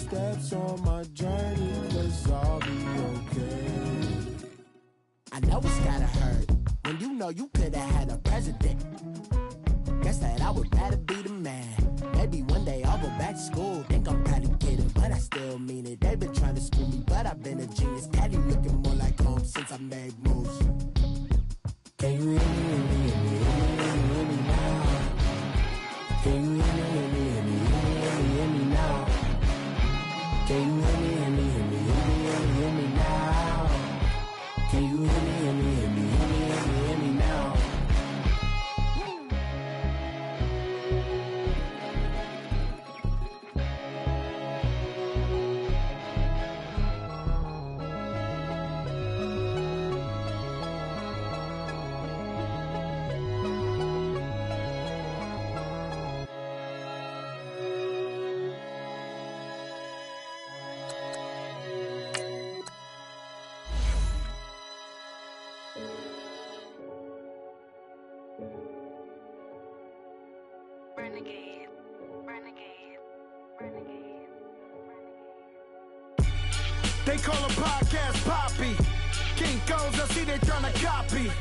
steps on my journey, 'cause I'll be okay. I know it's gotta hurt when you know you could've had a president. Guess that I would rather be the man. Maybe one day I'll go back to school. Think I'm proud to get it, but I still mean it. They've been trying to screw me, but I've been a genius. Caddy looking more like home since I made moves. Can you hear me, hear me, hear me, hear me, hear me now? Can you hear me, hear me, hear me, hear me, hear me now? Can you hear me, hear me, hear me, hear me, hear me, hear me now? Can you hear me, hear me, hear me, hear me, hear me, hear me now? Renegade, renegade, renegade, renegade. They call a podcast Poppy. Kinkos, I see they tryna copy.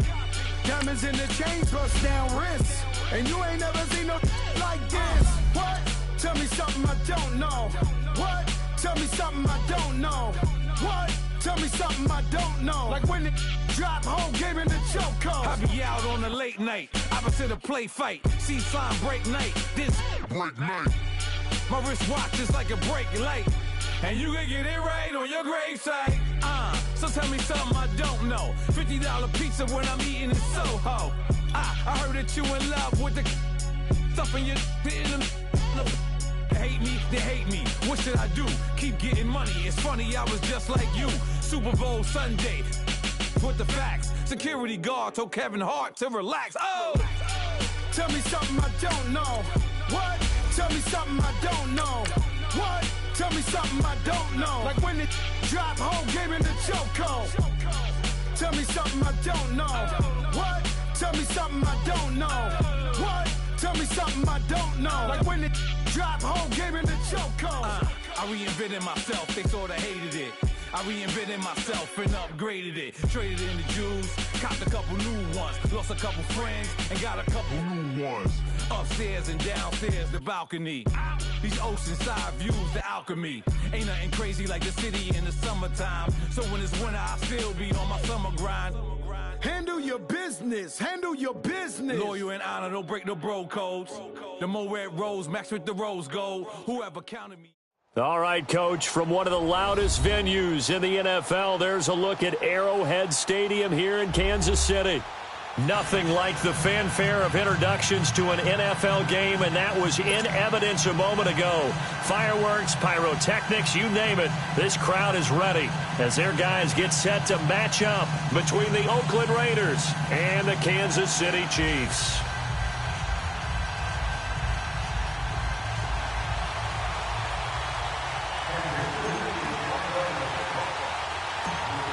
Diamonds in the chains, bust down wrists. And you ain't never seen no like this. What? Tell me something I don't know. What? Tell me something I don't know. What? Tell me something I don't know. Like when it drop, whole game in the chokehold. I be out on a late night, opposite a play fight. See sign break night, this break night. My wristwatch is like a break light. And you can get it right on your gravesite. So tell me something I don't know. $50 pizza when I'm eating in Soho. I heard that you in love with the stuff in your hate me, they hate me. What should I do? Keep getting money. It's funny, I was just like you. Super Bowl Sunday. With the facts. Security guard told Kevin Hart to relax. Oh! Tell me something I don't know. What? Tell me something I don't know. What? Tell me something I don't know. Like when it drop, whole game in the chokehold. Tell me something I don't know. What? Tell me something I don't know. What? Tell me something I don't know. Like when it drop, whole game in the chokehold. I reinvented myself, they sorta hated it. I reinvented myself and upgraded it. Traded in the Jews, copped a couple new ones. Lost a couple friends and got a couple new ones. Upstairs and downstairs, the balcony. These oceanside views, the alchemy. Ain't nothing crazy like the city in the summertime. So when it's winter, I still be on my summer grind. Handle your business, handle your business. Loyal and honor, don't break no bro codes. The more red rose, match with the rose gold. Whoever counted me. All right, Coach, from one of the loudest venues in the NFL, there's a look at Arrowhead Stadium here in Kansas City. Nothing like the fanfare of introductions to an NFL game, and that was in evidence a moment ago. Fireworks, pyrotechnics, you name it, this crowd is ready as their guys get set to match up between the Oakland Raiders and the Kansas City Chiefs.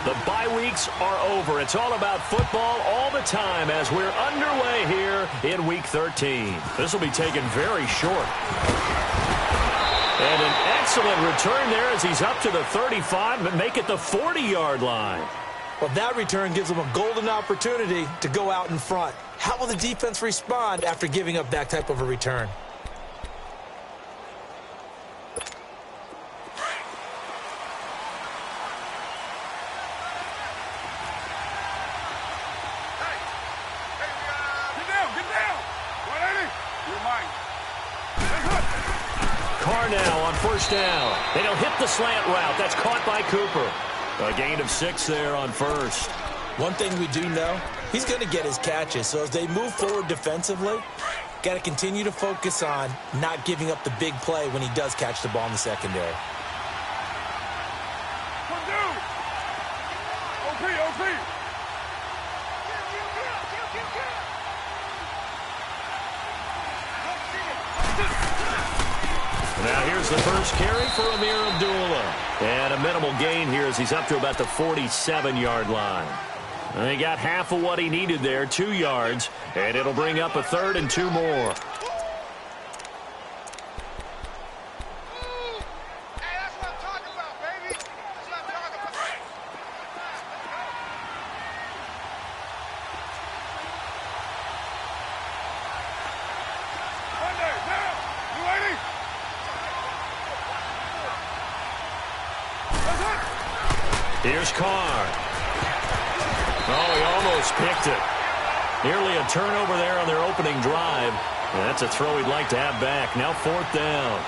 The bye weeks are over. It's all about football all the time as we're underway here in Week 13. This will be taken very short. And an excellent return there as he's up to the 35, but make it the 40-yard line. Well, that return gives them a golden opportunity to go out in front. How will the defense respond after giving up that type of a return? Now on first down. And he'll hit the slant route. That's caught by Cooper. A gain of 6 there on first. One thing we do know, he's going to get his catches. So as they move forward defensively, got to continue to focus on not giving up the big play when he does catch the ball in the secondary. Now here's the first carry for Amir Abdullah. And a minimal gain here as he's up to about the 47-yard line. And he got half of what he needed there, 2 yards. And it'll bring up a 3rd and 2 more. Hey, that's my Here's Carr. Oh, he almost picked it. Nearly a turnover there on their opening drive. And that's a throw he'd like to have back. Now 4th down.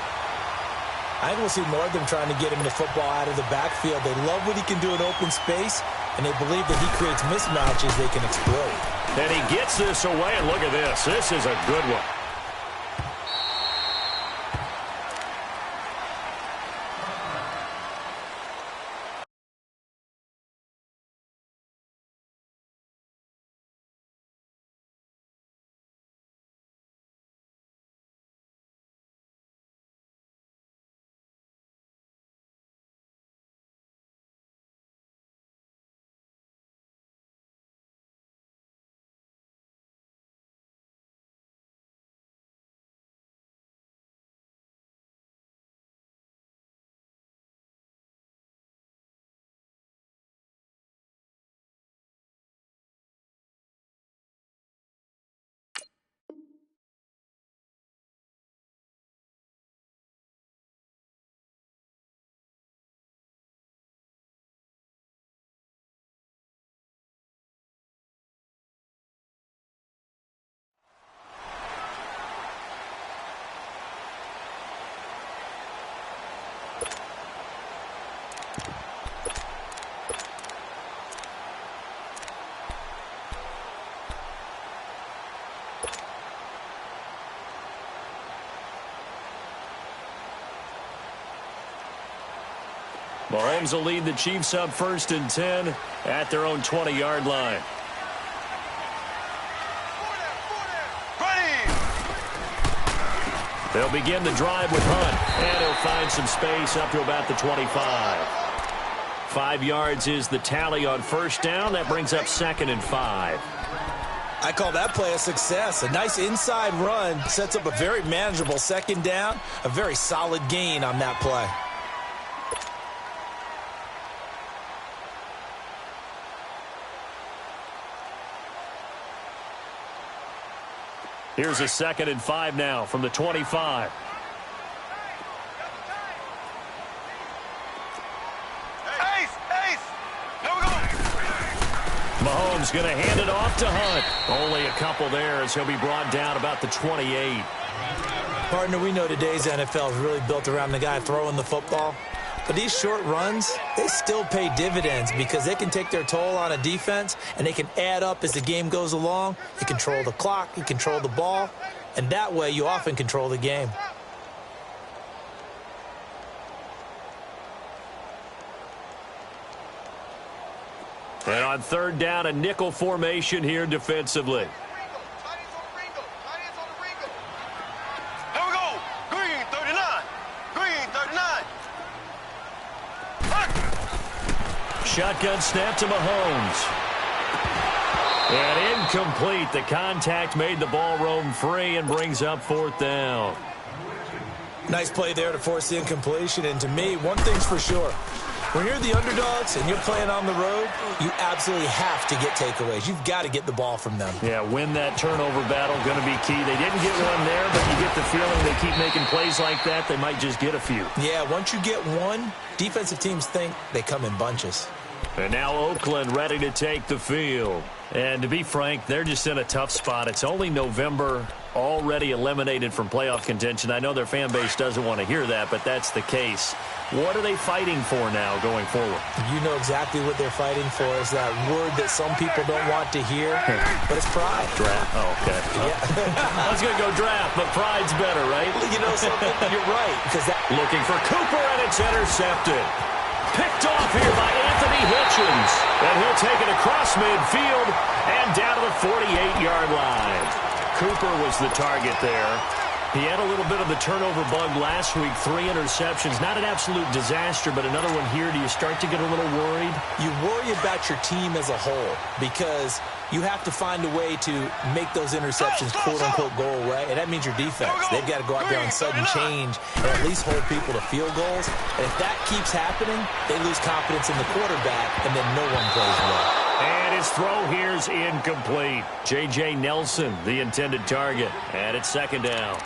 I think we'll see more of them trying to get him the football out of the backfield. They love what he can do in open space, and they believe that he creates mismatches they can exploit. And he gets this away, and look at this. This is a good one. Mahomes will lead the Chiefs up 1st and 10 at their own 20-yard line. They'll begin the drive with Hunt, and he'll find some space up to about the 25. 5 yards is the tally on 1st down. That brings up 2nd and 5. I call that play a success. A nice inside run sets up a very manageable 2nd down. A very solid gain on that play. Here's a 2nd and 5 now from the 25. Mahomes going to hand it off to Hunt. Only a couple there as he'll be brought down about the 28. Partner, we know today's NFL is really built around the guy throwing the football. But these short runs, they still pay dividends because they can take their toll on a defense, and they can add up as the game goes along. You control the clock, you control the ball, and that way you often control the game. And on 3rd down, a nickel formation here defensively. Shotgun snap to Mahomes. And incomplete. The contact made the ball roam free and brings up 4th down. Nice play there to force the incompletion. And to me, one thing's for sure. When you're the underdogs and you're playing on the road, you absolutely have to get takeaways. You've got to get the ball from them. Yeah, win that turnover battle, going to be key. They didn't get one there, but you get the feeling they keep making plays like that, they might just get a few. Yeah, once you get one, defensive teams think they come in bunches. And now Oakland ready to take the field. And to be frank, they're just in a tough spot. It's only November, already eliminated from playoff contention. I know their fan base doesn't want to hear that, but that's the case. What are they fighting for now going forward? You know exactly what they're fighting for is that word that some people don't want to hear, but it's pride. Draft. Oh, okay. Yeah. I was going to go draft, but pride's better, right? You know something? You're right. Looking for Cooper, and it's intercepted. Picked off here by Anthony Hitchens. And he'll take it across midfield and down to the 48-yard line. Cooper was the target there. He had a little bit of the turnover bug last week, 3 interceptions. Not an absolute disaster, but another one here. Do you start to get a little worried? You worry about your team as a whole because you have to find a way to make those interceptions, quote-unquote, go away, and that means your defense. They've got to go out there on sudden change and at least hold people to field goals. And if that keeps happening, they lose confidence in the quarterback, and then no one plays well. And his throw here's incomplete. J.J. Nelson, the intended target, and it's 2nd down.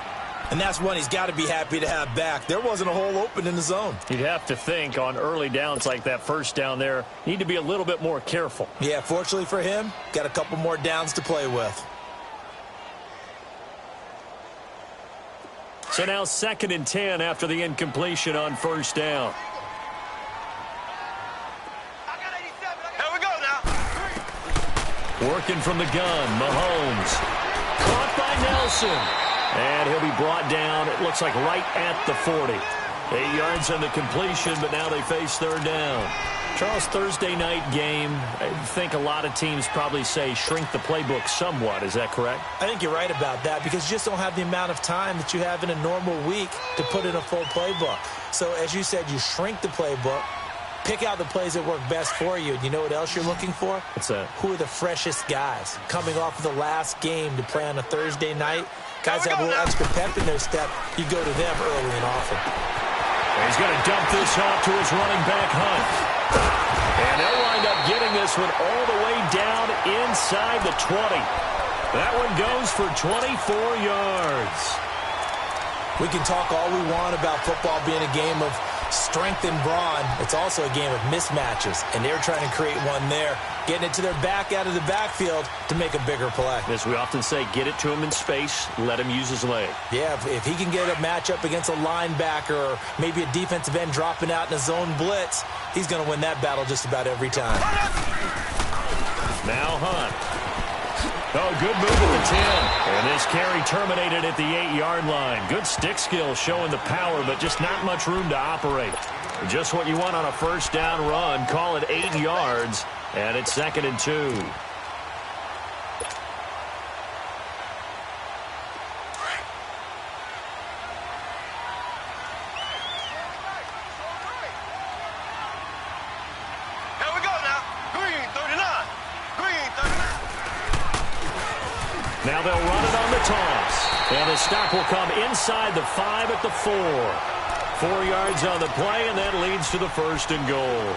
And that's one he's got to be happy to have back. There wasn't a hole open in the zone. You'd have to think on early downs like that first down there, need to be a little bit more careful. Yeah, fortunately for him, got a couple more downs to play with. So now 2nd and 10 after the incompletion on first down. Here we go now. Working from the gun, Mahomes. Caught by Nelson. And he'll be brought down, it looks like right at the 40. 8 yards on the completion, but now they face 3rd down. Charles, Thursday night game, I think a lot of teams probably say shrink the playbook somewhat. Is that correct? I think you're right about that because you just don't have the amount of time that you have in a normal week to put in a full playbook. So as you said, you shrink the playbook, pick out the plays that work best for you. And you know what else you're looking for? What's that? Who are the freshest guys coming off of the last game to play on a Thursday night? Guys have a little extra pep in their step. You go to them early and often. He's going to dump this off to his running back, Hunt. And they'll wind up getting this one all the way down inside the 20. That one goes for 24 yards. We can talk all we want about football being a game of strength and brawn. It's also a game of mismatches, and they're trying to create one there, getting it to their back out of the backfield to make a bigger play. As we often say, get it to him in space, let him use his leg. Yeah, if he can get a matchup against a linebacker or maybe a defensive end dropping out in a zone blitz, he's going to win that battle just about every time. Now Hunt. Oh, good move at the 10. And this carry terminated at the 8-yard line. Good stick skill showing the power, but just not much room to operate. Just what you want on a first down run. Call it 8 yards, and it's 2nd and 2. Here we go now. Green 39. Green 39. Now they'll run it on the toss. And the stop will come inside the 5 at the 4. 4 yards on the play, and that leads to the 1st and goal.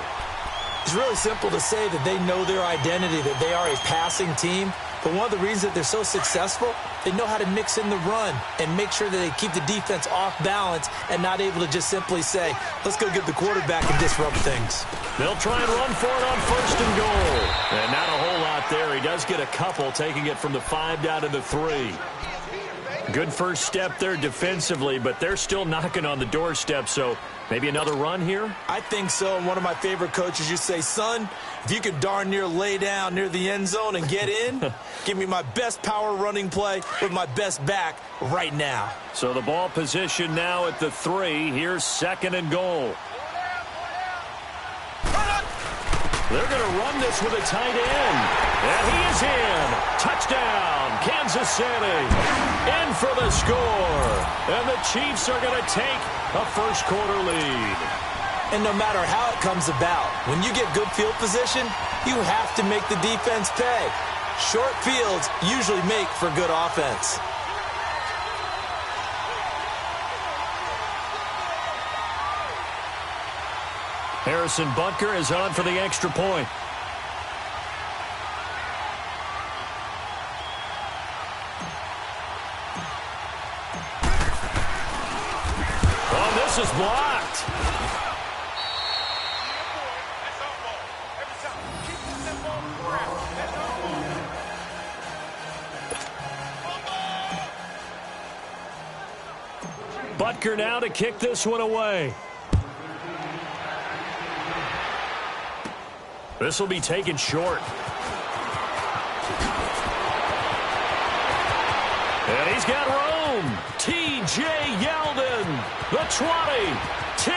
It's really simple to say that they know their identity, that they are a passing team. But one of the reasons that they're so successful, they know how to mix in the run and make sure that they keep the defense off balance and not able to just simply say, let's go get the quarterback and disrupt things. They'll try and run for it on 1st and goal. And not a whole lot there. He does get a couple, taking it from the 5 down to the 3. Good first step there defensively, but they're still knocking on the doorstep, so maybe another run here? I think so. And one of my favorite coaches used to say, son, if you could darn near lay down near the end zone and get in, give me my best power running play with my best back right now. So the ball position now at the 3. Here's 2nd and goal. They're going to run this with a tight end. And he is in. Touchdown, Kansas City. In for the score. And the Chiefs are going to take a first-quarter lead. And no matter how it comes about, when you get good field position, you have to make the defense pay. Short fields usually make for good offense. Harrison Butker is on for the extra point. Oh, this is blocked. Butker now to kick this one away. This will be taken short. And he's got room. T.J. Yeldon, the 20, 10,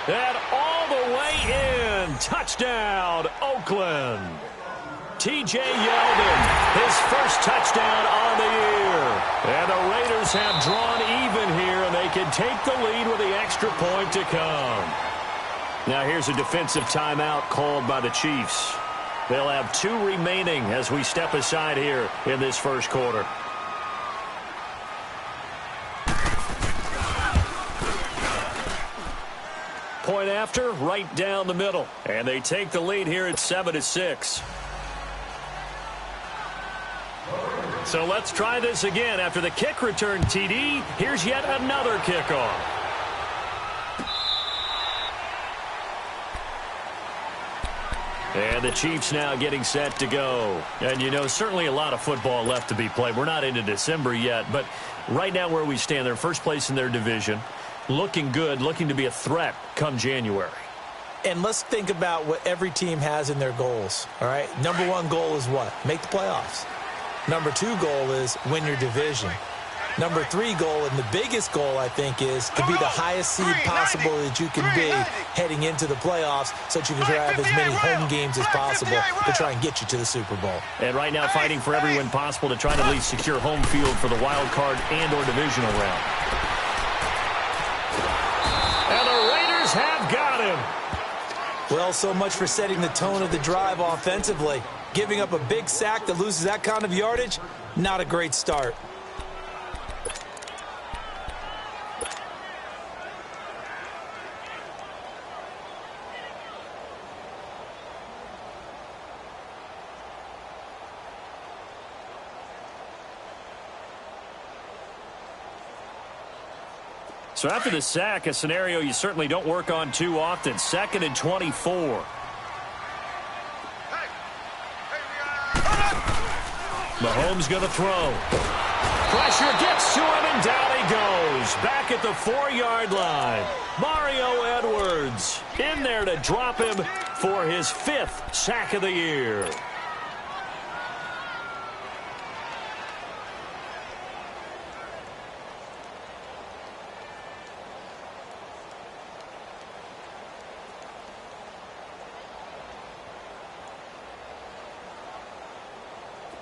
and all the way in. Touchdown, Oakland. T.J. Yeldon, his first touchdown on the year. And the Raiders have drawn even here, and they can take the lead with the extra point to come. Now here's a defensive timeout called by the Chiefs. They'll have 2 remaining as we step aside here in this first quarter. Point after, right down the middle. And they take the lead here at 7-6. So let's try this again. After the kick return TD, here's yet another kickoff. And the Chiefs now getting set to go. And, you know, certainly a lot of football left to be played. We're not into December yet, but right now where we stand, they're first place in their division. Looking good, looking to be a threat come January. And let's think about what every team has in their goals, all right? Number one goal is what? Make the playoffs. Number two goal is win your division. Number three goal, and the biggest goal, I think, is to be the highest seed possible that you can be heading into the playoffs so that you can have as many home games as possible to try and get you to the Super Bowl. And right now fighting for every win possible to try to at least secure home field for the wild card and or divisional round. And the Raiders have got him. Well, so much for setting the tone of the drive offensively. Giving up a big sack that loses that kind of yardage, not a great start. So after the sack, a scenario you certainly don't work on too often. 2nd and 24. Mahomes going to throw. Pressure gets to him, and down he goes. Back at the 4-yard line. Mario Edwards in there to drop him for his 5th sack of the year.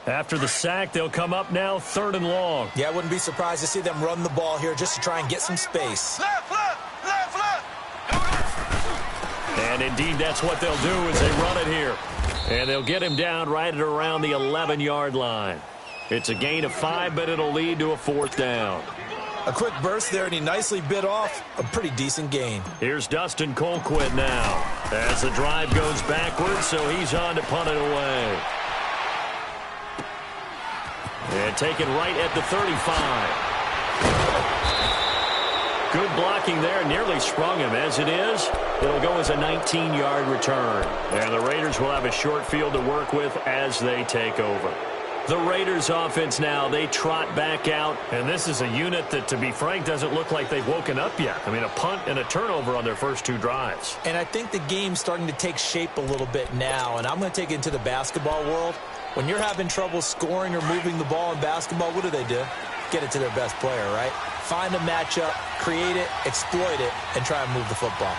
After the sack, they'll come up now 3rd and long. Yeah, I wouldn't be surprised to see them run the ball here just to try and get some space. And indeed, that's what they'll do as they run it here. And they'll get him down right at around the 11-yard line. It's a gain of 5, but it'll lead to a 4th down. A quick burst there, and he nicely bit off a pretty decent gain. Here's Dustin Colquitt now as the drive goes backwards, so he's on to punt it away. And taken right at the 35. Good blocking there. Nearly sprung him. As it is, it'll go as a 19-yard return. And the Raiders will have a short field to work with as they take over. The Raiders offense now, they trot back out. And this is a unit that, to be frank, doesn't look like they've woken up yet. I mean, a punt and a turnover on their first 2 drives. And I think the game's starting to take shape a little bit now. And I'm going to take it into the basketball world. When you're having trouble scoring or moving the ball in basketball, what do? Get it to their best player, right? Find a matchup, create it, exploit it, and try and move the football.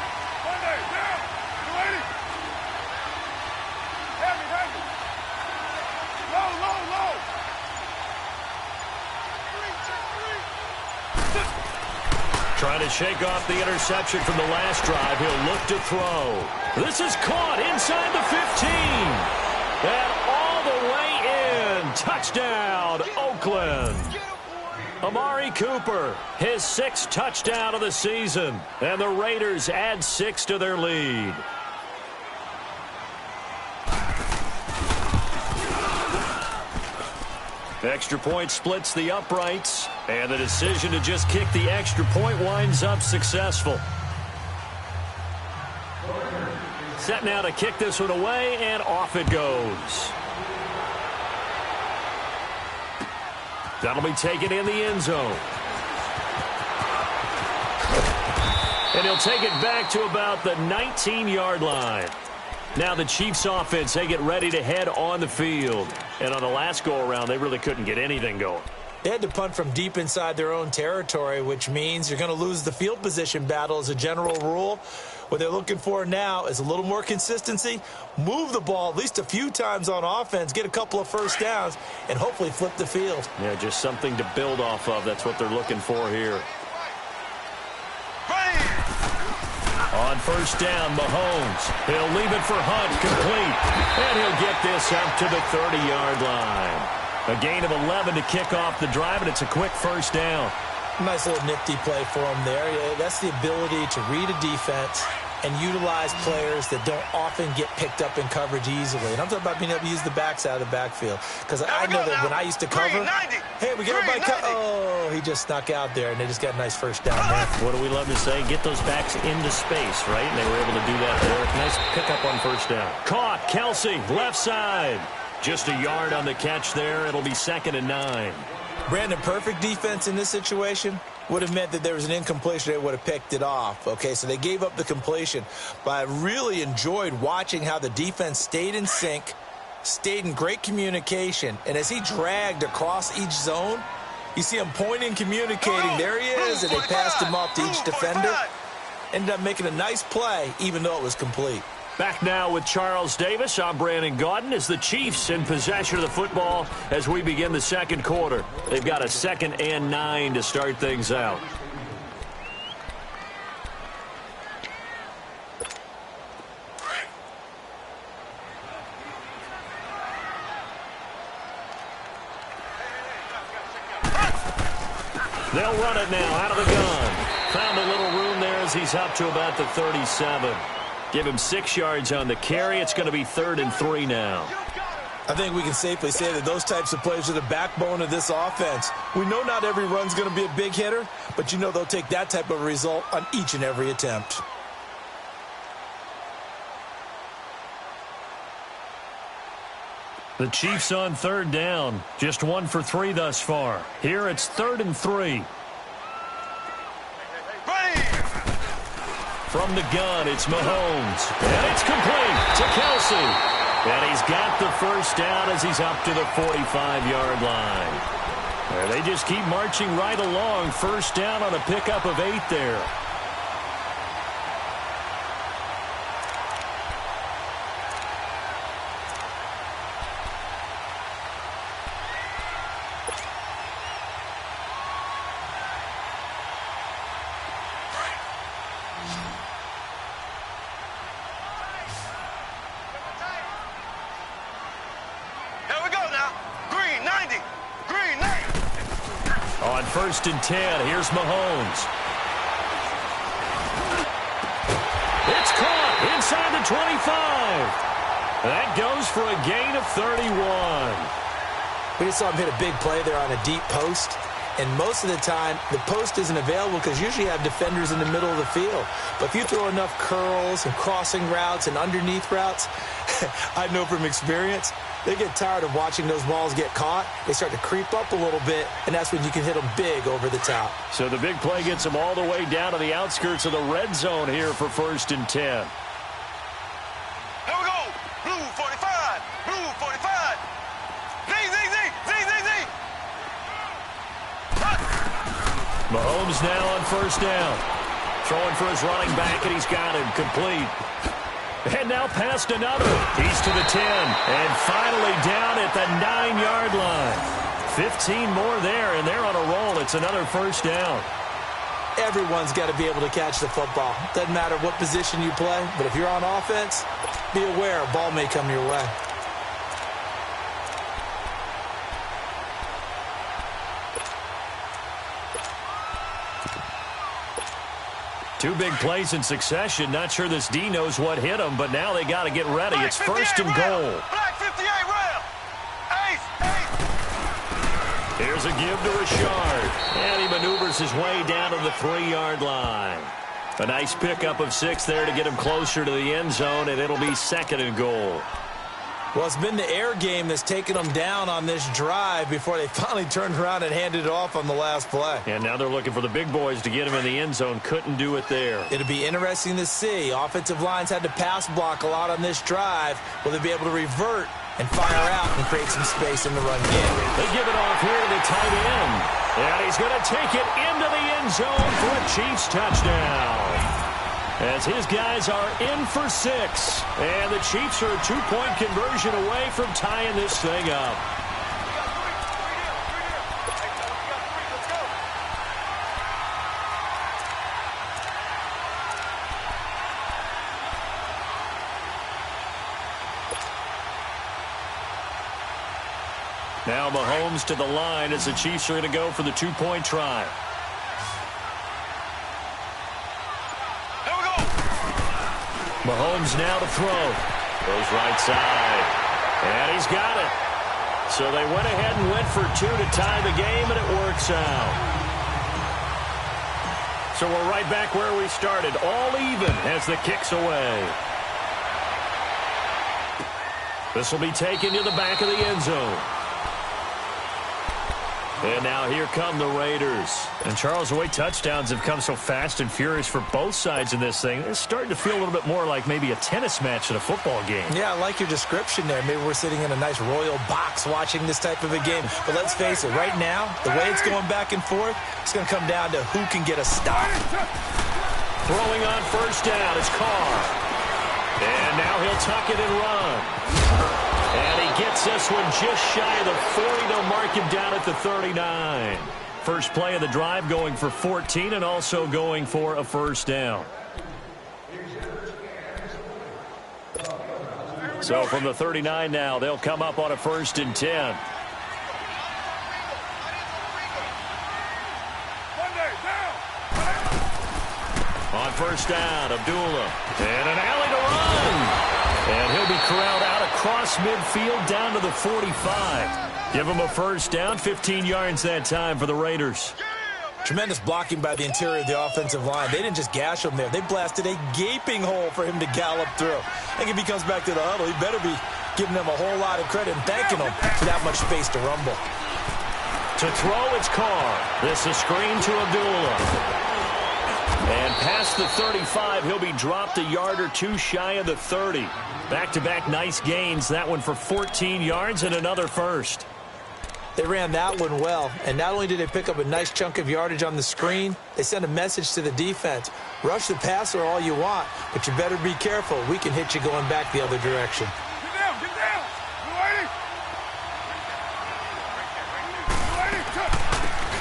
Trying to shake off the interception from the last drive. He'll look to throw. This is caught inside the 15. And all the way in. Touchdown, Oakland. Amari Cooper, his 6th touchdown of the season. And the Raiders add 6 to their lead. Extra point splits the uprights. And the decision to just kick the extra point winds up successful. Set now to kick this one away, and off it goes. That'll be taken in the end zone. And he'll take it back to about the 19-yard line. Now the Chiefs offense, they get ready to head on the field. And on the last go-around, they really couldn't get anything going. They had to punt from deep inside their own territory, which means you're going to lose the field position battle as a general rule. What they're looking for now is a little more consistency, move the ball at least a few times on offense, get a couple of first downs, and hopefully flip the field. Yeah, just something to build off of. That's what they're looking for here. On first down, Mahomes. He'll leave it for Hunt, complete. And he'll get this up to the 30-yard line. A gain of 11 to kick off the drive, and it's a quick first down. Nice little nifty play for him there. Yeah, that's the ability to read a defense, and utilize players that don't often get picked up in coverage easily. And I'm talking about being able to use the backs out of the backfield. Because I know that when I used to cover, hey, we get everybody oh, he just snuck out there, and they just got a nice first down there. What do we love to say? Get those backs into space, right? And they were able to do that there. Nice pickup on first down. Caught. Kelsey, left side. Just a yard on the catch there. It'll be 2nd and 9. Brandon, perfect defense in this situation would have meant that there was an incompletion. They would have picked it off. Okay, so they gave up the completion. But I really enjoyed watching how the defense stayed in sync, stayed in great communication. And as he dragged across each zone, you see him pointing, communicating. There he is, and they passed him off to each defender. Ended up making a nice play, even though it was complete. Back now with Charles Davis. I'm Brandon Gaudin as the Chiefs in possession of the football as we begin the second quarter. They've got a 2nd and 9 to start things out. They'll run it now out of the gun. Found a little room there as he's up to about the 37. Give him 6 yards on the carry. It's going to be 3rd and 3 now. I think we can safely say that those types of plays are the backbone of this offense. We know not every run's going to be a big hitter, but you know they'll take that type of result on each and every attempt. The Chiefs on 3rd down. Just 1 for 3 thus far. Here it's 3rd and 3. From the gun, it's Mahomes. And it's complete to Kelsey. And he's got the first down as he's up to the 45-yard line. There, they just keep marching right along. First down on a pickup of 8 there. On 1st and 10, here's Mahomes. It's caught inside the 25. That goes for a gain of 31. We just saw him hit a big play there on a deep post. And most of the time, the post isn't available because usually you have defenders in the middle of the field. But if you throw enough curls and crossing routes and underneath routes, I know from experience, they get tired of watching those balls get caught. They start to creep up a little bit, and that's when you can hit them big over the top. So the big play gets them all the way down to the outskirts of the red zone here for 1st and 10. Here we go. Blue 45. Blue 45. Z. Mahomes now on 1st down. Throwing for his running back, and he's got him complete. And now past another. He's to the 10. And finally down at the 9-yard line. 15 more there, and they're on a roll. It's another first down. Everyone's got to be able to catch the football. Doesn't matter what position you play, but if you're on offense, be aware a ball may come your way. Two big plays in succession. Not sure this D knows what hit him, but now they got to get ready. It's 1st and goal. Black 58 rail. Ace. Here's a give to Richard. And he maneuvers his way down to the 3-yard line. A nice pickup of 6 there to get him closer to the end zone, and it'll be 2nd and goal. Well, it's been the air game that's taken them down on this drive before they finally turned around and handed it off on the last play. And now they're looking for the big boys to get him in the end zone. Couldn't do it there. It'll be interesting to see. Offensive lines had to pass block a lot on this drive. Will they be able to revert and fire out and create some space in the run game? They give it off here to the tight end. And he's going to take it into the end zone for a Chiefs touchdown. As his guys are in for 6. And the Chiefs are a 2-point conversion away from tying this thing up. Now Mahomes to the line as the Chiefs are going to go for the 2-point try. Mahomes now to throw. Goes right side. And he's got it. So they went ahead and went for 2 to tie the game, and it works out. So we're right back where we started. All even as the kick's away. This will be taken to the back of the end zone. And now here come the Raiders. And Charles, the way touchdowns have come so fast and furious for both sides in this thing, it's starting to feel a little bit more like maybe a tennis match at a football game. Yeah, I like your description there. Maybe we're sitting in a nice royal box watching this type of a game. But let's face it, right now, the way it's going back and forth, it's going to come down to who can get a stop. Throwing on first down is Carr. And now he'll tuck it and run. And he gets this one just shy of the 40. They'll mark him down at the 39. First play of the drive going for 14 and also going for a first down. So from the 39 now, they'll come up on a 1st and 10. On first down, Abdullah. And an alley to run. And he'll be corralled out across midfield down to the 45. Give him a first down, 15 yards that time for the Raiders. Tremendous blocking by the interior of the offensive line. They didn't just gash him there. They blasted a gaping hole for him to gallop through. I think if he comes back to the huddle, he better be giving them a whole lot of credit and thanking them for that much space to rumble. To throw, it's Carr. This is screen to Abdullah. And past the 35, he'll be dropped a yard or two shy of the 30. Back-to-back nice gains. That one for 14 yards and another first. They ran that one well, and not only did they pick up a nice chunk of yardage on the screen, they sent a message to the defense. Rush the passer all you want, but you better be careful. We can hit you going back the other direction. Get down, get down. You ready?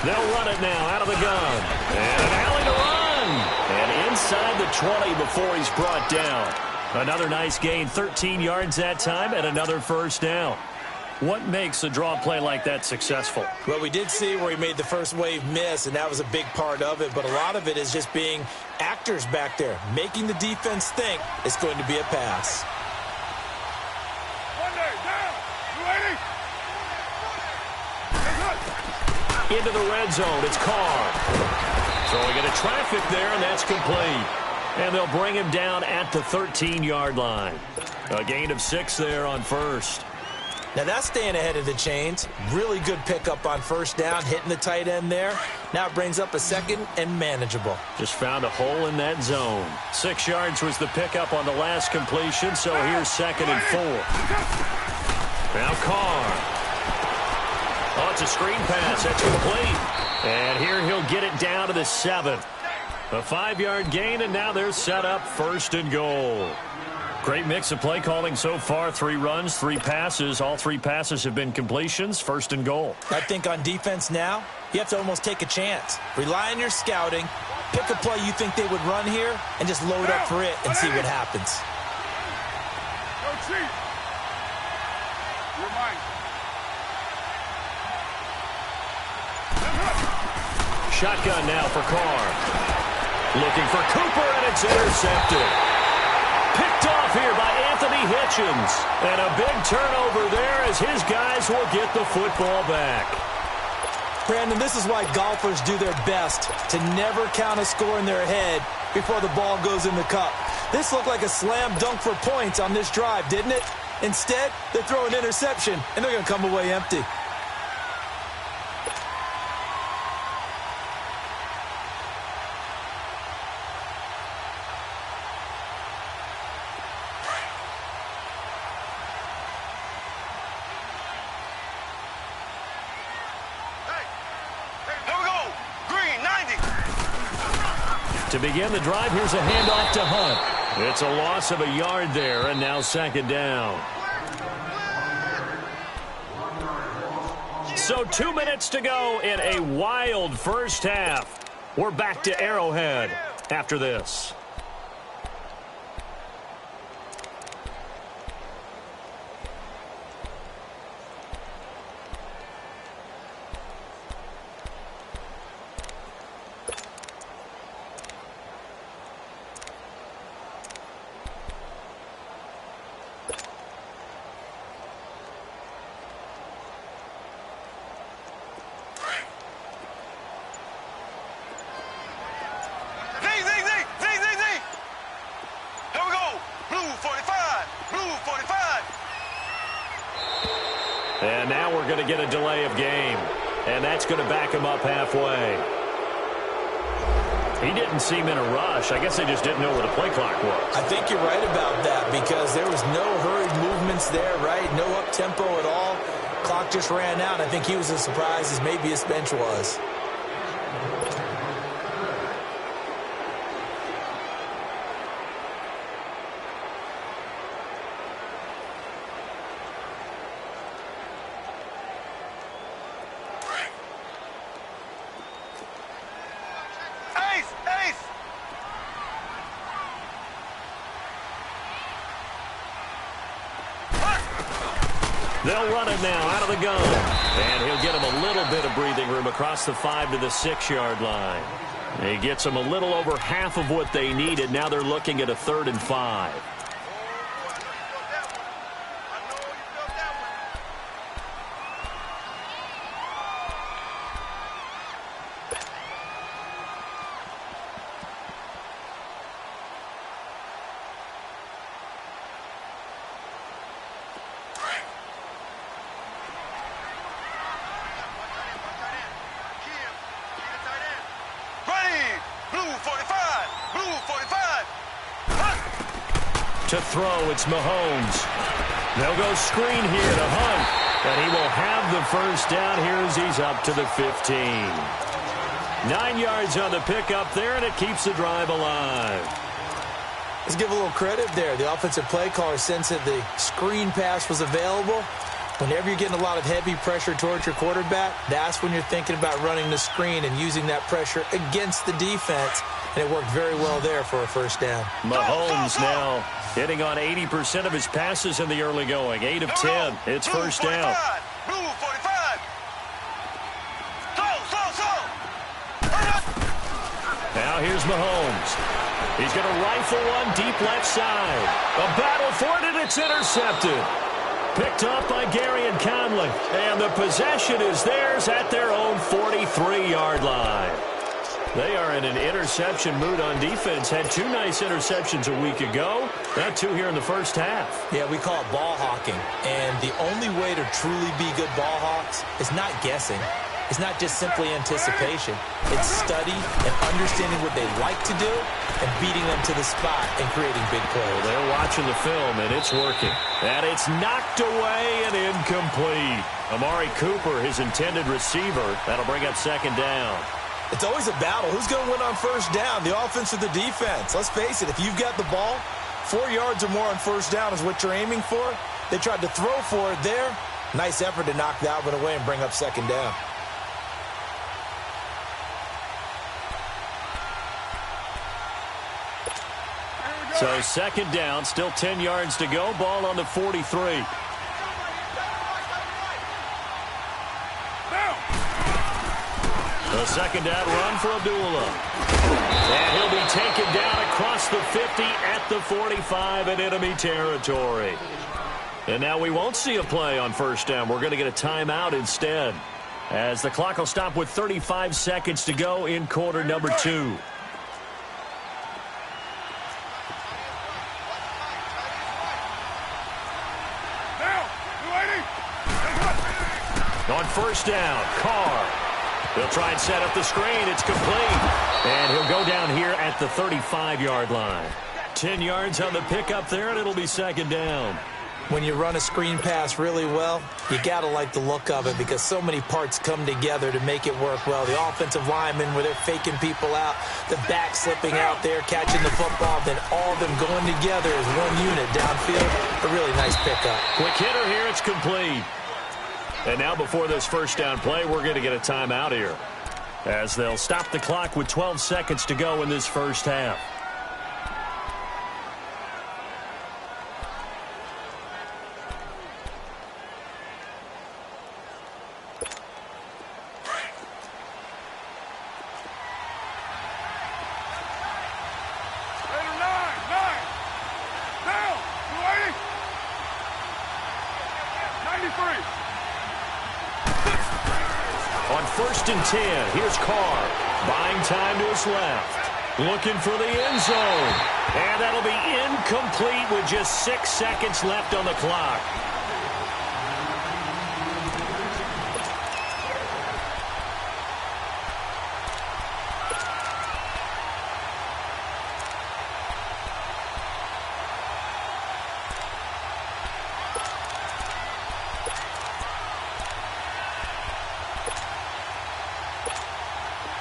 They'll run it now out of the gun. And an alley to run. And inside the 20 before he's brought down. Another nice gain, 13 yards that time, and another first down. What makes a draw play like that successful? Well, we did see where he made the first wave miss, and that was a big part of it. But a lot of it is just being actors back there, making the defense think it's going to be a pass. One day, down. You ready? Into the red zone, it's Carr. Throwing into traffic there, and that's complete. And they'll bring him down at the 13-yard line. A gain of 6 there on first. Now that's staying ahead of the chains. Really good pickup on first down, hitting the tight end there. Now it brings up a second and manageable. Just found a hole in that zone. 6 yards was the pickup on the last completion, so here's 2nd and 4. Now Carr. Oh, it's a screen pass. That's complete. And here he'll get it down to the 7. A 5-yard gain, and now they're set up 1st and goal. Great mix of play calling so far. 3 runs, 3 passes. All 3 passes have been completions. 1st and goal. I think on defense now, you have to almost take a chance. Rely on your scouting. Pick a play you think they would run here, and just load up for it and see what happens. No cheat. You're mine. Shotgun now for Carr. Looking for Cooper, and it's intercepted. Picked off here by Anthony Hitchens. And a big turnover there as his guys will get the football back. Brandon, this is why golfers do their best to never count a score in their head before the ball goes in the cup. This looked like a slam dunk for points on this drive, didn't it? Instead, they throw an interception, and they're going to come away empty. To begin the drive, here's a handoff to Hunt. It's a loss of a yard there, and now 2nd down. So 2 minutes to go in a wild first half. We're back to Arrowhead after this. And now we're going to get a delay of game. And that's going to back him up halfway. He didn't seem in a rush. I guess they just didn't know where the play clock was. I think you're right about that because there was no hurried movements there, right? No up-tempo at all. Clock just ran out. I think he was as surprised as maybe his bench was. They'll run it now out of the gun. And he'll get him a little bit of breathing room across the 5 to the 6-yard line. He gets them a little over half of what they needed. Now they're looking at a 3rd and 5. To throw, it's Mahomes. They'll go screen here to Hunt. And he will have the first down here as he's up to the 15. 9 yards on the pickup there, and it keeps the drive alive. Let's give a little credit there. The offensive play caller sensed that the screen pass was available. Whenever you're getting a lot of heavy pressure towards your quarterback, that's when you're thinking about running the screen and using that pressure against the defense. And it worked very well there for a first down. Mahomes now hitting on 80% of his passes in the early going. 8 of 10. It's first down. Now here's Mahomes. He's going to rifle one deep left side. A battle for it, and it's intercepted. Picked up by Gary and Conley. And the possession is theirs at their own 43-yard line. They are in an interception mood on defense. Had 2 nice interceptions a week ago. Now 2 here in the first half. Yeah, we call it ball hawking. And the only way to truly be good ball hawks is not guessing. It's not just simply anticipation. It's study and understanding what they like to do and beating them to the spot and creating big plays. Well, they're watching the film, and it's working. And it's knocked away and incomplete. Amari Cooper, his intended receiver. That'll bring up second down. It's always a battle. Who's going to win on first down, the offense or the defense? Let's face it, if you've got the ball, 4 yards or more on first down is what you're aiming for. They tried to throw for it there. Nice effort to knock that one away and bring up second down. So second down, still 10 yards to go. Ball on the 43. The second down run for Abdullah. And he'll be taken down across the 50 at the 45 in enemy territory. And now we won't see a play on first down. We're going to get a timeout instead, as the clock will stop with 35 seconds to go in quarter number 2. On first down, Carr. He'll try and set up the screen. It's complete. And he'll go down here at the 35-yard line. 10 yards on the pickup there, and it'll be second down. When you run a screen pass really well, you got to like the look of it because so many parts come together to make it work well. The offensive linemen, where they're faking people out, the back slipping out there, catching the football, then all of them going together as one unit downfield. A really nice pickup. Quick hitter here. It's complete. And now before this first down play, we're going to get a timeout here, as they'll stop the clock with 12 seconds to go in this first half. On 1st and 10, here's Carr, buying time to his left. Looking for the end zone. And that'll be incomplete with just 6 seconds left on the clock.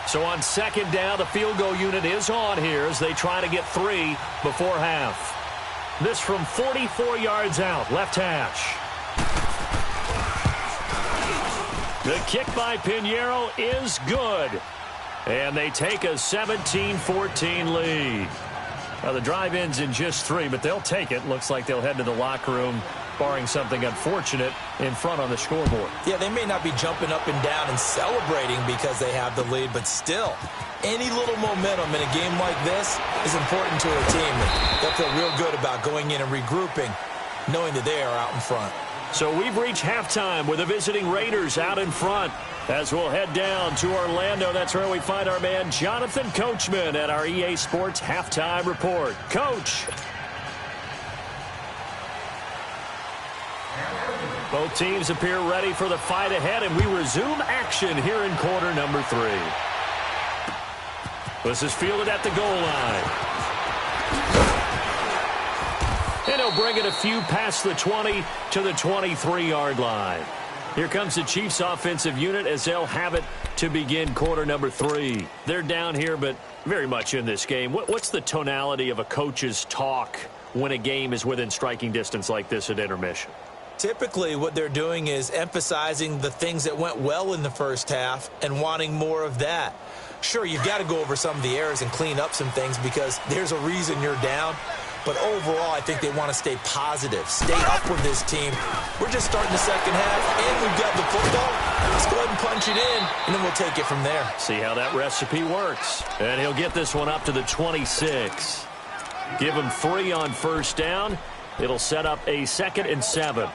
So on second down, the field goal unit is on here as they try to get 3 before half. This from 44 yards out, left hash. The kick by Pinheiro is good. And they take a 17-14 lead. Now the drive ends in just 3, but they'll take it. Looks like they'll head to the locker room, barring something unfortunate, in front on the scoreboard. Yeah, they may not be jumping up and down and celebrating because they have the lead, but still, any little momentum in a game like this is important to a team. They'll feel real good about going in and regrouping, knowing that they are out in front. So we've reached halftime with the visiting Raiders out in front. As we'll head down to Orlando, that's where we find our man Jonathan Coachman at our EA Sports Halftime Report. Coach. Both teams appear ready for the fight ahead, and we resume action here in quarter number 3. This is fielded at the goal line. And he'll bring it a few past the 20 to the 23-yard line. Here comes the Chiefs offensive unit as they'll have it to begin quarter number 3. They're down here, but very much in this game. What's the tonality of a coach's talk when a game is within striking distance like this at intermission? Typically, what they're doing is emphasizing the things that went well in the first half and wanting more of that. Sure, you've got to go over some of the errors and clean up some things because there's a reason you're down. But overall, I think they want to stay positive, stay up with this team. We're just starting the second half, and we've got the football. Let's go ahead and punch it in, and then we'll take it from there. See how that recipe works. And he'll get this one up to the 26. Give him 3 on first down. It'll set up a 2nd and 7.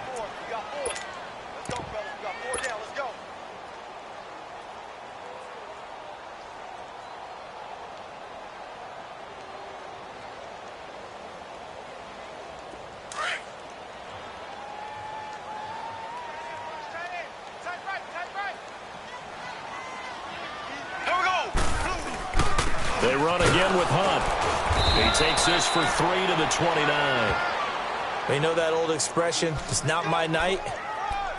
They run again with Hunt. He takes this for 3 to the 29. You know that old expression, it's not my night?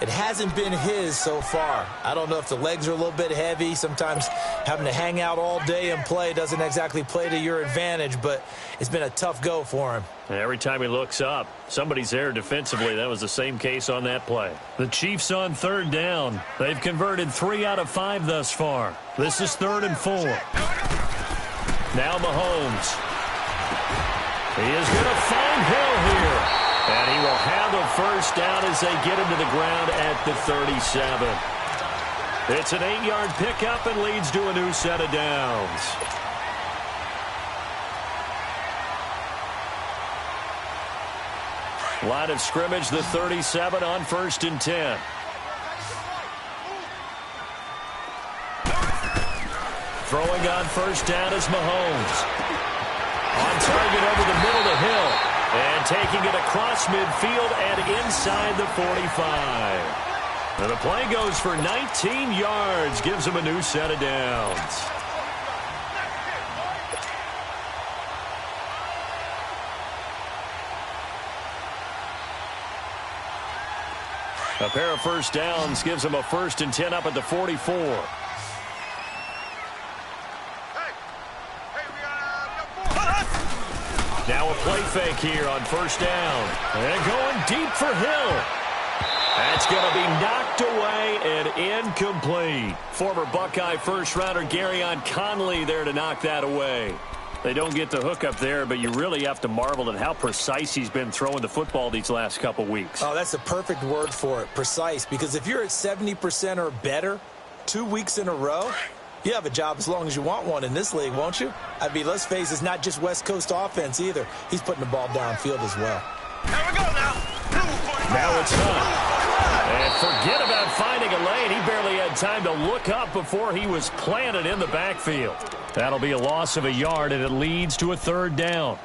It hasn't been his so far. I don't know if the legs are a little bit heavy. Sometimes having to hang out all day and play doesn't exactly play to your advantage, but it's been a tough go for him. And every time he looks up, somebody's there defensively. That was the same case on that play. The Chiefs on third down. They've converted 3 out of 5 thus far. This is 3rd and 4. Now Mahomes. He is going to find Hill here. And he will have a first down as they get him to the ground at the 37. It's an 8-yard pickup and leads to a new set of downs. Line of scrimmage, the 37 on 1st and 10. Throwing on first down is Mahomes. On target over the middle to Hill. And taking it across midfield and inside the 45. And the play goes for 19 yards. Gives him a new set of downs. A pair of first downs gives him a 1st and 10 up at the 44. Now a play fake here on first down. And going deep for Hill. That's going to be knocked away and incomplete. Former Buckeye first-rounder Garyon Conley there to knock that away. They don't get the hook up there, but you really have to marvel at how precise he's been throwing the football these last couple weeks. Oh, that's the perfect word for it, precise. Because if you're at 70% or better 2 weeks in a row, you have a job as long as you want one in this league, won't you? I mean, let's face it, it's not just West Coast offense either. He's putting the ball downfield as well. Here we go now. Now it's Hunt. And forget about finding a lane. He barely had time to look up before he was planted in the backfield. That'll be a loss of a yard, and it leads to a 3rd down.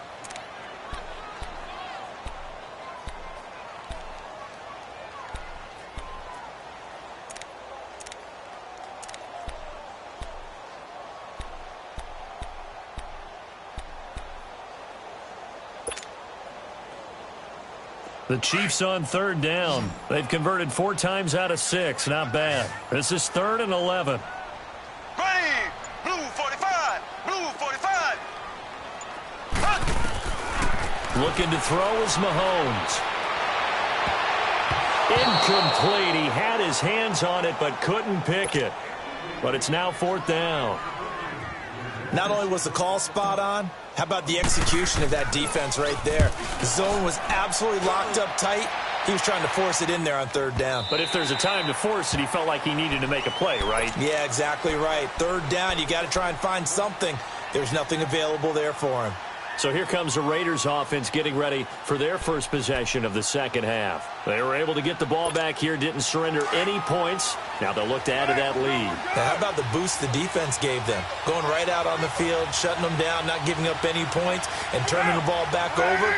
The Chiefs on 3rd down. They've converted 4 times out of 6. Not bad. This is 3rd and 11. Ready, blue 45, blue 45. Looking to throw is Mahomes. Incomplete. He had his hands on it but couldn't pick it. But it's now 4th down. Not only was the call spot on, how about the execution of that defense right there? The zone was absolutely locked up tight. He was trying to force it in there on 3rd down. But if there's a time to force it, he felt like he needed to make a play, right? Yeah, exactly right. 3rd down, you got to try and find something. There's nothing available there for him. So here comes the Raiders offense getting ready for their first possession of the second half. They were able to get the ball back here, didn't surrender any points. Now they'll look to add to that lead. Now, how about the boost the defense gave them? Going right out on the field, shutting them down, not giving up any points, and turning the ball back over.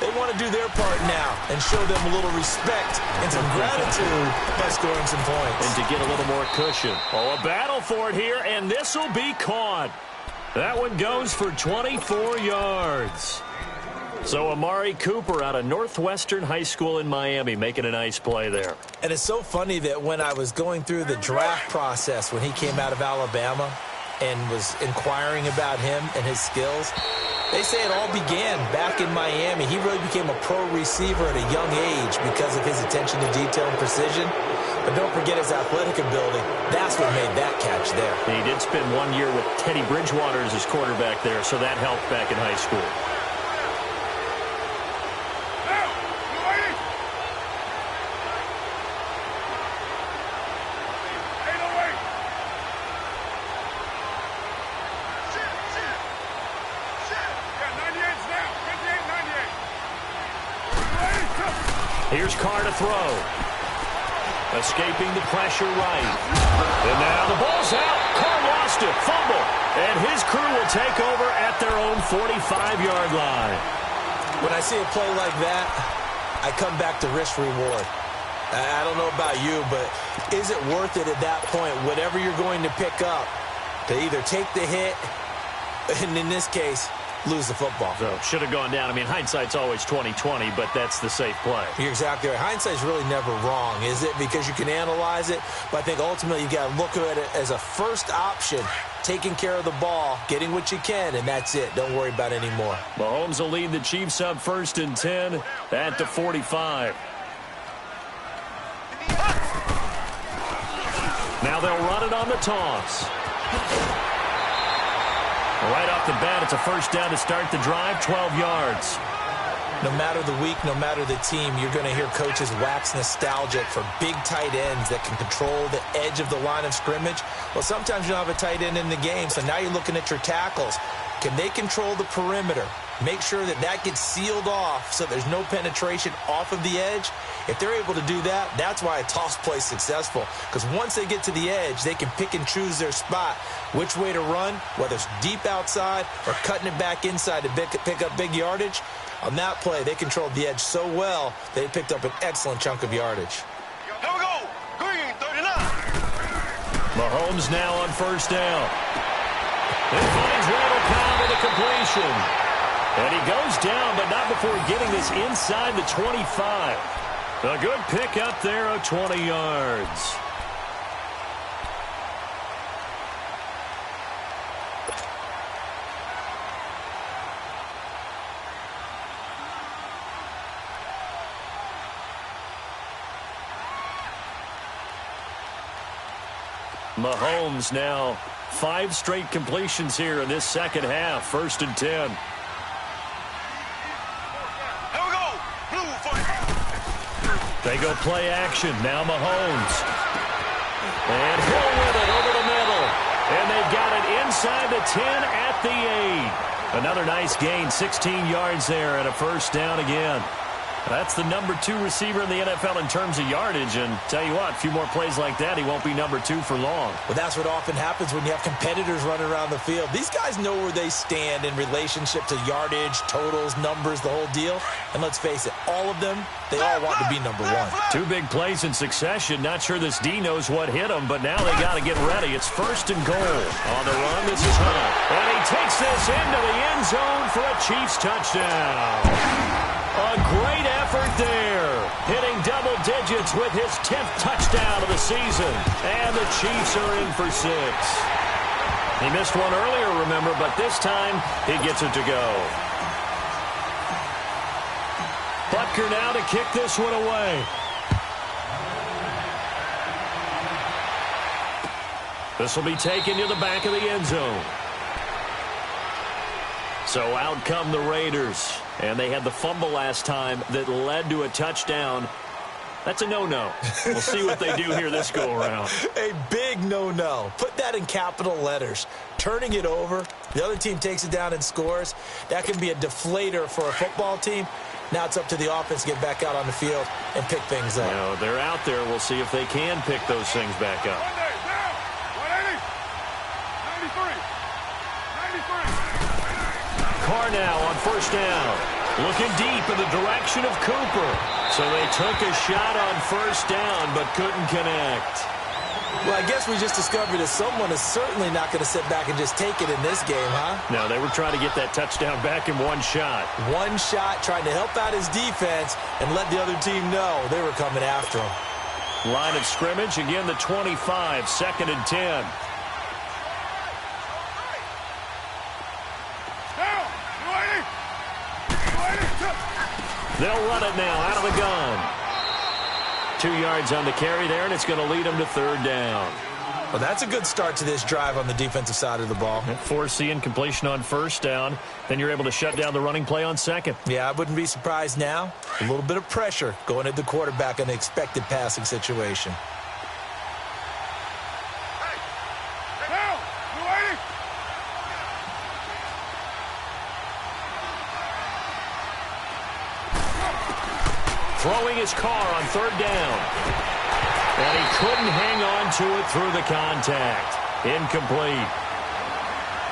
They want to do their part now and show them a little respect and some gratitude by scoring some points. And to get a little more cushion. Oh, a battle for it here, and this will be caught. That one goes for 24 yards. So Amari Cooper out of Northwestern High School in Miami making a nice play there. And it's so funny that when I was going through the draft process when he came out of Alabama and was inquiring about him and his skills, they say it all began back in Miami. He really became a pro receiver at a young age because of his attention to detail and precision. But don't forget his athletic ability. That's what made that catch there. He did spend 1 year with Teddy Bridgewater as his quarterback there, so that helped back in high school. Here's Carr to throw. Escaping the pressure right. And now the ball's out. Carr lost it. Fumble. And his crew will take over at their own 45-yard line. When I see a play like that, I come back to risk-reward. I don't know about you, but is it worth it at that point, whatever you're going to pick up, to either take the hit, and in this case, lose the football? So should have gone down. I mean, hindsight's always 20/20, but that's the safe play. You're exactly right. Hindsight's really never wrong, is it? Because you can analyze it, but I think ultimately you got to look at it as a first option, taking care of the ball, getting what you can, and that's it. Don't worry about it anymore. Mahomes will lead the Chiefs up 1st and 10 at the 45. Now they'll run it on the toss. Right off the bat, it's a 1st down to start the drive, 12 yards. No matter the week, no matter the team, you're going to hear coaches wax nostalgic for big tight ends that can control the edge of the line of scrimmage. Well, sometimes you don't have a tight end in the game, so now you're looking at your tackles. Can they control the perimeter? Make sure that that gets sealed off so there's no penetration off of the edge. If they're able to do that, that's why a toss play is successful. Because once they get to the edge, they can pick and choose their spot, which way to run, whether it's deep outside or cutting it back inside to pick up big yardage. On that play, they controlled the edge so well, they picked up an excellent chunk of yardage. Here we go. Green 39. Mahomes now on 1st down. It finds Randall Cobb with a completion. And he goes down, but not before getting this inside the 25. A good pick up there of 20 yards. Mahomes now 5 straight completions here in this second half. 1st and 10. Here we go. Blue 45. They go play action. Now Mahomes. And Hill with it over the middle. And they've got it inside the 10 at the 8. Another nice gain, 16 yards there and a 1st down again. That's the number 2 receiver in the NFL in terms of yardage. And tell you what, a few more plays like that, he won't be number 2 for long. Well, that's what often happens when you have competitors running around the field. These guys know where they stand in relationship to yardage, totals, numbers, the whole deal. And let's face it, all of them, they all want to be number 1. 2 big plays in succession. Not sure this D knows what hit him, but now they got to get ready. It's 1st and goal. On the run, this is Hunt. And he takes this into the end zone for a Chiefs touchdown. A great effort there. Hitting double digits with his 10th touchdown of the season. And the Chiefs are in for 6. He missed one earlier, remember, but this time he gets it to go. Butker now to kick this one away. This will be taken to the back of the end zone. So out come the Raiders. And they had the fumble last time that led to a touchdown. That's a no-no. We'll see what they do here this go-around. A big no-no. Put that in capital letters. Turning it over, the other team takes it down and scores. That can be a deflator for a football team. Now it's up to the offense to get back out on the field and pick things up. No, they're out there. We'll see if they can pick those things back up. 93. Carr now on 1st down. Looking deep in the direction of Cooper. So they took a shot on 1st down, but couldn't connect. Well, I guess we just discovered that someone is certainly not going to sit back and just take it in this game, huh? No, they were trying to get that touchdown back in one shot. One shot, trying to help out his defense and let the other team know they were coming after him. Line of scrimmage, again the 25, 2nd and 10. They'll run it now out of the gun. 2 yards on the carry there, and it's going to lead them to 3rd down. Well, that's a good start to this drive on the defensive side of the ball. Forcing incompletion on 1st down. Then you're able to shut down the running play on 2nd. Yeah, I wouldn't be surprised now. A little bit of pressure going at the quarterback in an expected passing situation. Throwing his Carr on 3rd down. And he couldn't hang on to it through the contact. Incomplete.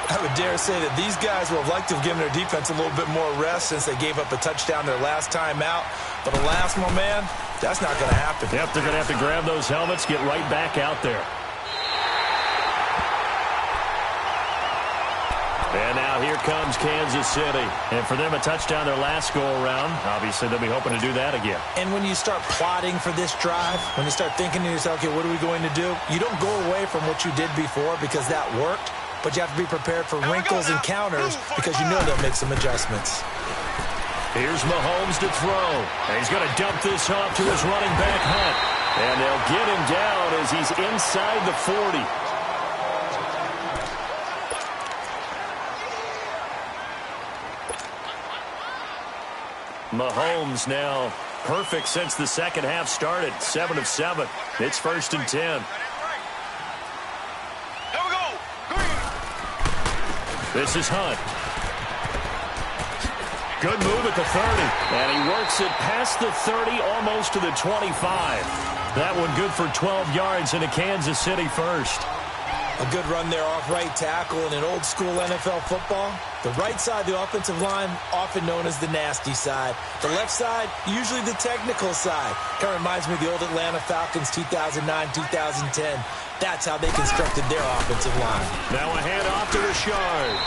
I would dare say that these guys will have liked to have given their defense a little bit more rest since they gave up a touchdown their last time out. But alas, my man, that's not going to happen. Yep, they're going to have to grab those helmets, get right back out there. And now here comes Kansas City. And for them, a touchdown their last go-around. Obviously, they'll be hoping to do that again. And when you start plotting for this drive, when you start thinking to yourself, okay, what are we going to do? You don't go away from what you did before because that worked. But you have to be prepared for wrinkles and counters because you know they'll make some adjustments. Here's Mahomes to throw. And he's going to dump this off to his running back, Hunt. And they'll get him down as he's inside the 40. Mahomes now perfect since the second half started. 7 of 7. It's 1st and 10. This is Hunt. Good move at the 30. And he works it past the 30, almost to the 25. That one good for 12 yards into Kansas City 1st. A good run there off right tackle in an old-school NFL football. The right side, the offensive line, often known as the nasty side. The left side, usually the technical side. Kind of reminds me of the old Atlanta Falcons 2009, 2010. That's how they constructed their offensive line. Now a handoff to Richard.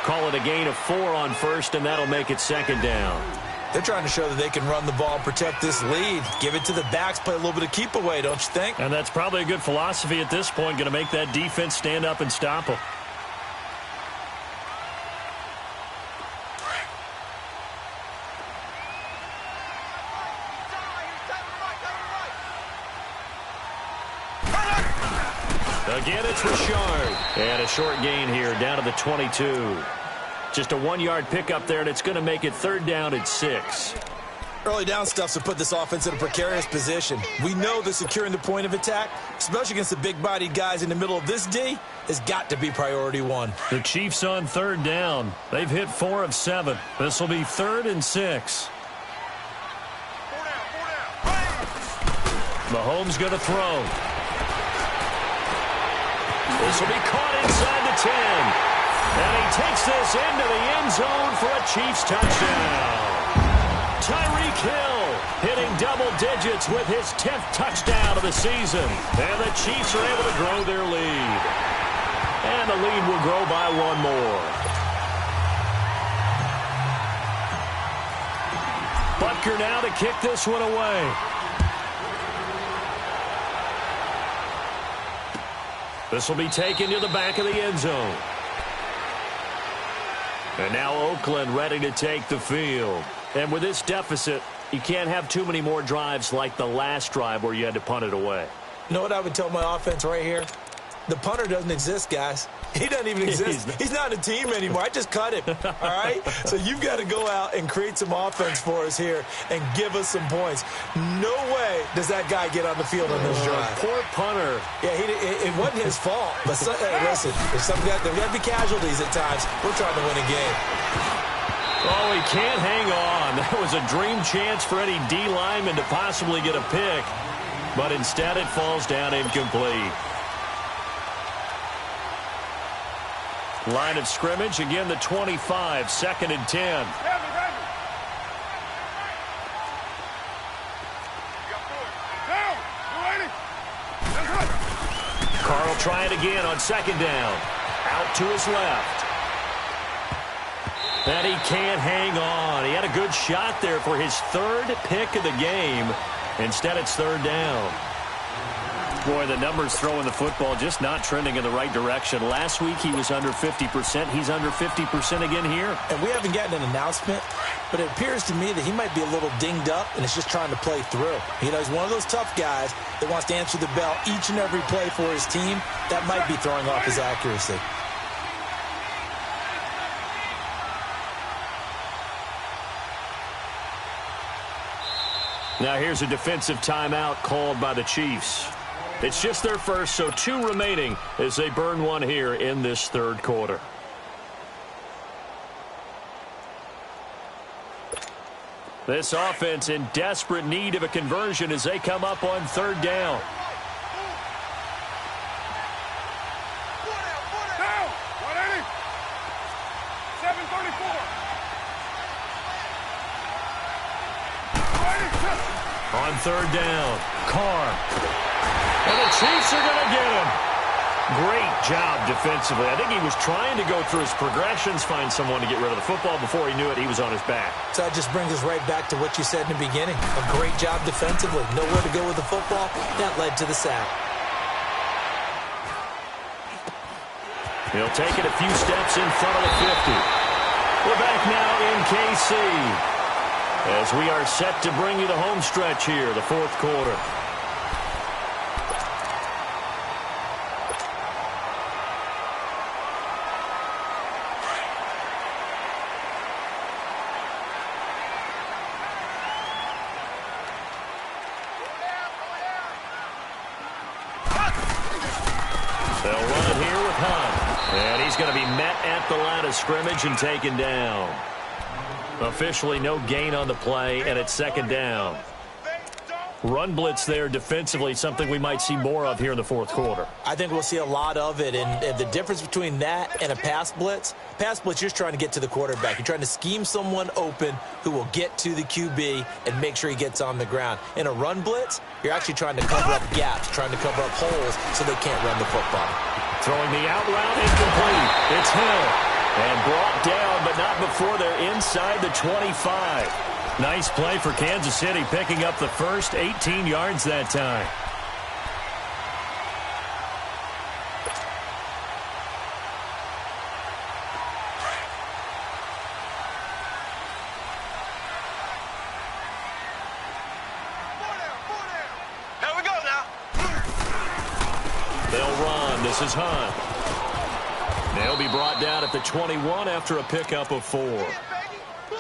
Call it a gain of 4 on 1st, and that'll make it 2nd down. They're trying to show that they can run the ball and protect this lead. Give it to the backs, play a little bit of keep away, don't you think? And that's probably a good philosophy at this point, going to make that defense stand up and stop them. Again, it's Richard. And a short gain here, down to the 22. Just a 1-yard pickup there, and it's going to make it 3rd down at 6. Early down stuff to put this offense in a precarious position. We know that securing the point of attack, especially against the big-bodied guys in the middle of this D, has got to be priority 1. The Chiefs on 3rd down. They've hit 4 of 7. This will be 3rd and 6. Mahomes going to throw. This will be caught inside the 10. And he takes this into the end zone for a Chiefs touchdown. Tyreek Hill hitting double digits with his 10th touchdown of the season. And the Chiefs are able to grow their lead. And the lead will grow by one more. Butker now to kick this one away. This will be taken to the back of the end zone. And now Oakland ready to take the field. And with this deficit, you can't have too many more drives like the last drive where you had to punt it away. You know what I would tell my offense right here? The punter doesn't exist, guys. He doesn't even exist. He's not a team anymore. I just cut him, all right? So you've got to go out and create some offense for us here and give us some points. No way does that guy get on the field on this drive. Poor punter. Yeah, it wasn't his fault. But listen, there's got to be casualties at times. We're trying to win a game. Oh, he can't hang on. That was a dream chance for any D lineman to possibly get a pick. But instead it falls down incomplete. Line of scrimmage, again the 25, 2nd and 10. Carl try it again on 2nd down. Out to his left. And he can't hang on. He had a good shot there for his 3rd pick of the game. Instead, it's 3rd down. Boy, the numbers throwing the football just not trending in the right direction. Last week, he was under 50%. He's under 50% again here. And we haven't gotten an announcement, but it appears to me that he might be a little dinged up and is just trying to play through. You know, he's one of those tough guys that wants to answer the bell each and every play for his team. That might be throwing off his accuracy. Now here's a defensive timeout called by the Chiefs. It's just their first, so 2 remaining as they burn one here in this 3rd quarter. This offense in desperate need of a conversion as they come up on 3rd down. On 3rd down, Carr. And the Chiefs are going to get him. Great job defensively. I think he was trying to go through his progressions, find someone to get rid of the football. Before he knew it, he was on his back. So that just brings us right back to what you said in the beginning. A great job defensively. Nowhere to go with the football. That led to the sack. He'll take it a few steps in front of the 50. We're back now in KC as we are set to bring you the home stretch here, the 4th quarter. They'll run it here with Hunt. And he's going to be met at the line of scrimmage and taken down. Officially no gain on the play, and it's 2nd down. Run blitz there defensively, something we might see more of here in the 4th quarter. I think we'll see a lot of it, and the difference between that and a pass blitz, you're just trying to get to the quarterback. You're trying to scheme someone open who will get to the QB and make sure he gets on the ground. In a run blitz, you're actually trying to cover up gaps, trying to cover up holes so they can't run the football. Throwing the out route incomplete. It's Hill. And brought down, but not before they're inside the 25. Nice play for Kansas City, picking up the first 18 yards that time. Here we go now. They'll run. This is Hunt. They'll be brought down at the 21 after a pickup of 4.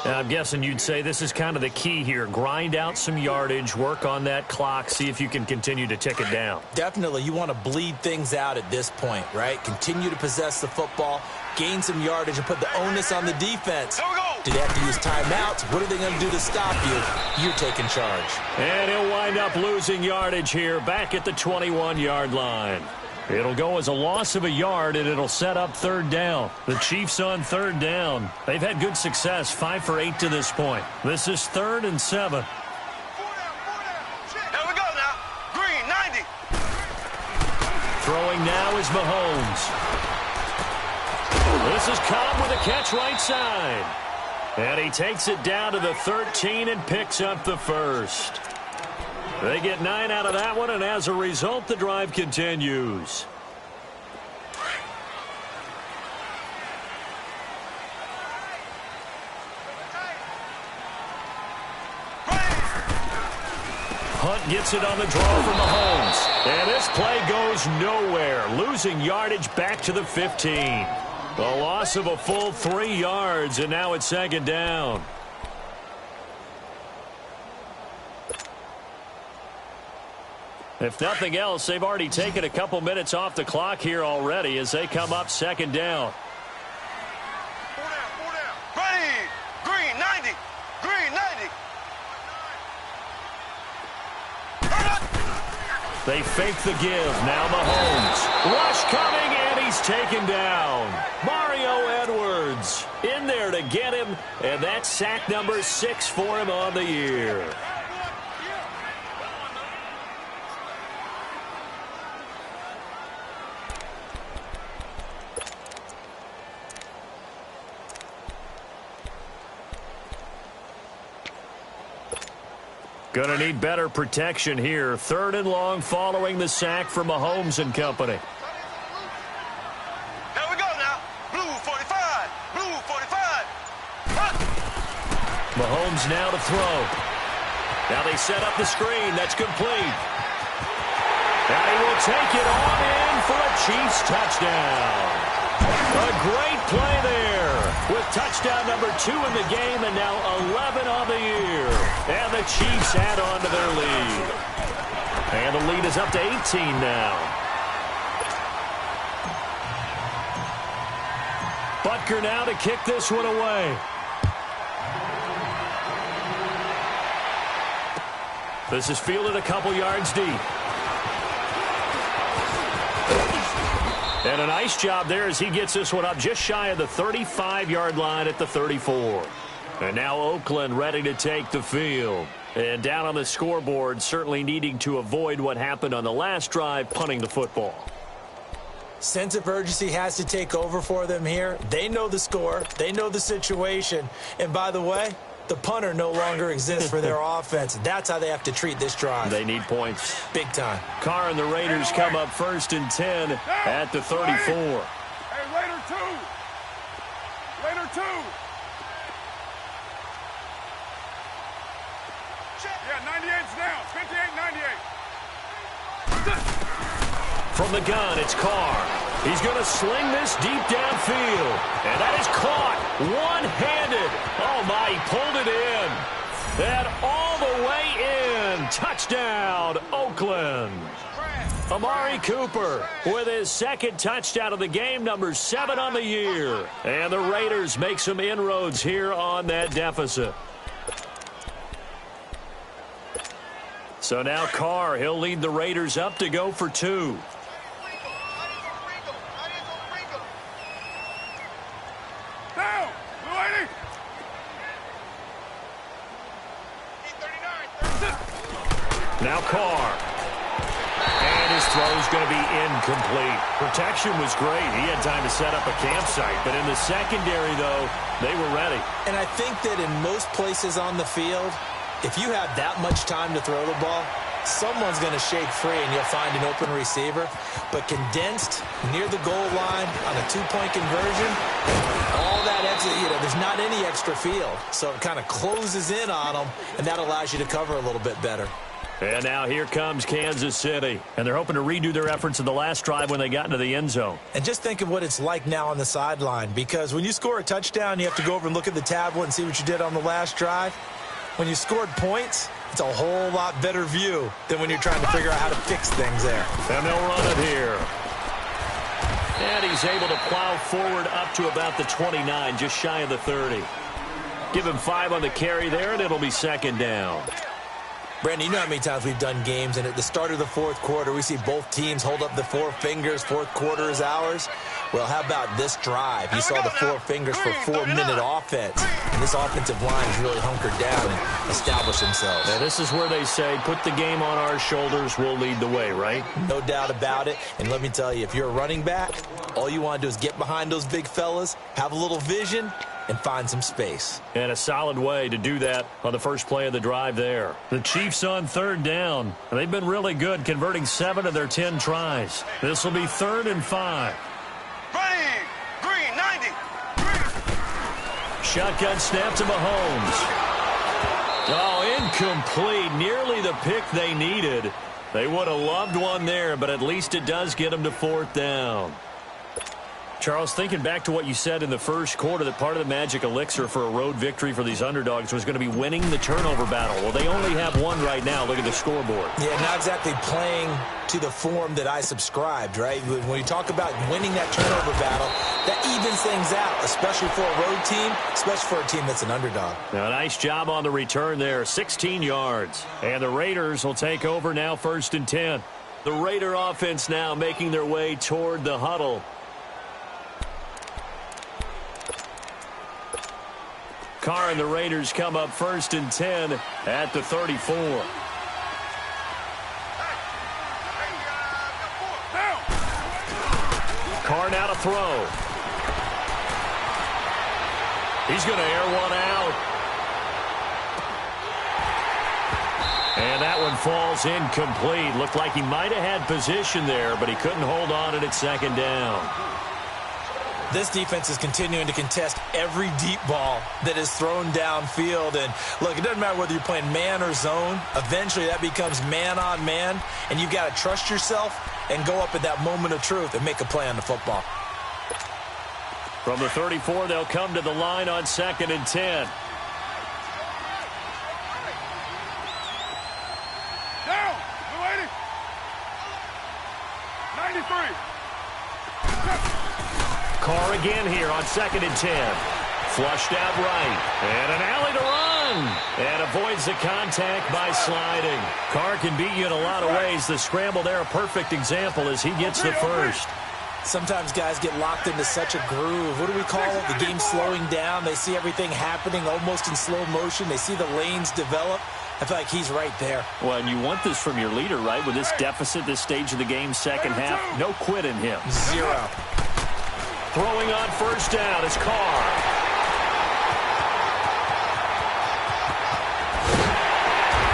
Now, I'm guessing you'd say this is kind of the key here. Grind out some yardage, work on that clock, see if you can continue to tick it down. Definitely. You want to bleed things out at this point, right? Continue to possess the football, gain some yardage, and put the onus on the defense. Here we go. Do they have to use timeouts? What are they going to do to stop you? You're taking charge. And he'll wind up losing yardage here back at the 21-yard line. It'll go as a loss of a yard, and it'll set up third down. The Chiefs on third down. They've had good success, 5 for 8 to this point. This is 3rd and 7. Here we go now. Green, 90. Throwing now is Mahomes. This is Cobb with a catch right side. And he takes it down to the 13 and picks up the first. They get 9 out of that one, and as a result, the drive continues. Hunt gets it on the draw from Mahomes. And this play goes nowhere, losing yardage back to the 15. A loss of a full 3 yards, and now it's 2nd down. If nothing else, they've already taken a couple minutes off the clock here already as they come up 2nd down. 4 down. Green, 90. Green, 90. They fake the give. Now Mahomes. Rush coming, and he's taken down. Mario Edwards in there to get him, and that's sack number 6 for him on the year. Gonna need better protection here. 3rd and long following the sack from Mahomes and company. Here we go now. Blue 45. Blue 45. Mahomes now to throw. Now they set up the screen. That's complete. And he will take it on in for a Chiefs touchdown. A great play there with touchdown number 2 in the game and now 11 on the year. And the Chiefs add on to their lead. And the lead is up to 18 now. Butker now to kick this one away. This is fielded a couple yards deep. And a nice job there as he gets this one up just shy of the 35-yard line at the 34. And now Oakland ready to take the field. And down on the scoreboard, certainly needing to avoid what happened on the last drive, punting the football. Sense of urgency has to take over for them here. They know the score. They know the situation. And by the way, the punter no longer exists for their offense. That's how they have to treat this drive. They need points. Big time. Carr and the Raiders come up 1st and 10 at the 34. Hey, Raider 2. Raider 2. Yeah, 98's down. 58, 98. From the gun, it's Carr. He's going to sling this deep downfield. And that is caught one-handed. Oh, my, he pulled it in. And all the way in. Touchdown, Oakland. Amari Cooper with his 2nd touchdown of the game, number 7 on the year. And the Raiders make some inroads here on that deficit. So now Carr, he'll lead the Raiders up to go for 2. Now Carr. And his throw's going to be incomplete. Protection was great. He had time to set up a campsite. But in the secondary, though, they were ready. And I think that in most places on the field, if you have that much time to throw the ball, someone's going to shake free and you'll find an open receiver. But condensed near the goal line on a 2-point conversion, all that extra, there's not any extra field. So it kind of closes in on them, and that allows you to cover a little bit better. And now here comes Kansas City. And they're hoping to redo their efforts in the last drive when they got into the end zone. And just think of what it's like now on the sideline. Because when you score a touchdown, you have to go over and look at the tablet and see what you did on the last drive. When you scored points, it's a whole lot better view than when you're trying to figure out how to fix things there. And they'll run it here. And he's able to plow forward up to about the 29, just shy of the 30. Give him 5 on the carry there, and it'll be second down. Brandon, you know how many times we've done games, and at the start of the fourth quarter, we see both teams hold up the 4 fingers, fourth quarter is ours. Well, how about this drive? You saw the 4 fingers for 4-minute offense, and this offensive line has really hunkered down and established themselves. Now, this is where they say, put the game on our shoulders, we'll lead the way, right? No doubt about it, and let me tell you, if you're a running back, all you want to do is get behind those big fellas, have a little vision, and find some space. And a solid way to do that on the first play of the drive there. The Chiefs on 3rd down. They've been really good, converting 7 of their 10 tries. This will be 3rd and 5. Green, 90. Shotgun snap to Mahomes. Oh, incomplete. Nearly the pick they needed. They would have loved one there, but at least it does get them to 4th down. Charles, thinking back to what you said in the first quarter, that part of the magic elixir for a road victory for these underdogs was going to be winning the turnover battle. Well, they only have one right now. Look at the scoreboard. Yeah, not exactly playing to the form that I subscribed, right? When you talk about winning that turnover battle, that evens things out, especially for a road team, especially for a team that's an underdog. Now, nice job on the return there, 16 yards. And the Raiders will take over now, 1st and 10. The Raider offense now making their way toward the huddle. Carr and the Raiders come up 1st and 10 at the 34. Carr now to throw. He's going to air one out. And that one falls incomplete. Looked like he might have had position there, but he couldn't hold on it at 2nd down. This defense is continuing to contest every deep ball that is thrown downfield. And, look, it doesn't matter whether you're playing man or zone. Eventually, that becomes man-on-man, and you've got to trust yourself and go up at that moment of truth and make a play on the football. From the 34, they'll come to the line on 2nd and 10. Down. 93. Carr again here on 2nd and 10. Flushed out right. And an alley to run. And avoids the contact by sliding. Carr can beat you in a lot of ways. The scramble there, a perfect example as he gets the first. Sometimes guys get locked into such a groove. What do we call it? The game slowing down. They see everything happening almost in slow motion. They see the lanes develop. I feel like he's right there. Well, and you want this from your leader, right? With this deficit, this stage of the game, second half, no quit in him. 0. Throwing on 1st down is Carr.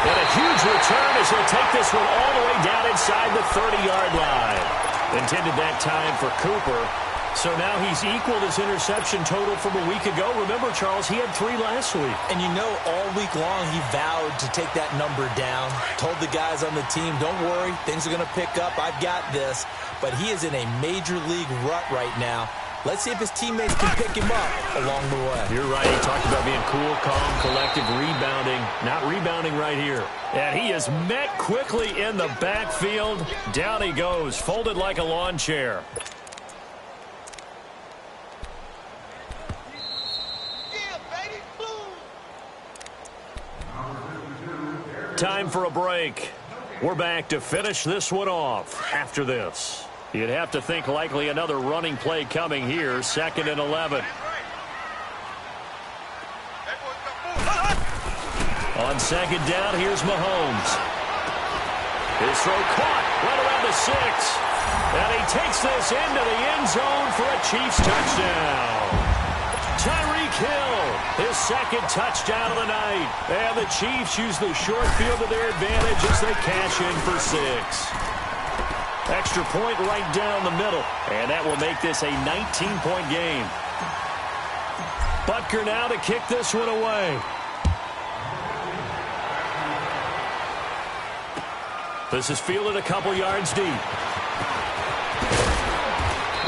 And a huge return as he'll take this one all the way down inside the 30-yard line. Intended that time for Cooper. So now he's equaled his interception total from a week ago. Remember, Charles, he had 3 last week. And you know, all week long he vowed to take that number down. Told the guys on the team, don't worry, things are going to pick up. I've got this. But he is in a major league rut right now. Let's see if his teammates can pick him up along the way. You're right. He talked about being cool, calm, collective, rebounding. Not rebounding right here. And he is met quickly in the backfield. Down he goes, folded like a lawn chair. Time for a break. We're back to finish this one off after this. You'd have to think likely another running play coming here, 2nd and 11. On 2nd down, here's Mahomes. His throw caught right around the 6. And he takes this into the end zone for a Chiefs touchdown. Tyreek Hill, his 2nd touchdown of the night. And the Chiefs use the short field to their advantage as they cash in for 6. Extra point right down the middle. And that will make this a 19-point game. Butker now to kick this one away. This is fielded a couple yards deep.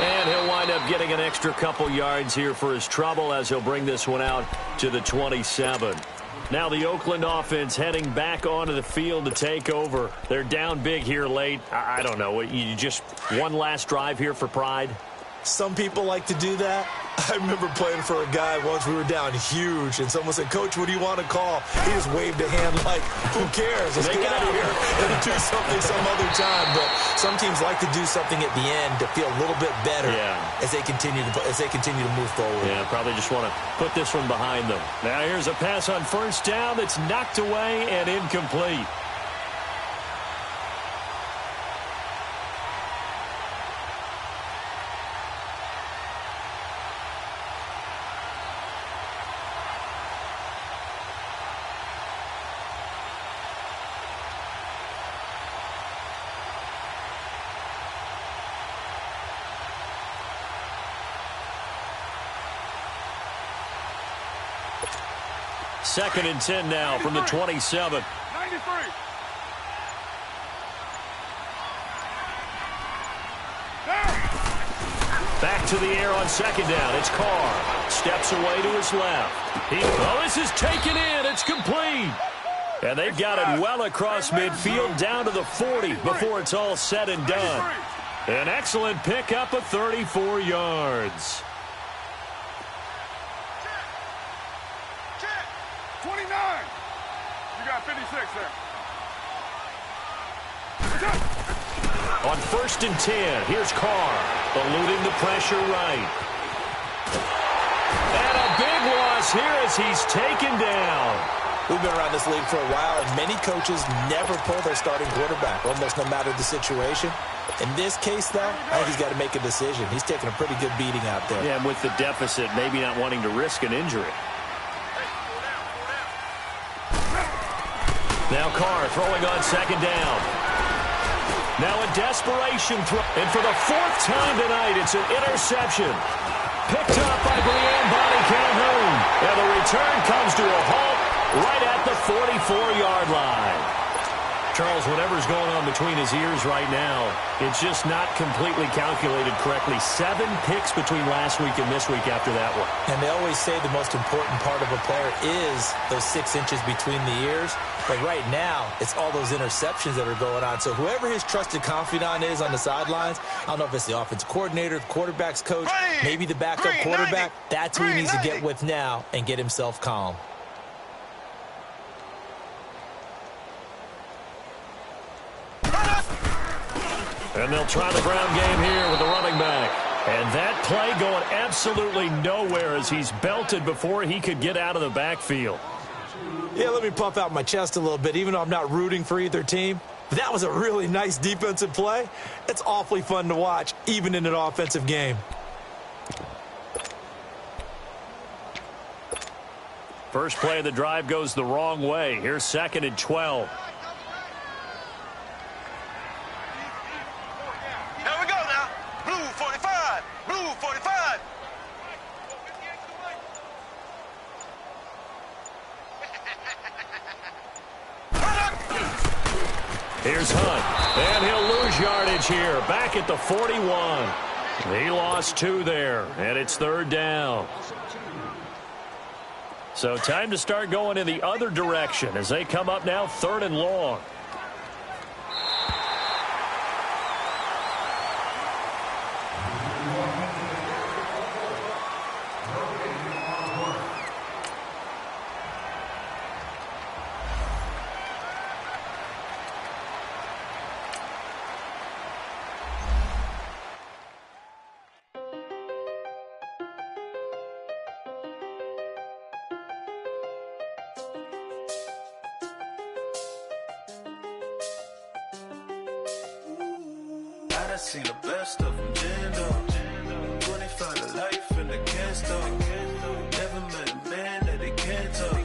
And he'll wind up getting an extra couple yards here for his trouble as he'll bring this one out to the 27. Now the Oakland offense heading back onto the field to take over. They're down big here late. I don't know. You just one last drive here for pride? Some people like to do that. I remember playing for a guy once. We were down huge, and someone said, "Coach, what do you want to call?" He just waved a hand like, "Who cares? Let's get out of here and do something some other time." But some teams like to do something at the end to feel a little bit better as they continue to move forward. Yeah, probably just want to put this one behind them. Now here's a pass on first down that's knocked away and incomplete. Second and 10 now from the 27. 93. Back to the air on second down. It's Carr. Steps away to his left. This is taken in. It's complete. And they've got it well across midfield down to the 40 before it's all said and done. An excellent pickup of 34 yards. 29. You got 56 there. On first and 10, here's Carr, eluding the pressure right. And a big loss here as he's taken down. We've been around this league for a while, and many coaches never pull their starting quarterback, almost no matter the situation. In this case, though, I think he's got to make a decision. He's taking a pretty good beating out there. Yeah, and with the deficit, maybe not wanting to risk an injury. Now Carr throwing on second down. Now a desperation throw. And for the fourth time tonight, it's an interception. Picked up by Brian Bonnie Calhoun. And the return comes to a halt right at the 44-yard line. Charles, whatever's going on between his ears right now, it's just not completely calculated correctly. 7 picks between last week and this week after that one. And they always say the most important part of a player is those 6 inches between the ears. But right now, it's all those interceptions that are going on. So whoever his trusted confidant is on the sidelines, I don't know if it's the offensive coordinator, the quarterback's coach, maybe the backup quarterback, that's who he needs to get with now and get himself calm. And they'll try the ground game here with the running back. And that play going absolutely nowhere as he's belted before he could get out of the backfield. Yeah, let me puff out my chest a little bit, even though I'm not rooting for either team. But that was a really nice defensive play. It's awfully fun to watch, even in an offensive game. First play of the drive goes the wrong way. Here's second and 12. Here we go now. Blue 45. Blue 45. Here's Hunt, and he'll lose yardage here, back at the 41. He lost 2 there, and it's third down. So time to start going in the other direction as they come up now 3rd and long. I seen the best of them jammed up. 25 to life and they can't stop. Never met a man that they can't talk.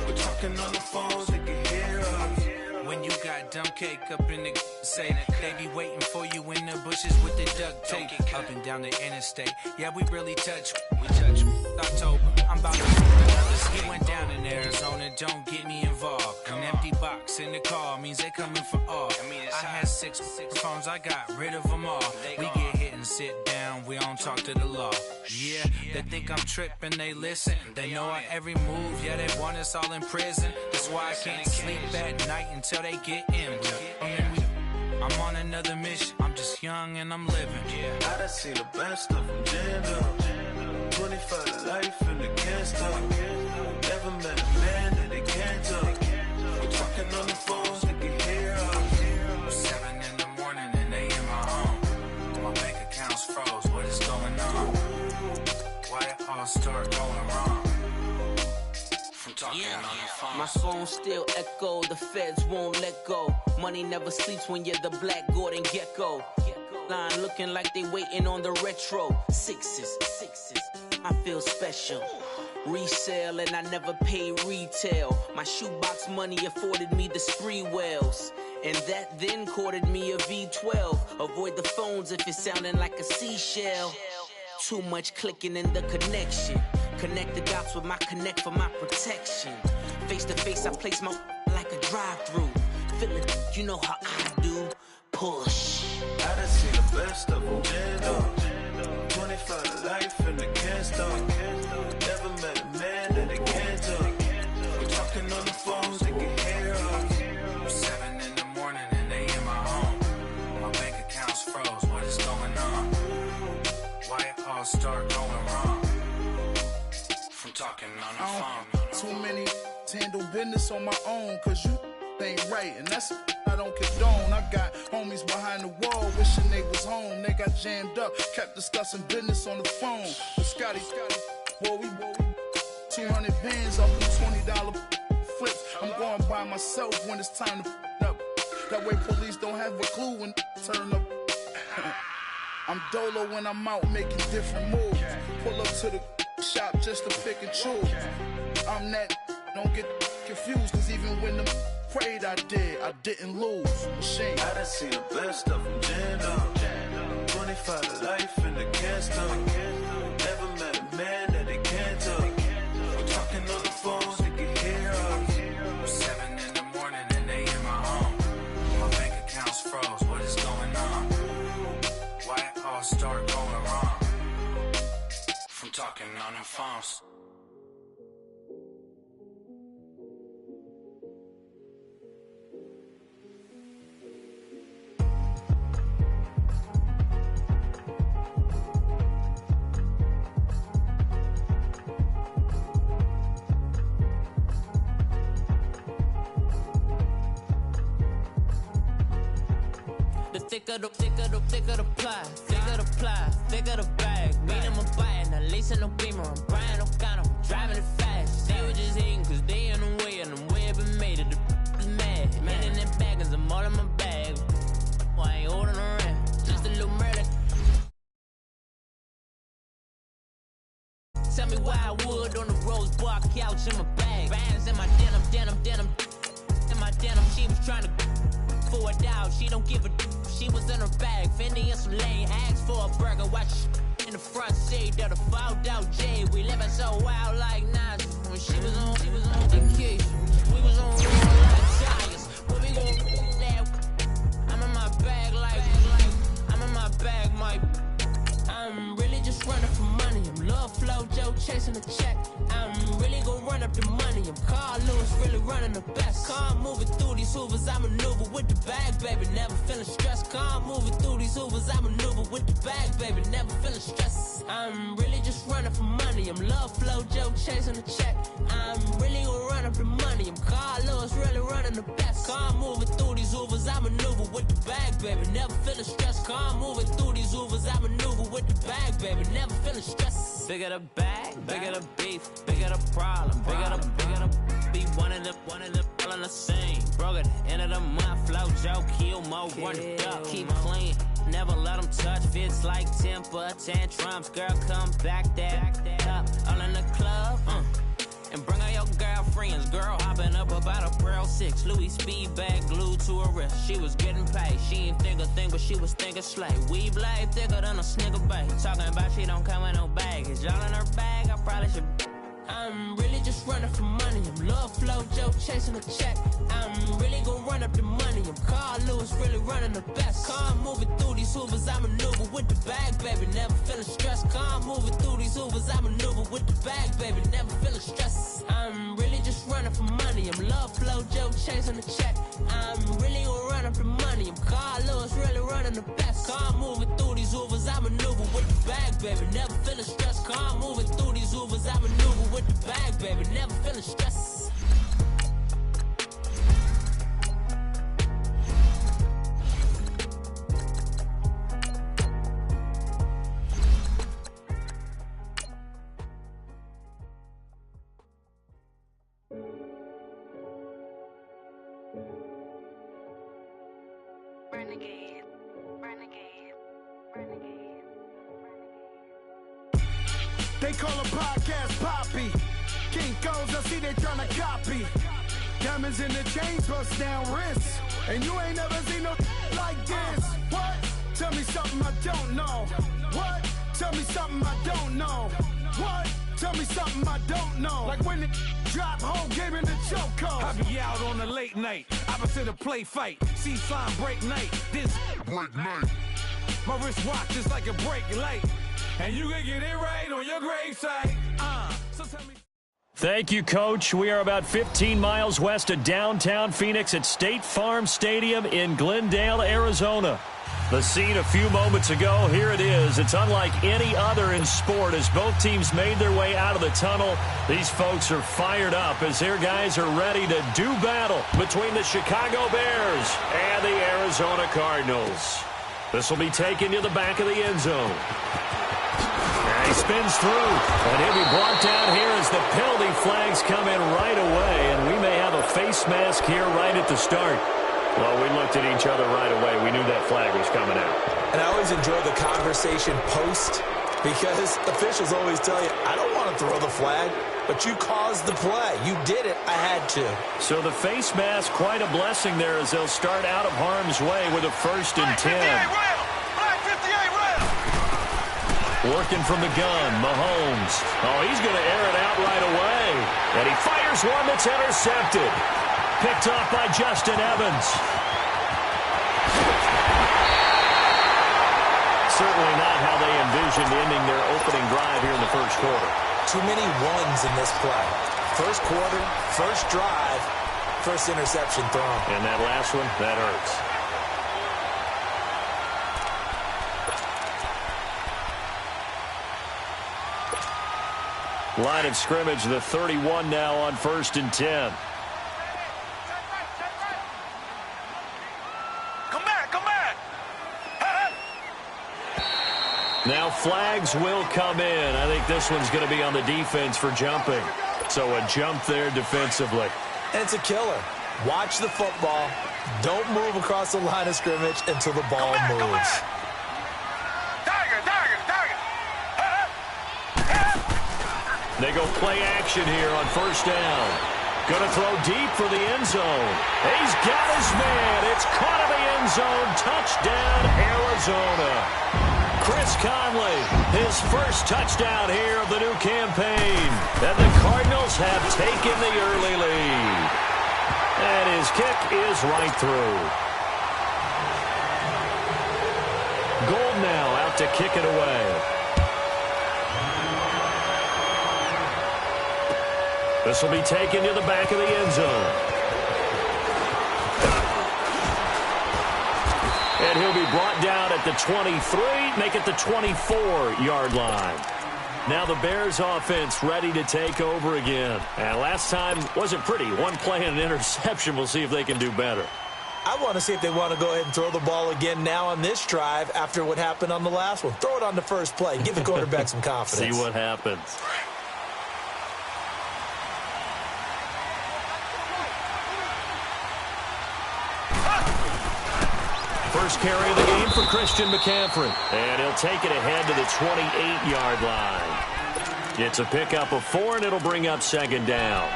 We're talking on the phones, they can hear us. When you got dumb cake up in the say they be waiting for you in the bushes with the duct tape up and down the interstate. Yeah, we really touch. We touch October. I'm about to another ski went down in Arizona. Don't get me involved. An empty box in the car means they coming for all. I had 6 phones, I got rid of them all. We get hit and sit down, we don't talk to the law. Yeah, they think I'm tripping, they listen. They know our every move, yeah, they want us all in prison. That's why I can't sleep at night until they get in. I'm on another mission, I'm just young and I'm living. Yeah. I done seen the best of them jammed up. 25 to life and they can't stop. Never met a man that they can't talk. We're talking on the phones, they can hear us. 7 in the morning and they in my home. My bank account's froze, what is going on? Why it all start going wrong? From talking on the phone. My phone still echo, the feds won't let go. Money never sleeps when you're the Black Gordon Gecko. Line looking like they waiting on the retro. Sixes, I feel special. Resale and I never pay retail. My shoebox money afforded me the spree wells. And that then courted me a V12. Avoid the phones if it's sounding like a seashell. Too much clicking in the connection. Connect the dots with my connect for my protection. Face to face, I place my like a drive-through. Feeling, you know how I do. Push. I done seen the best of them jammed up. 25 to life and they can't stop. Never met a man that they can't talk. We're talking on the phones, they can hear us. 7 in the morning and they in my home. My bank account's froze, what is going on? Why it all start going wrong? From talking on the phone. Too many handle business on my own, cause you ain't right, and that's I don't condone. I got homies behind the wall wishing they was home. They got jammed up, kept discussing business on the phone. With Scotty, boy, we 200 bands off them $20 flips. I'm going by myself when it's time to up. That way police don't have a clue when turn up. I'm dolo when I'm out making different moves. Pull up to the shop just to pick and choose. I'm that, don't get confused, cause even when them prayed I didn't lose. Machine. I done seen the best of them jammed up. 25 to life and they can't stop. Never met a man that they can't talk. We're talking on the phones, they can hear us. 7 in the morning and they in my home. My bank account's froze, what is going on? Why it all start going wrong? From talking on the phones. Thicker the ply, thicker the bag. Meet them a buying, a lace and no beamer. I'm Brian O'Connor, driving it fast. They were just hating cause they in the way, and the way I've been made it. The is mad. Man in them baggins, I'm all in my bag. I ain't holding around, just a little murder. Tell me why I would on the rose bar couch in my bag. Bands in my denim. In my denim, she was trying to for a doubt, she don't give a she was in her bag, Fendi and some lane hags for a burger, watch in the front seat of the fouled out J. We living so wild like Nas. When she was on vacation, we was on roll like giants. But we gon' that. I'm in my bag like I'm in my bag, my. I'm really just running for money. I'm Love Flow Joe chasing the check. I'm really gon' run up the money. I'm Carl Lewis, really running the best. Calm moving through these hoovers, I maneuver with the bag, baby. Never feeling stressed. Calm moving through these hoovers, I maneuver with the bag, baby. Never feeling stressed. I'm really just running for money. I'm Love Flow Joe chasing the check. I'm really gon' run up the money. I'm Carl Lewis, really running the best. Calm moving through these hoovers, I maneuver with the bag, baby. Never feeling stressed. Calm moving through these hoovers, I maneuver with the bag, baby. Never feeling stressed. Bigger the bag, bigger the beef, bigger the problem, bigger the be one of the all in the same. Broke at the end of the month, flow Joe, kill mo, run it up, keep clean. Never let them touch, fits like temper tantrums. Girl, come back that up, all in the club, and bring out your girlfriends. Girl hopping up about a Pearl 6 Louis speed bag glued to her wrist. She was getting paid, she ain't think a thing, but she was thinking slay. We blade thicker than a snigger bag. Talking about she don't come with no baggage. All in her bag, I probably should. I'm really just running for money. I'm Love Flow Joe chasing a check. I'm really gon' run up the money. I'm Carl Lewis, really running the best. Calm moving through these hoovers, I maneuver with the bag, baby. Never feeling stressed. Calm moving through these hoovers, I maneuver with the bag, baby. Never feeling stressed. I'm really just running for money. I'm love flow, Joe chasing the check. I'm really gonna run up the money. I'm Carl Lewis, really running the best. Calm moving through these hoovers, I maneuver with the bag, baby. Never feeling stressed. Calm moving through these hoovers, I maneuver with the bag, baby. Never feeling stressed. Renegade, renegade, renegade, They call a podcast Poppy. Kinkos, I see they tryna copy. Diamonds in the chains, bust down wrists. And you ain't never seen no like this. What? Tell me something I don't know. What? Tell me something I don't know. What? Tell me something I don't know. Like when it drop home, gave me the chokehold. I be out on a late night, opposite a play fight. See sign break night, this break night. My wristwatch is like a break light. And you can get it right on your gravesite. So tell me. Thank you, Coach. We are about 15 miles west of downtown Phoenix at State Farm Stadium in Glendale, Arizona. The scene a few moments ago, here it is. It's unlike any other in sport as both teams made their way out of the tunnel. These folks are fired up as their guys are ready to do battle between the Chicago Bears and the Arizona Cardinals. This will be taken to the back of the end zone. And he spins through, and he'll be brought down here as the penalty flags come in right away, and we may have a face mask here right at the start. Well, we looked at each other right away. We knew that flag was coming out. And I always enjoy the conversation post because officials always tell you, I don't want to throw the flag, but you caused the play. You did it. I had to. So the face mask, quite a blessing there as they'll start out of harm's way with a 1st and 10. Flag 58 rail. Working from the gun, Mahomes. Oh, he's going to air it out right away. And he fires one that's intercepted. Picked off by Justin Evans. Certainly not how they envisioned ending their opening drive here in the first quarter. Too many ones in this play. First quarter, first drive, first interception thrown. And that last one, that hurts. Line of scrimmage, the 31 now on 1st and 10. Now flags will come in. I think this one's going to be on the defense for jumping. So a jump there defensively. And it's a killer. Watch the football. Don't move across the line of scrimmage until the ball moves. They go play action here on 1st down. Going to throw deep for the end zone. He's got his man. It's caught in the end zone. Touchdown, Arizona. Chris Conley, his first touchdown here of the new campaign. And the Cardinals have taken the early lead. And his kick is right through. Gold now out to kick it away. This will be taken to the back of the end zone. And he'll be brought down at the 23, make it the 24-yard line. Now the Bears offense ready to take over again. And last time wasn't pretty. One play and an interception. We'll see if they can do better. I want to see if they want to go ahead and throw the ball again now on this drive after what happened on the last one. Throw it on the first play. Give the quarterback some confidence. See what happens. First carry of the game for Christian McCaffrey. And he'll take it ahead to the 28-yard line. It's a pickup of 4, and it'll bring up 2nd down.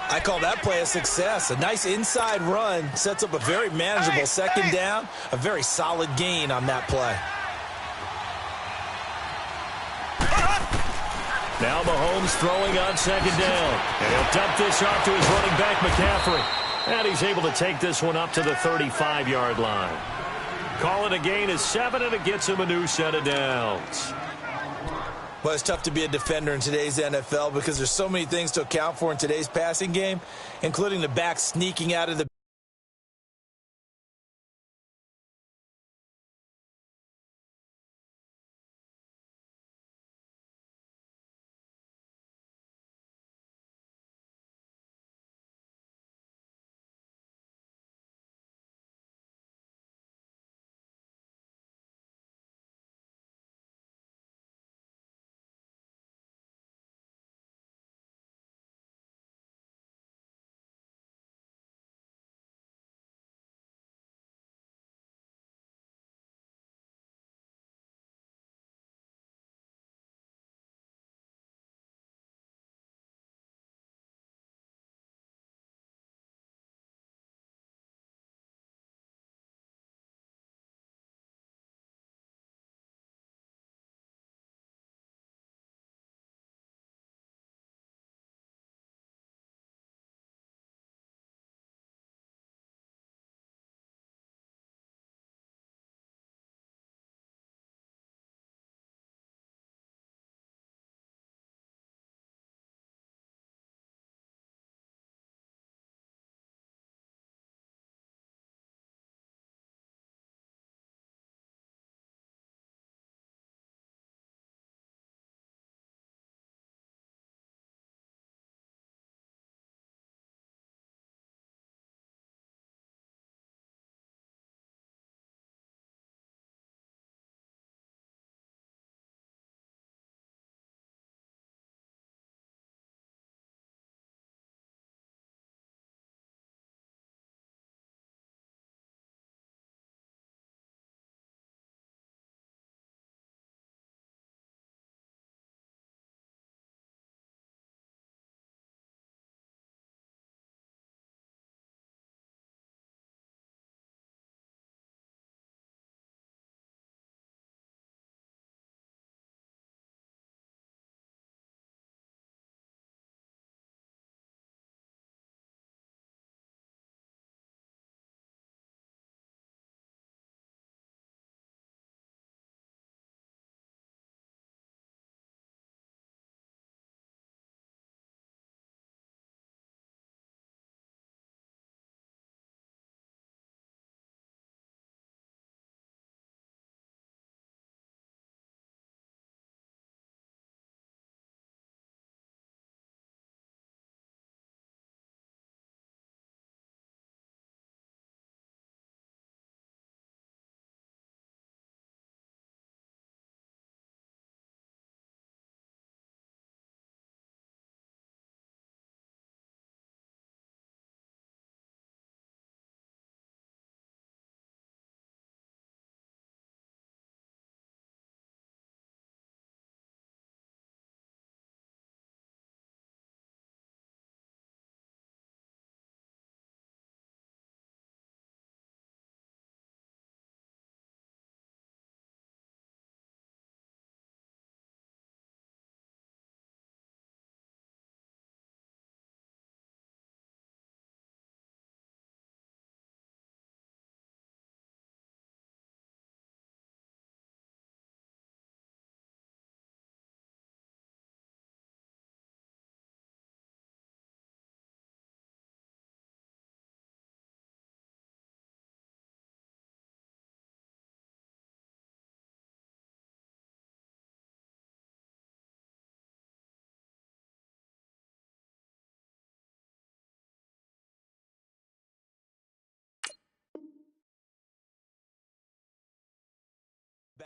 I call that play a success. A nice inside run sets up a very manageable 2nd down. A very solid gain on that play. Now Mahomes throwing on 2nd down. And he'll dump this off to his running back, McCaffrey. And he's able to take this one up to the 35-yard line. Call it a gain of 7, and it gets him a new set of downs. Well, it's tough to be a defender in today's NFL because there's so many things to account for in today's passing game, including the back sneaking out of the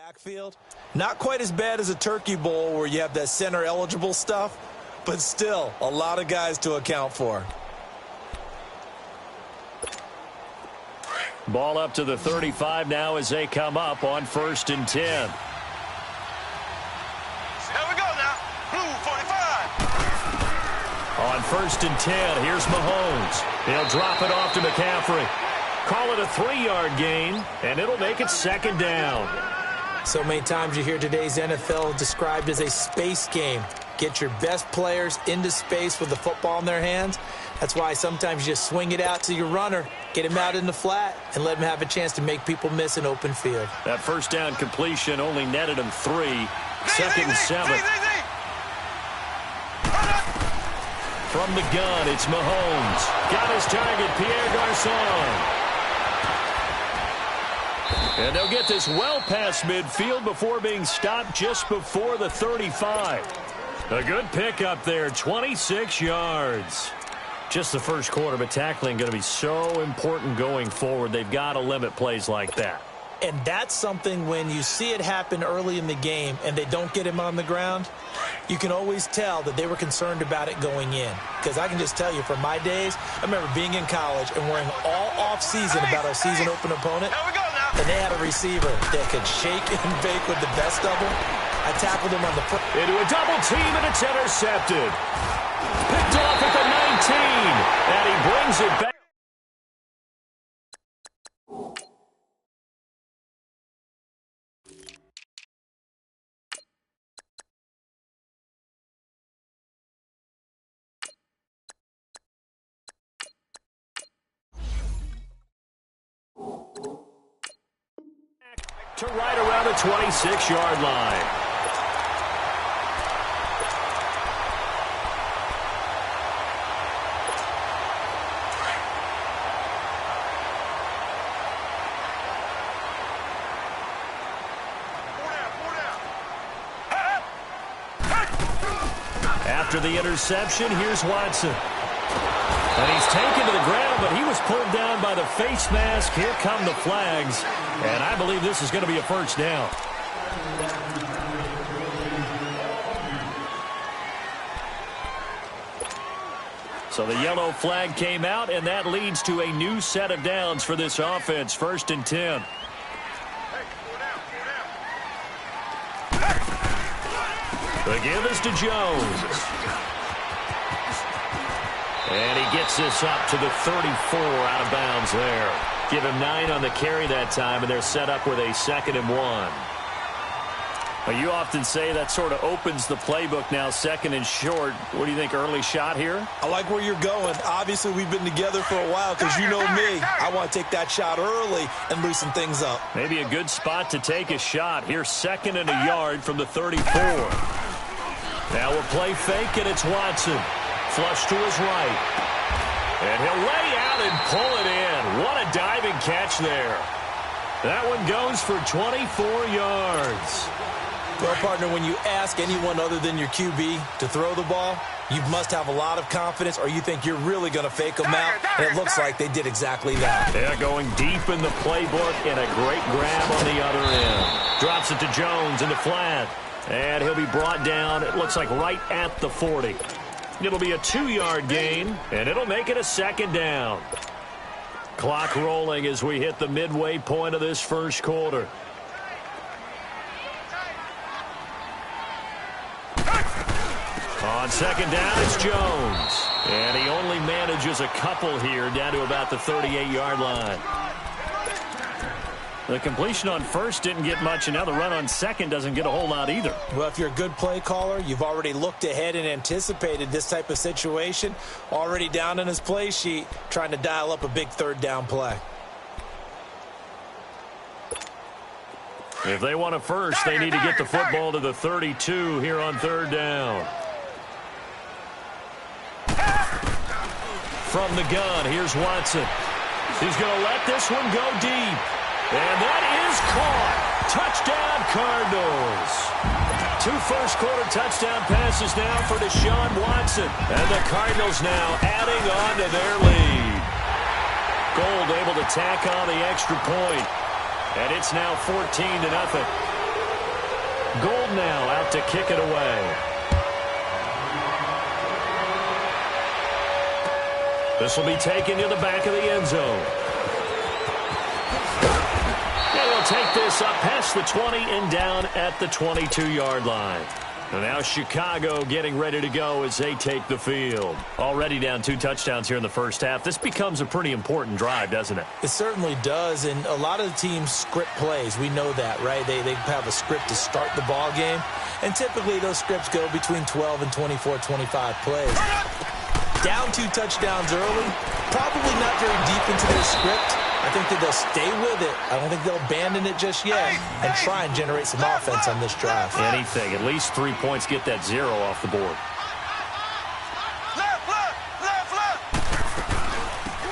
backfield. Not quite as bad as a turkey bowl where you have that center eligible stuff, but still a lot of guys to account for. Ball up to the 35 now as they come up on 1st and 10. Here we go now. Blue 45. On 1st and 10, here's Mahomes. He'll drop it off to McCaffrey. Call it a 3-yard gain, and it'll make it 2nd down. So many times you hear today's NFL described as a space game. Get your best players into space with the football in their hands. That's why sometimes you just swing it out to your runner, get him out in the flat, and let him have a chance to make people miss an open field. That first down completion only netted him 3. Second and 7. From the gun, it's Mahomes. Got his target, Pierre Garçon. And they'll get this well past midfield before being stopped just before the 35. A good pickup there, 26 yards. Just the first quarter, but tackling going to be so important going forward. They've got to limit plays like that. And that's something when you see it happen early in the game and they don't get him on the ground, you can always tell that they were concerned about it going in. Because I can just tell you from my days, I remember being in college and worrying all off-season about our season open opponent. And they had a receiver that could shake and bake with the best of them. I tackled him on the foot. Into a double team, and it's intercepted. Picked off at the 19, and he brings it back. To right around the 26-yard line. After the interception, here's Watson. And he's taken to the ground, but he was pulled down by the face mask. Here come the flags. And I believe this is going to be a first down. So the yellow flag came out, and that leads to a new set of downs for this offense. 1st and 10. The give is to Jones. And he gets this up to the 34 out of bounds there. Give him 9 on the carry that time, and they're set up with a 2nd and 1. Well, you often say that sort of opens the playbook now, 2nd and short. What do you think, early shot here? I like where you're going. Obviously, we've been together for a while because you know me. I want to take that shot early and loosen things up. Maybe a good spot to take a shot. Here's 2nd and a yard from the 34. Now we'll play fake, and it's Watson. Flush to his right. And he'll lay out and pull it in. What a diving catch there. That one goes for 24 yards. Well, partner, when you ask anyone other than your QB to throw the ball, you must have a lot of confidence or you think you're really going to fake them out. And it looks like they did exactly that. They're going deep in the playbook and a great grab on the other end. Drops it to Jones in the flat. And he'll be brought down, it looks like right at the 40. It'll be a 2-yard gain, and it'll make it a 2nd down. Clock rolling as we hit the midway point of this first quarter. On 2nd down, it's Jones. And he only manages a couple here down to about the 38-yard line. The completion on 1st didn't get much, and now the run on 2nd doesn't get a whole lot either. Well, if you're a good play caller, you've already looked ahead and anticipated this type of situation. Already down on his play sheet, trying to dial up a big 3rd down play. If they want a first, they need to get the football to the 32 here on 3rd down. From the gun, here's Watson. He's going to let this one go deep. And that is caught. Touchdown, Cardinals. 2 first-quarter touchdown passes now for Deshaun Watson. And the Cardinals now adding on to their lead. Gold able to tack on the extra point. And it's now 14-0. Gold now out to kick it away. This will be taken to the back of the end zone. And he'll take this up past the 20 and down at the 22-yard line. And now Chicago getting ready to go as they take the field. Already down 2 touchdowns here in the first half. This becomes a pretty important drive, doesn't it? It certainly does, and a lot of the teams script plays. We know that, right? They have a script to start the ball game, and typically those scripts go between 12 and 24, 25 plays. Down 2 touchdowns early, probably not very deep into their script. I think that they'll stay with it. I don't think they'll abandon it just yet and try and generate some offense on this drive. Anything. At least 3 points, get that 0 off the board.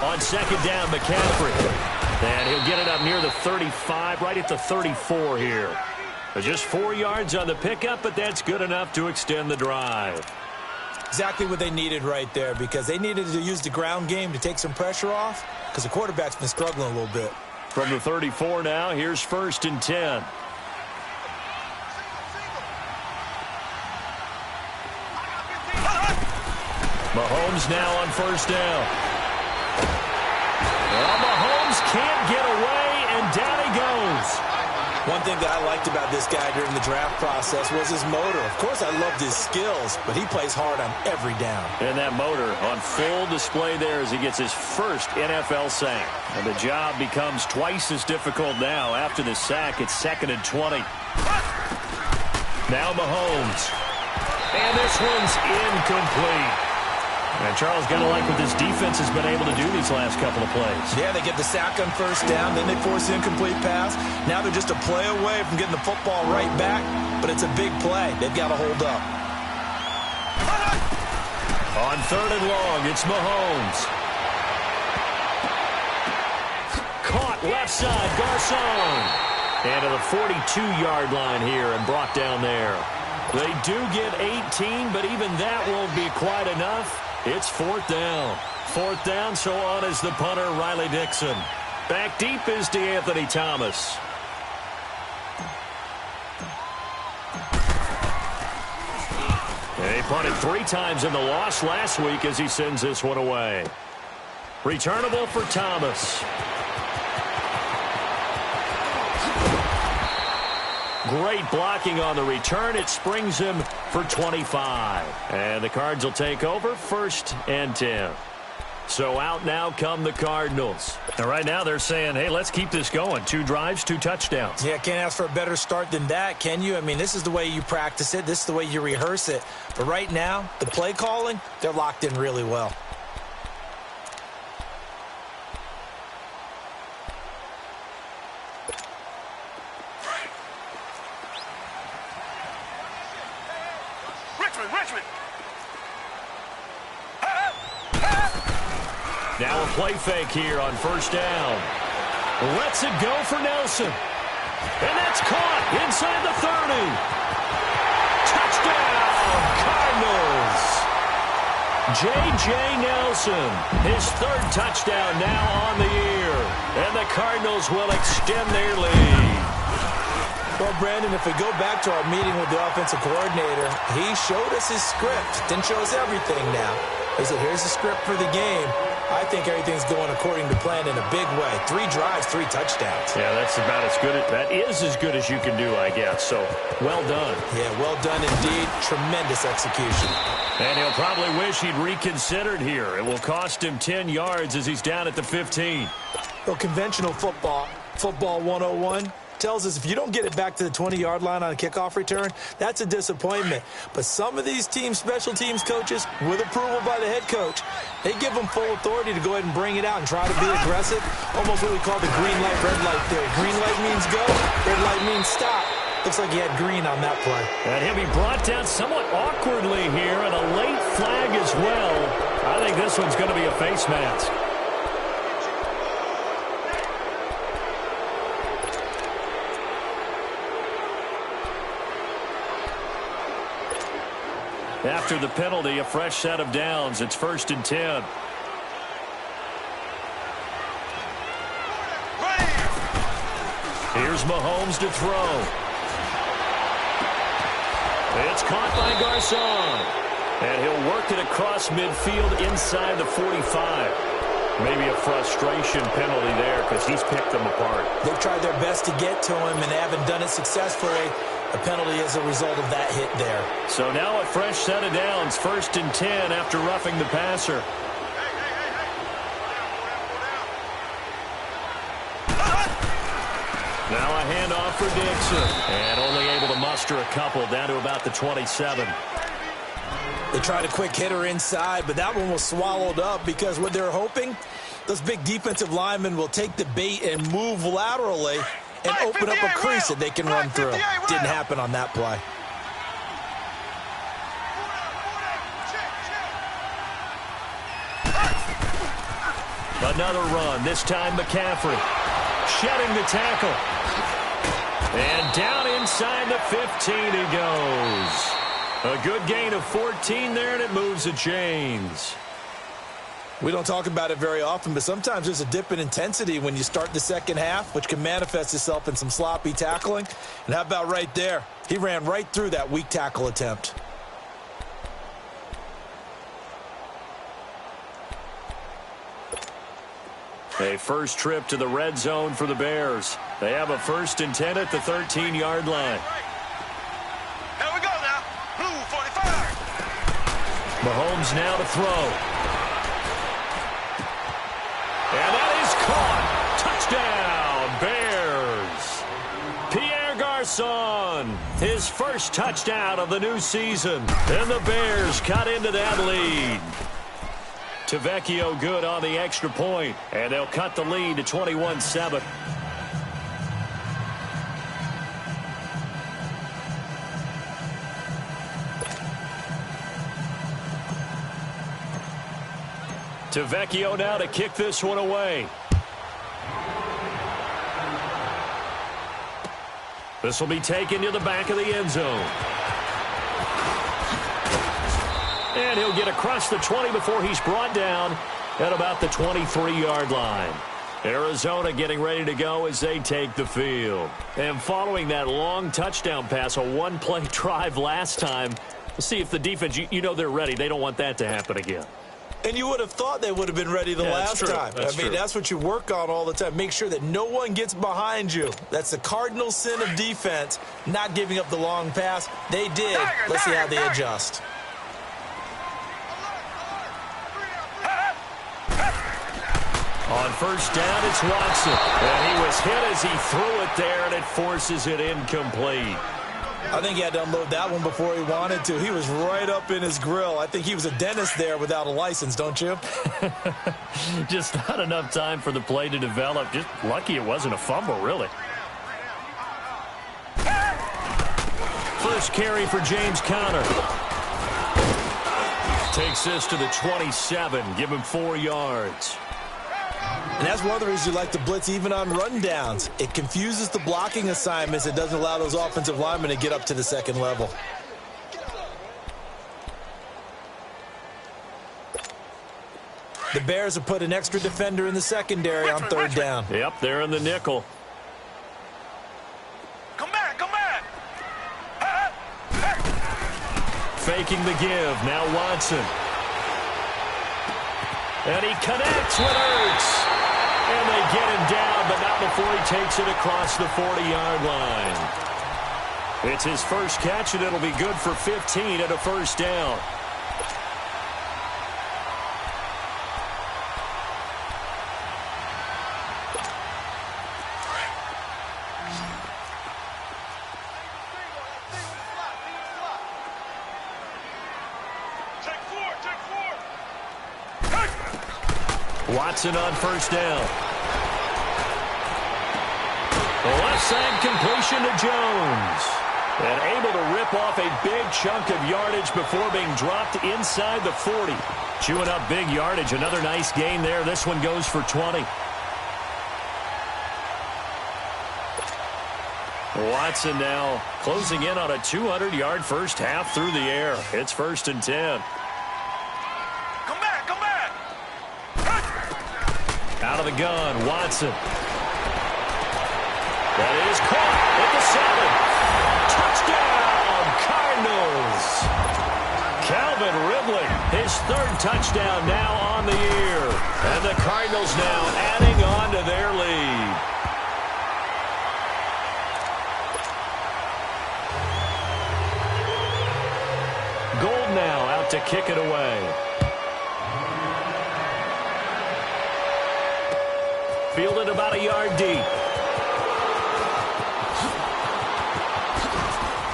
On second down, McCaffrey. And he'll get it up near the 35, right at the 34 here. Just 4 yards on the pickup, but that's good enough to extend the drive. Exactly what they needed right there, because they needed to use the ground game to take some pressure off, because the quarterback's been struggling a little bit. From the 34 now, here's 1st and 10. Mahomes now on 1st down. Well, Mahomes can't get away, and down he goes. One thing that I liked about this guy during the draft process was his motor. Of course, I loved his skills, but he plays hard on every down. And that motor on full display there as he gets his first NFL sack. And the job becomes twice as difficult now. After the sack, it's 2nd and 20. Now Mahomes. And this one's incomplete. And Charles, got to like what this defense has been able to do these last couple of plays. Yeah, they get the sack on 1st down, then they force the incomplete pass. Now they're just a play away from getting the football right back, but it's a big play. They've got to hold up. On 3rd and long, it's Mahomes. Caught left side, Garcon. And to the 42-yard line here and brought down there. They do get 18, but even that won't be quite enough. It's 4th down. 4th down, so on is the punter, Riley Dixon. Back deep is DeAnthony Thomas. He punted 3 times in the loss last week as he sends this one away. Returnable for Thomas. Great blocking on the return. It springs him for 25. And the Cards will take over 1st and 10. So out now come the Cardinals. And right now they're saying, hey, let's keep this going. 2 drives, 2 touchdowns. Yeah, can't ask for a better start than that, can you? I mean, this is the way you practice it. This is the way you rehearse it. But right now, the play calling, they're locked in really well. Now a play fake here on 1st down. Lets it go for Nelson. And that's caught inside the 30. Touchdown, Cardinals. J.J. Nelson, his 3rd touchdown now on the year. And the Cardinals will extend their lead. Well, Brandon, if we go back to our meeting with the offensive coordinator, he showed us his script. Didn't show us everything now. He said, here's the script for the game. I think everything's going according to plan in a big way. 3 drives, 3 touchdowns. Yeah, that's about as good. That is as good as you can do, I guess. So, well done. Yeah, well done indeed. Tremendous execution. And he'll probably wish he'd reconsidered here. It will cost him 10 yards as he's down at the 15. Well, conventional football 101, tells us if you don't get it back to the 20-yard line on a kickoff return, that's a disappointment. But some of these team special teams coaches, with approval by the head coach, they give them full authority to go ahead and bring it out and try to be aggressive. Almost what we call the green light, red light theory. Green light means go, red light means stop. Looks like he had green on that play. And he'll be brought down somewhat awkwardly here, and a late flag as well. I think this one's going to be a face mask. After the penalty, a fresh set of downs. It's 1st and 10. Here's Mahomes to throw. It's caught by Garcon. And he'll work it across midfield inside the 45. Maybe a frustration penalty there because he's picked them apart. They've tried their best to get to him and haven't done it successfully. A penalty as a result of that hit there. So now a fresh set of downs, 1st and 10 after roughing the passer. Now a handoff for Dixon. And only able to muster a couple down to about the 27. They tried a quick hitter inside, but that one was swallowed up because what they're hoping, those big defensive linemen will take the bait and move laterally and open up a crease that they can run through. Didn't happen on that play. Another run, this time McCaffrey. Shedding the tackle. And down inside the 15 he goes. A good gain of 14 there, and it moves the chains. We don't talk about it very often, but sometimes there's a dip in intensity when you start the second half, which can manifest itself in some sloppy tackling. And how about right there? He ran right through that weak tackle attempt. A first trip to the red zone for the Bears. They have a 1st and 10 at the 13-yard line. Here we go now. Blue 45. Mahomes now to throw. And that is caught. Touchdown, Bears. Pierre Garçon, his first touchdown of the new season. And the Bears cut into that lead. Tavecchio good on the extra point, and they'll cut the lead to 21-7. Tavecchio now to kick this one away. This will be taken to the back of the end zone. And he'll get across the 20 before he's brought down at about the 23-yard line. Arizona getting ready to go as they take the field. And following that long touchdown pass, a one-play drive last time, we'll see if the defense, you know they're ready. They don't want that to happen again. And you would have thought they would have been ready the last time. That's what you work on all the time. Make sure that no one gets behind you. That's the cardinal sin of defense, not giving up the long pass. They did. Let's see how they adjust. On first down, it's Watson. And he was hit as he threw it there, and it forces it incomplete. I think he had to unload that one before he wanted to. He was right up in his grill. I think he was a dentist there without a license, don't you? Just not enough time for the play to develop. Just lucky it wasn't a fumble, really. First carry for James Conner. Takes this to the 27. Give him 4 yards. And that's one of the reasons you like to blitz even on rundowns. It confuses the blocking assignments. It doesn't allow those offensive linemen to get up to the second level. The Bears have put an extra defender in the secondary on third down. Yep, they're in the nickel. Come back, come back. Faking the give. Now Watson. And he connects with Ertz. And they get him down, but not before he takes it across the 40-yard line. It's his first catch, and it'll be good for 15 at a first down. Watson on first down. The left side completion to Jones. And able to rip off a big chunk of yardage before being dropped inside the 40. Chewing up big yardage. Another nice gain there. This one goes for 20. Watson now closing in on a 200-yard first half through the air. It's 1st and 10. Out of the gun, Watson. That is caught at the 7. Touchdown, Cardinals. Calvin Ridley, his 3rd touchdown now on the year. And the Cardinals now adding on to their lead. kick it away. Fielded about a yard deep.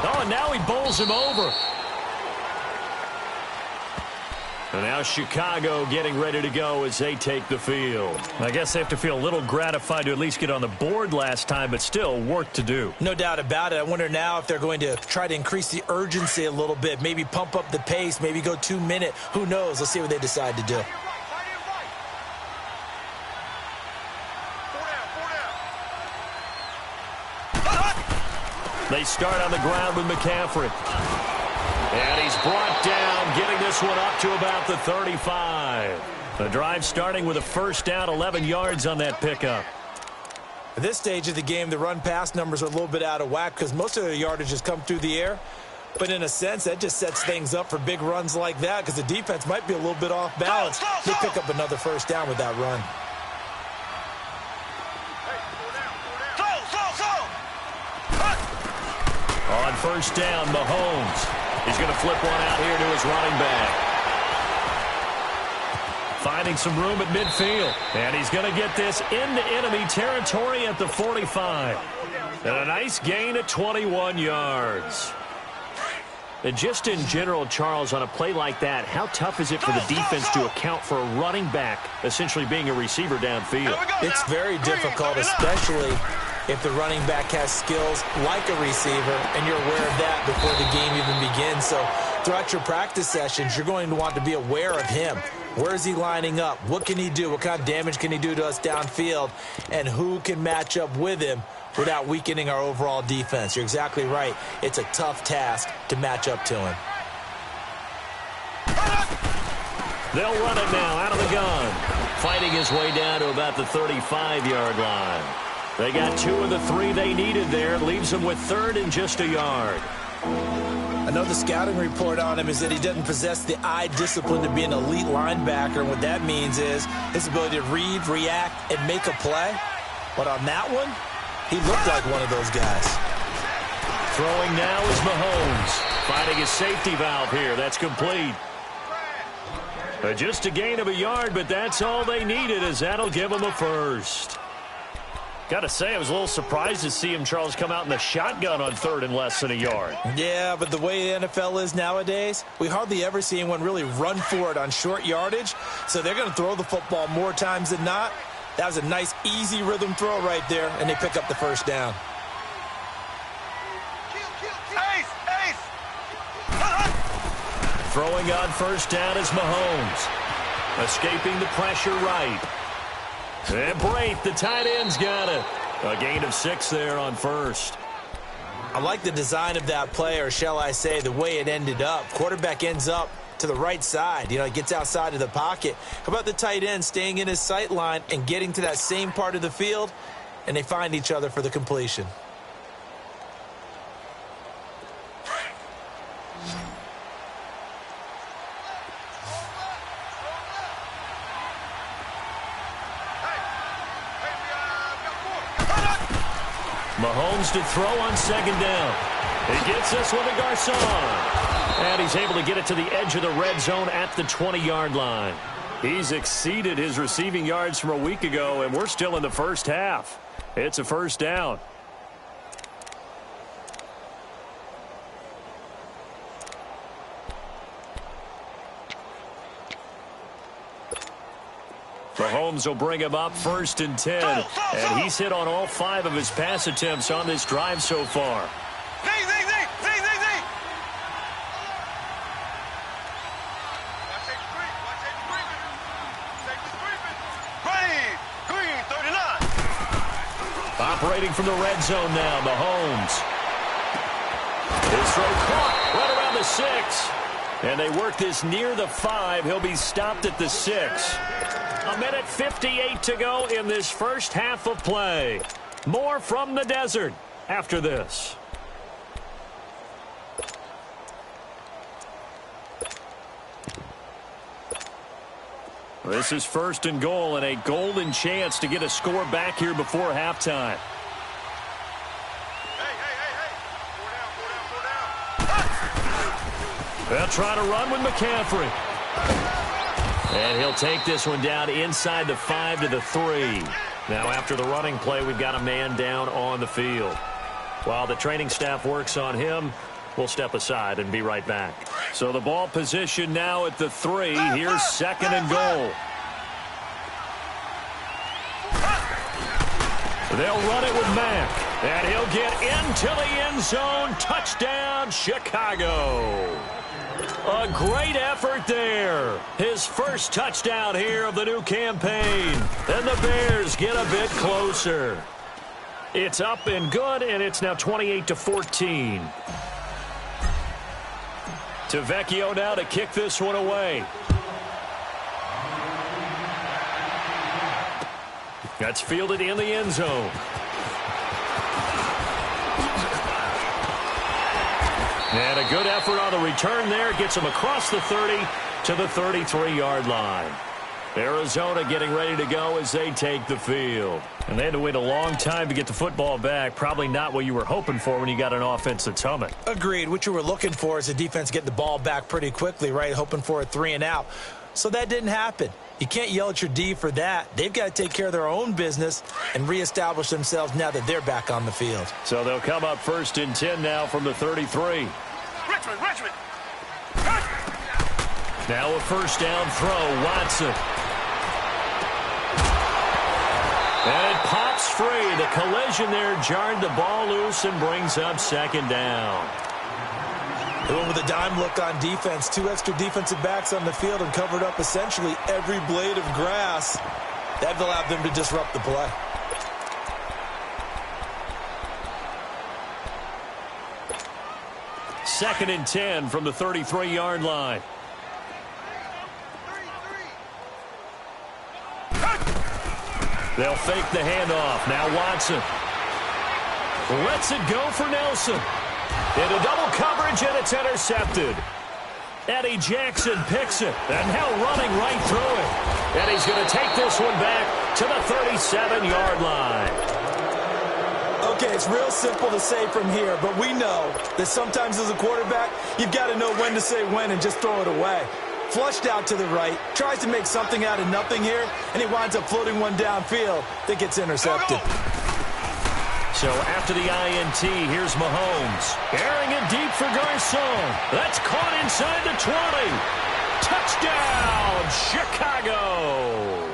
Oh, and now he bowls him over. And now Chicago getting ready to go as they take the field. I guess they have to feel a little gratified to at least get on the board last time, but still work to do. No doubt about it. I wonder now if they're going to try to increase the urgency a little bit, maybe pump up the pace, maybe go 2 minute. Who knows? Let's see what they decide to do. They start on the ground with McCaffrey. And he's brought down, getting this one up to about the 35. The drive starting with a first down, 11 yards on that pickup. At this stage of the game, the run-pass numbers are a little bit out of whack because most of the yardage has come through the air. But in a sense, that just sets things up for big runs like that because the defense might be a little bit off balance. They pick up another first down with that run. On first down, Mahomes. He's going to flip one out here to his running back. Finding some room at midfield. And he's going to get this into enemy territory at the 45. And a nice gain at 21 yards. And just in general, Charles, on a play like that, how tough is it for the defense to account for a running back essentially being a receiver downfield? It's very difficult, especially if the running back has skills like a receiver, and you're aware of that before the game even begins. So throughout your practice sessions, you're going to want to be aware of him. Where is he lining up? What can he do? What kind of damage can he do to us downfield? And who can match up with him without weakening our overall defense? You're exactly right. It's a tough task to match up to him. They'll run it now out of the gun. Fighting his way down to about the 35-yard line. They got 2 of the 3 they needed there. Leaves them with third and just a yard. I know the scouting report on him is that he doesn't possess the eye discipline to be an elite linebacker. And what that means is his ability to read, react, and make a play. But on that one, he looked like one of those guys. Throwing now is Mahomes. Finding his safety valve here. That's complete. Just a gain of a yard, but that's all they needed, as that'll give them a first. Got to say, I was a little surprised to see him, Charles, come out in the shotgun on third and less than a yard. Yeah, but the way the NFL is nowadays, we hardly ever see anyone really run for it on short yardage. So they're going to throw the football more times than not. That was a nice, easy rhythm throw right there, and they pick up the first down. Throwing on first down is Mahomes. Escaping the pressure right. And Brate, the tight end's got it. A gain of 6 there on first. I like the design of that play, or shall I say the way it ended up. Quarterback ends up to the right side. You know, he gets outside of the pocket. How about the tight end staying in his sight line and getting to that same part of the field, and they find each other for the completion. Mahomes to throw on second down. He gets this one to Garcon. And he's able to get it to the edge of the red zone at the 20-yard line. He's exceeded his receiving yards from a week ago, and we're still in the first half. It's a first down. Mahomes will bring him up first and 10. And he's hit on all 5 of his pass attempts on this drive so far. Operating from the red zone now, Mahomes. His throw caught right around the 6. And they work this near the 5. He'll be stopped at the 6. A minute 58 to go in this first half of play. More from the desert after this. This is first and goal, and a golden chance to get a score back here before halftime. They'll try to run with McCaffrey. And he'll take this one down inside the 5 to the 3. Now after the running play, we've got a man down on the field. While the training staff works on him, we'll step aside and be right back. So the ball position now at the 3. Here's 2nd and goal. They'll run it with Mack, and he'll get into the end zone. Touchdown, Chicago. A great effort there. His first touchdown here of the new campaign. And the Bears get a bit closer. It's up and good, and it's now 28-14. Vecchio now to kick this one away. That's fielded in the end zone. And a good effort on the return there. Gets him across the 30 to the 33-yard line. Arizona getting ready to go as they take the field. And they had to wait a long time to get the football back. Probably not what you were hoping for when you got an offense that's humming. Agreed. What you were looking for is the defense getting the ball back pretty quickly, right? Hoping for a 3 and out. So that didn't happen. You can't yell at your D for that. They've got to take care of their own business and reestablish themselves now that they're back on the field. So they'll come up 1st and 10 now from the 33. Richmond. Now a first down throw, Watson. And it pops free. The collision there jarred the ball loose and brings up 2nd down. They went with a dime look on defense. 2 extra defensive backs on the field and covered up essentially every blade of grass. That allowed them to disrupt the play. Second and 10 from the 33-yard line. They'll fake the handoff. Now Watson lets it go for Nelson. Into double coverage, and it's intercepted. Eddie Jackson picks it, and now running right through it. And he's going to take this one back to the 37-yard line. Okay, it's real simple to say from here, but we know that sometimes as a quarterback, you've got to know when to say when and just throw it away. Flushed out to the right, tries to make something out of nothing here, and he winds up floating one downfield that gets intercepted. So after the INT, here's Mahomes. Airing it deep for Garcon. That's caught inside the 20. Touchdown, Chicago.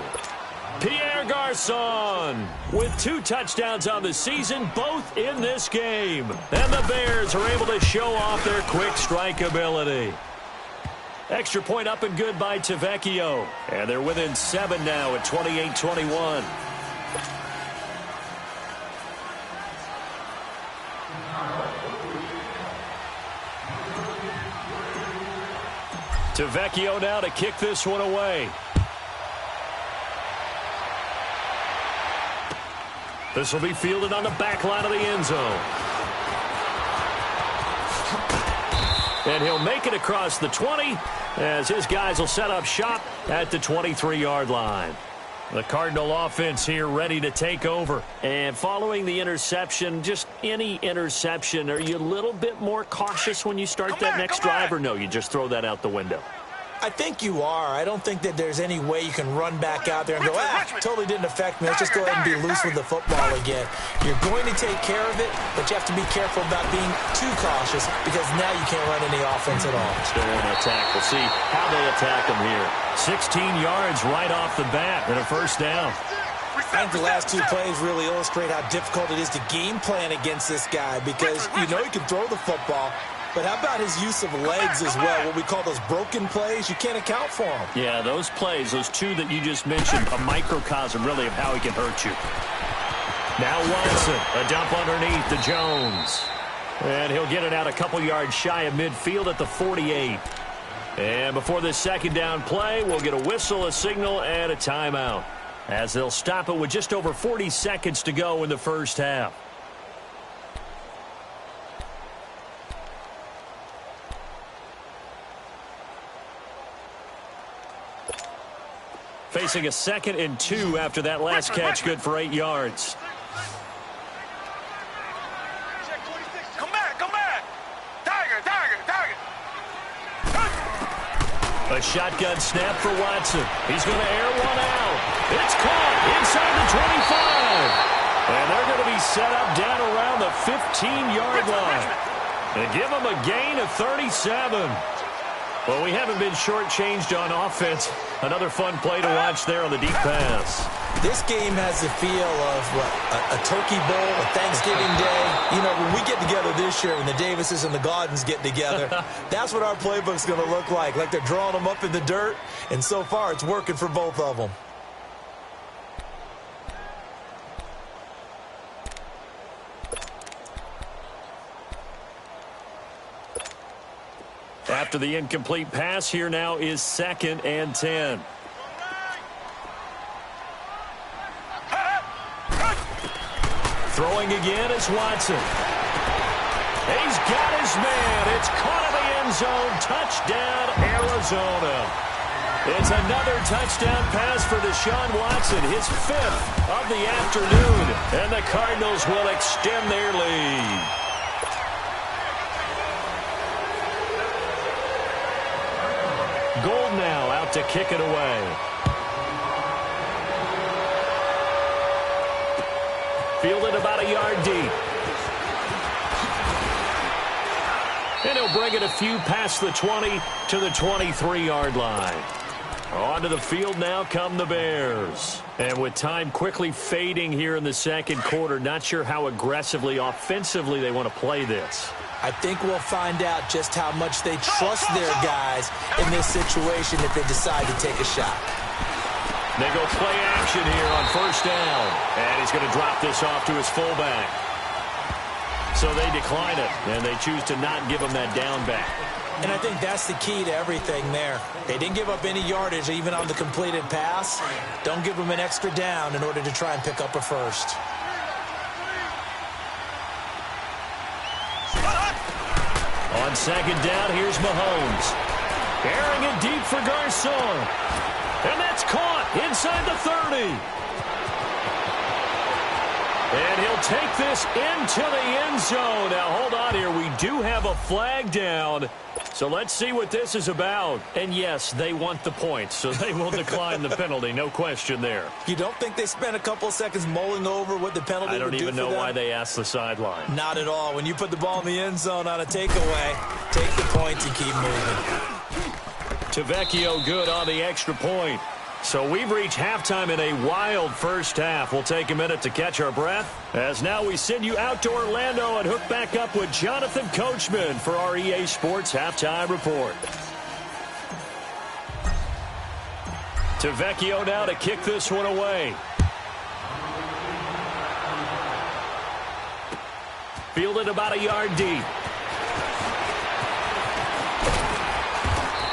Pierre Garcon with 2 touchdowns on the season, both in this game. And the Bears are able to show off their quick strike ability. Extra point up and good by Vecchio. And they're within 7 now at 28-21. Vecchio now to kick this one away. This will be fielded on the back line of the end zone. And he'll make it across the 20 as his guys will set up shop at the 23-yard line. The Cardinal offense here ready to take over. And following the interception, just any interception, are you a little bit more cautious when you start that next drive, or no, you just throw that out the window? I think you are. I don't think that there's any way you can run back out there and go, totally didn't affect me. Let's just go ahead and be loose with the football again. You're going to take care of it, but you have to be careful about being too cautious because now you can't run any offense at all. Still want to attack. We'll see how they attack them here. 16 yards right off the bat and a first down. I think the last 2 plays really illustrate how difficult it is to game plan against this guy because you know he can throw the football. But how about his use of legs as well? What we call those broken plays, you can't account for them. Yeah, those plays, those 2 that you just mentioned, a microcosm really of how he can hurt you. Now Watson, a dump underneath to Jones. And he'll get it out a couple yards shy of midfield at the 48. And before this second down play, we'll get a whistle, a signal, and a timeout, as they'll stop it with just over 40 seconds to go in the first half. Facing a 2nd and 2 after that last catch, good for 8 yards. Come back. Tiger. A shotgun snap for Watson. He's going to air one out. It's caught inside the 25. And they're going to be set up down around the 15-yard line. And give them a gain of 37. Well, we haven't been shortchanged on offense. Another fun play to watch there on the deep pass. This game has the feel of a turkey bowl, a Thanksgiving day. You know, when we get together this year, when the Davises and the Gaudens get together, that's what our playbook's going to look like. Like they're drawing them up in the dirt, and so far it's working for both of them. After the incomplete pass, here now is 2nd and 10. Throwing again is Watson. He's got his man. It's caught in the end zone. Touchdown, Arizona. It's another touchdown pass for Deshaun Watson, his 5th of the afternoon. And the Cardinals will extend their lead. Gold now out to kick it away. Fielded about a yard deep. And he'll bring it a few past the 20 to the 23-yard line. Onto the field now come the Bears. And with time quickly fading here in the second quarter, not sure how aggressively, offensively they want to play this. I think we'll find out just how much they trust their guys in this situation if they decide to take a shot. They go play action here on first down. And he's going to drop this off to his fullback. So they decline it, and they choose to not give him that down back. And I think that's the key to everything there. They didn't give up any yardage even on the completed pass. Don't give them an extra down in order to try and pick up a first. On second down, here's Mahomes. Airing it deep for Garçon. And that's caught inside the 30. And he'll take this into the end zone. Now, hold on here. We do have a flag down. So let's see what this is about. And, yes, they want the points, so they will decline the penalty. No question there. You don't think they spent a couple of seconds mulling over what the penalty would do for them? I don't even know why they asked the sideline. Not at all. When you put the ball in the end zone on a takeaway, take the points and keep moving. Tavecchio good on the extra point. So we've reached halftime in a wild first half. We'll take a minute to catch our breath, as now we send you out to Orlando and hook back up with Jonathan Coachman for our EA Sports Halftime Report. Tavecchio now to kick this one away. Fielded about a yard deep.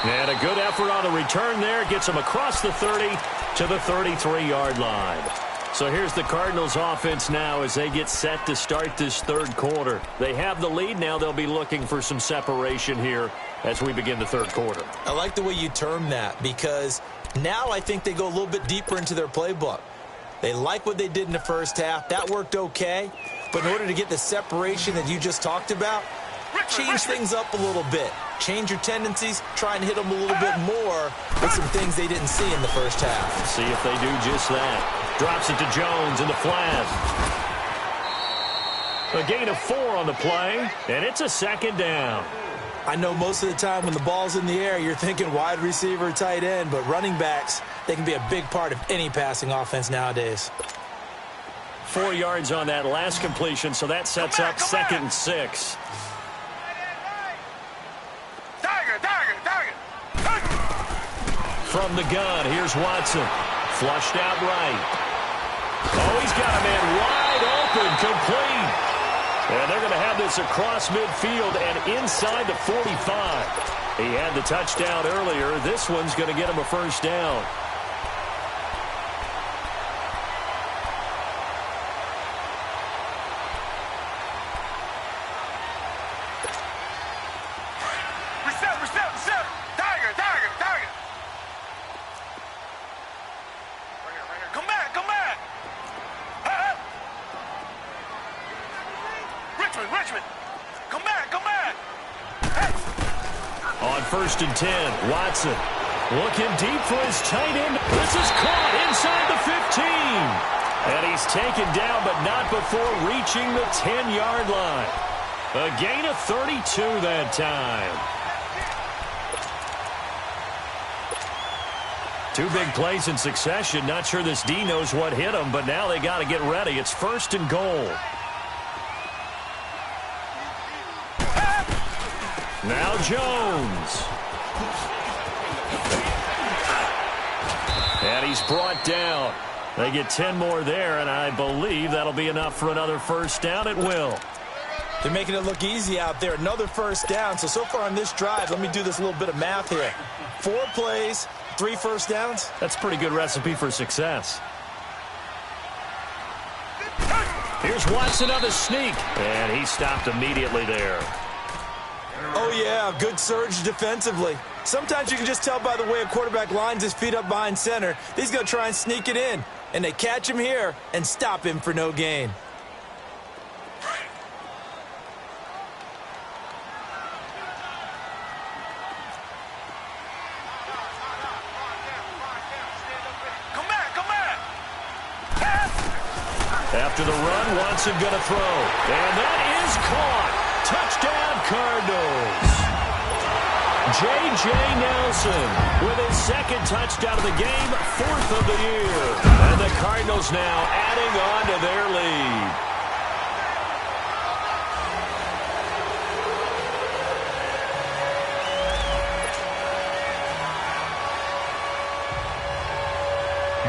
And a good effort on the return there. Gets him across the 30 to the 33-yard line. So here's the Cardinals offense now as they get set to start this third quarter. They have the lead now. They'll be looking for some separation here as we begin the third quarter. I like the way you term that, because now I think they go a little bit deeper into their playbook. They like what they did in the first half. That worked okay. But in order to get the separation that you just talked about, change things up a little bit. Change your tendencies. Try and hit them a little bit more with some things they didn't see in the first half. See if they do just that. Drops it to Jones in the flat. A gain of 4 on the play, and it's a second down. I know most of the time when the ball's in the air, you're thinking wide receiver, tight end, but running backs, they can be a big part of any passing offense nowadays. 4 yards on that last completion, so that sets up 2nd and 6. From the gun, here's Watson. Flushed out right. Oh, he's got a man wide open, complete. And they're going to have this across midfield and inside the 45. He had the touchdown earlier. This one's going to get him a first down. On 1st and 10, Watson Looking deep for his tight end. This is caught inside the 15. And he's taken down, but not before reaching the 10-yard line. A gain of 32 that time. Two big plays in succession. Not sure this D knows what hit him, but now they got to get ready. It's 1st and goal. Now Jones. And he's brought down. They get 10 more there, and I believe that'll be enough for another first down. It will. They're making it look easy out there. Another first down. So far on this drive, let me do this little bit of math here. 4 plays, 3 first downs. That's a pretty good recipe for success. Here's Watson on the sneak, and he stopped immediately there. Oh, yeah, good surge defensively. Sometimes you can just tell by the way a quarterback lines his feet up behind center. He's going to try and sneak it in. And they catch him here and stop him for no gain. After the run, Watson going to throw. And that is caught. Touchdown, Cardinals. J.J. Nelson with his 2nd touchdown of the game, 4th of the year. And the Cardinals now adding on to their lead.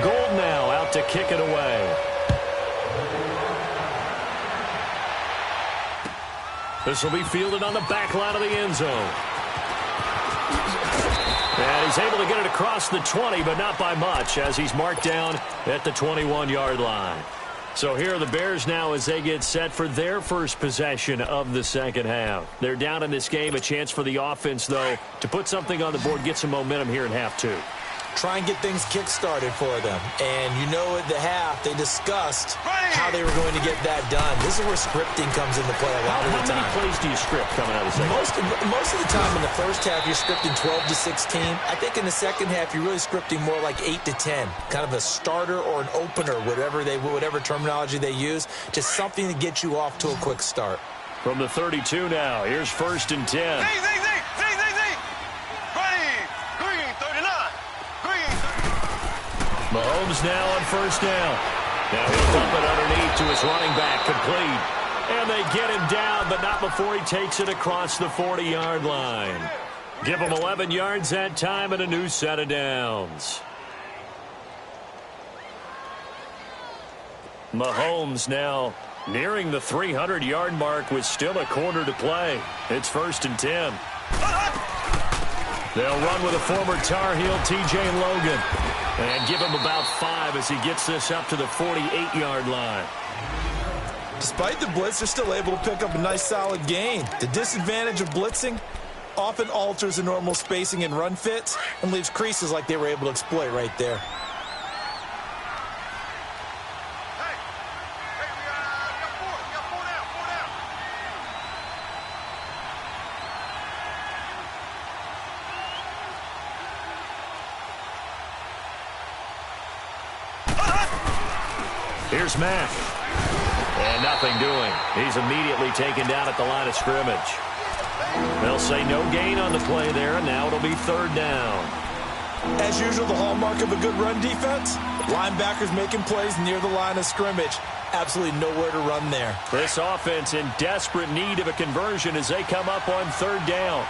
Gold now out to kick it away. This will be fielded on the back line of the end zone. And he's able to get it across the 20, but not by much, as he's marked down at the 21-yard line. So here are the Bears now as they get set for their first possession of the second half. They're down in this game. A chance for the offense, though, to put something on the board, get some momentum here in half 2. Try and get things kick-started for them. And you know at the half, they discussed how they were going to get that done. This is where scripting comes into play a lot of the time. How many plays do you script coming out of the second half? Most of the time in the first half, you're scripting 12 to 16. I think in the second half, you're really scripting more like 8 to 10. Kind of a starter or an opener, whatever terminology they use. Just something to get you off to a quick start. From the 32 now, here's 1st and 10. Mahomes now on 1st down. Now he'll dump it underneath to his running back, complete. And they get him down, but not before he takes it across the 40-yard line. Give him 11 yards that time and a new set of downs. Mahomes now nearing the 300-yard mark with still a quarter to play. It's 1st and 10. They'll run with a former Tar Heel, T.J. Logan, and give him about 5 as he gets this up to the 48-yard line. Despite the blitz, they're still able to pick up a nice solid gain. The disadvantage of blitzing often alters the normal spacing and run fits and leaves creases like they were able to exploit right there. Here's Mack. And nothing doing. He's immediately taken down at the line of scrimmage. They'll say no gain on the play there, and now it'll be 3rd down. As usual, the hallmark of a good run defense, linebackers making plays near the line of scrimmage. Absolutely nowhere to run there. This offense in desperate need of a conversion as they come up on 3rd down.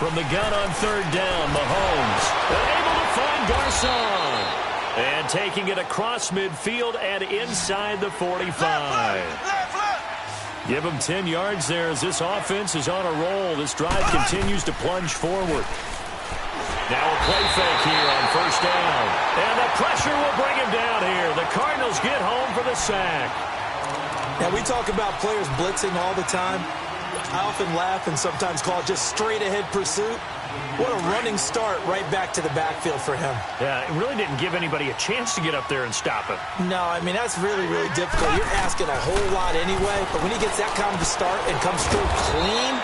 From the gun on 3rd down, Mahomes able to find Garcon. And taking it across midfield and inside the 45. Give him 10 yards there as this offense is on a roll. This drive continues to plunge forward. Now a play fake here on 1st down. And the pressure will bring him down here. The Cardinals get home for the sack. Now we talk about players blitzing all the time. I often laugh and sometimes call it just straight-ahead pursuit. What a running start right back to the backfield for him. Yeah, it really didn't give anybody a chance to get up there and stop him. No, I mean, that's really, really difficult. You're asking a whole lot anyway, but when he gets that kind of a start and comes through clean,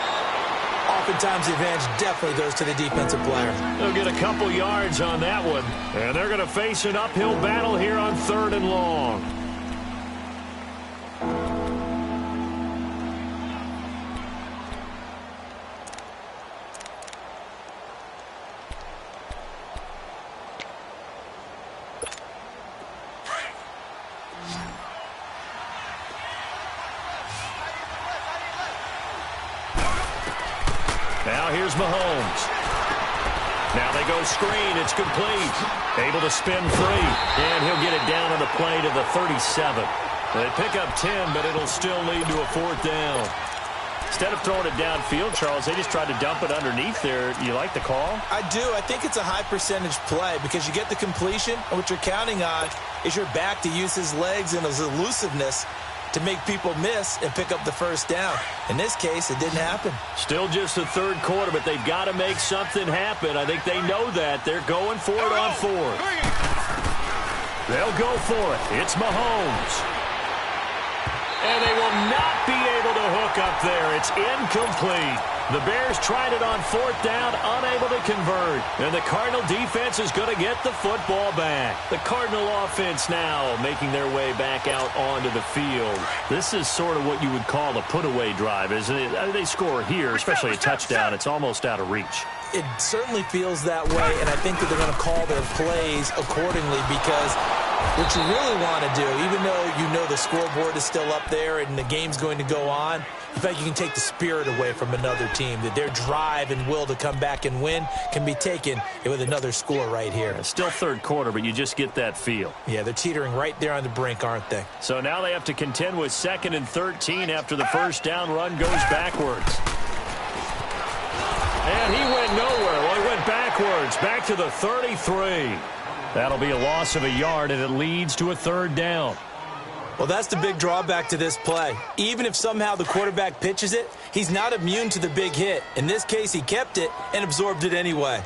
oftentimes the advantage definitely goes to the defensive player. They'll get a couple yards on that one, and they're going to face an uphill battle here on 3rd and long. Now here's Mahomes. Now they go screen. It's complete. Able to spin free. And he'll get it down on the play to the 37. They pick up 10, but it'll still lead to a 4th down. Instead of throwing it downfield, Charles, they just tried to dump it underneath there. You like the call? I do. I think it's a high percentage play because you get the completion, and what you're counting on is your back to use his legs and his elusiveness to make people miss and pick up the 1st down. In this case, it didn't happen. Still just the 3rd quarter, but they've got to make something happen. I think they know that. They're going for it on 4th. They'll go for it. It's Mahomes. And they will not be able to hook up there. It's incomplete. The Bears tried it on 4th down, unable to convert. And the Cardinal defense is going to get the football back. The Cardinal offense now making their way back out onto the field. This is sort of what you would call a put-away drive, isn't it? They score here, especially a touchdown. It's almost out of reach. It certainly feels that way, and I think that they're going to call their plays accordingly because what you really want to do, even though you know the scoreboard is still up there and the game's going to go on, in fact, you can take the spirit away from another team, that their drive and will to come back and win can be taken with another score right here. It's still 3rd quarter, but you just get that feel. Yeah, they're teetering right there on the brink, aren't they? So now they have to contend with 2nd and 13 after the 1st down run goes backwards. And he went nowhere. Well, he went backwards, back to the 33. That'll be a loss of a yard, and it leads to a 3rd down. Well, that's the big drawback to this play. Even if somehow the quarterback pitches it, he's not immune to the big hit. In this case, he kept it and absorbed it anyway.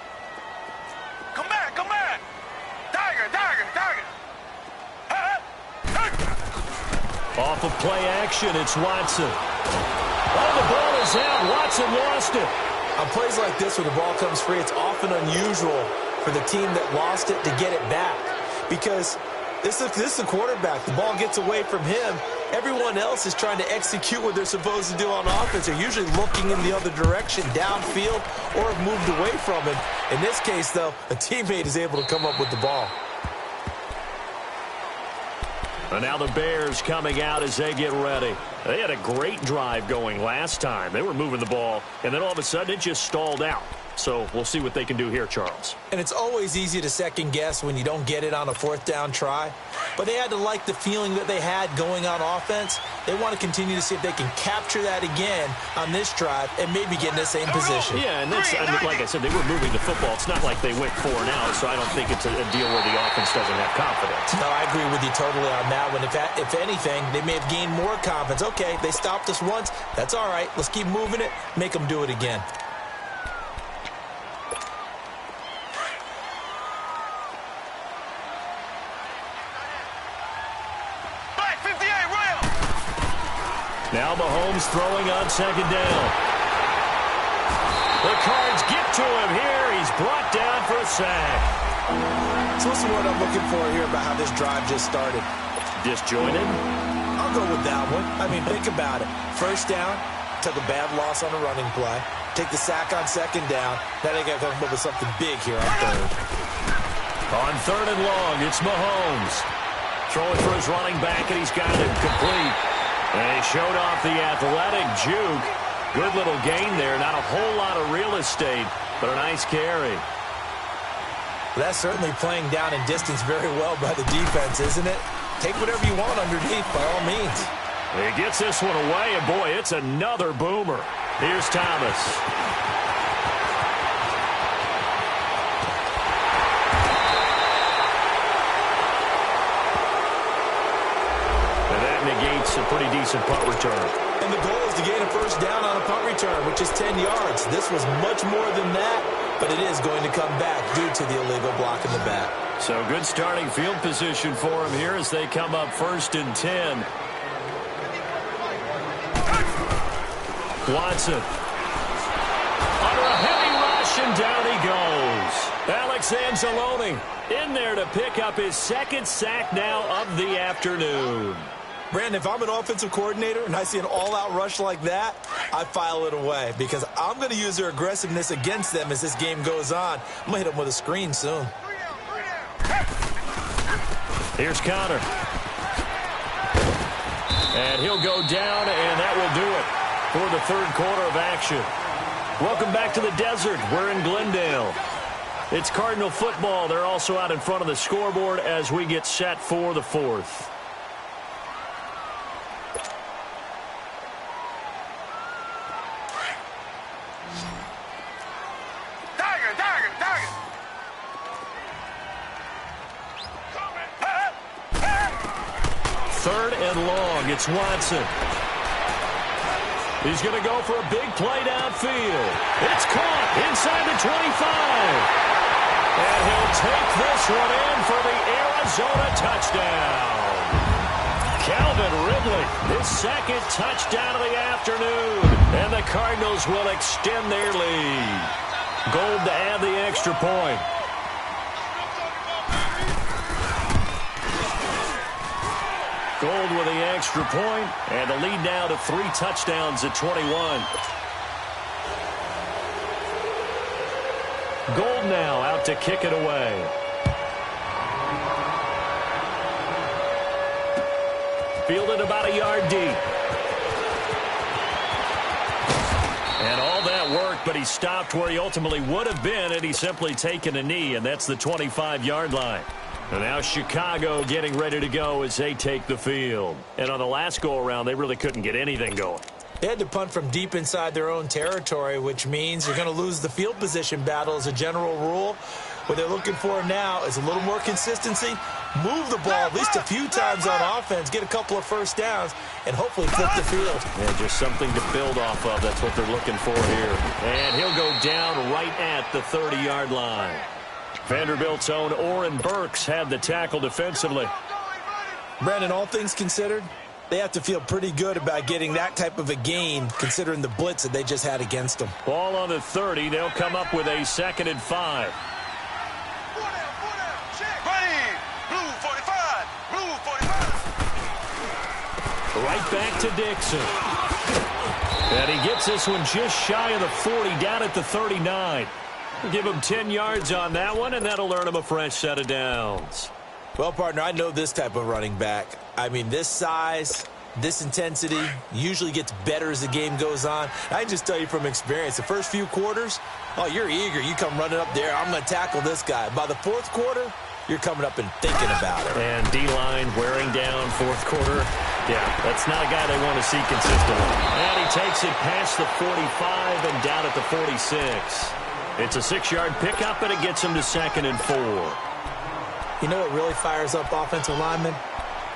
Come back, come back. Tiger. Off of play action, it's Watson. Oh, the ball is out. Watson lost it. On plays like this where the ball comes free, it's often unusual for the team that lost it to get it back because this is the quarterback. The ball gets away from him. Everyone else is trying to execute what they're supposed to do on offense. They're usually looking in the other direction, downfield, or have moved away from him. In this case, though, a teammate is able to come up with the ball. And now the Bears coming out as they get ready. They had a great drive going last time. They were moving the ball, and then all of a sudden it just stalled out. So we'll see what they can do here, Charles. And it's always easy to second-guess when you don't get it on a 4th down try. But they had to like the feeling that they had going on offense. They want to continue to see if they can capture that again on this drive and maybe get in the same position. Yeah, and that's, like I said, they were moving the football. It's not like they went 4 and out, so I don't think it's a deal where the offense doesn't have confidence. No, I agree with you totally on that one. If anything, they may have gained more confidence. Okay, they stopped us once. That's all right. Let's keep moving it. Make them do it again. Now Mahomes throwing on 2nd down. The Cards get to him here. He's brought down for a sack. So what's the word I'm looking for here about how this drive just started? Disjointed? I'll go with that one. I mean, think about it. 1st down, took a bad loss on a running play. Take the sack on 2nd down. Now they got to come up with something big here on 3rd. On 3rd and long, it's Mahomes. Throwing for his running back, and he's got it complete. And he showed off the athletic juke. Good little gain there. Not a whole lot of real estate, but a nice carry. That's certainly playing down in distance very well by the defense, isn't it? Take whatever you want underneath, by all means. He gets this one away, and boy, it's another boomer. Here's Thomas. And that negates a pretty decent punt return. And the goal is to gain a first down on a punt return, which is 10 yards. This was much more than that, but it is going to come back due to the illegal block in the back. So good starting field position for him here as they come up 1st and 10. Watson. Under a heavy rush, and down he goes. Alex Anzalone in there to pick up his 2nd sack now of the afternoon. Brandon, if I'm an offensive coordinator and I see an all-out rush like that, I file it away because I'm going to use their aggressiveness against them as this game goes on. I'm going to hit them with a screen soon. Here's Connor. And he'll go down, and that will do it for the 3rd quarter of action. Welcome back to the desert. We're in Glendale. It's Cardinal football. They're also out in front of the scoreboard as we get set for the 4th. Third and long. It's Watson. He's going to go for a big play downfield. It's caught inside the 25. And he'll take this one in for the Arizona touchdown. Calvin Ridley, his 2nd touchdown of the afternoon. And the Cardinals will extend their lead. Gold to add the extra point. Gold with the extra point, and the lead now to 3 touchdowns at 21. Gold now out to kick it away. Fielded about a yard deep. And all that work, but he stopped where he ultimately would have been had he simply taken a knee, and that's the 25-yard line. And now Chicago getting ready to go as they take the field. And on the last go-around, they really couldn't get anything going. They had to punt from deep inside their own territory, which means you're going to lose the field position battle as a general rule. What they're looking for now is a little more consistency, move the ball at least a few times on offense, get a couple of first downs, and hopefully flip the field. Yeah, just something to build off of. That's what they're looking for here. And he'll go down right at the 30-yard line. Vanderbilt's own Oren Burks had the tackle defensively. Brandon, all things considered, they have to feel pretty good about getting that type of a gain considering the blitz that they just had against them. Ball on the 30. They'll come up with a 2nd and 5. Right back to Dixon. And he gets this one just shy of the 40, down at the 39. Give him 10 yards on that one, and that'll earn him a fresh set of downs. Well, partner, I know this type of running back. I mean, this size, this intensity usually gets better as the game goes on. I can just tell you from experience, the first few quarters, oh, you're eager. You come running up there, I'm going to tackle this guy. By the 4th quarter, you're coming up and thinking about it. And D-line wearing down 4th quarter. Yeah, that's not a guy they want to see consistently. And he takes it past the 45 and down at the 46. It's a 6-yard pickup, and it gets him to 2nd and 4. You know what really fires up offensive linemen?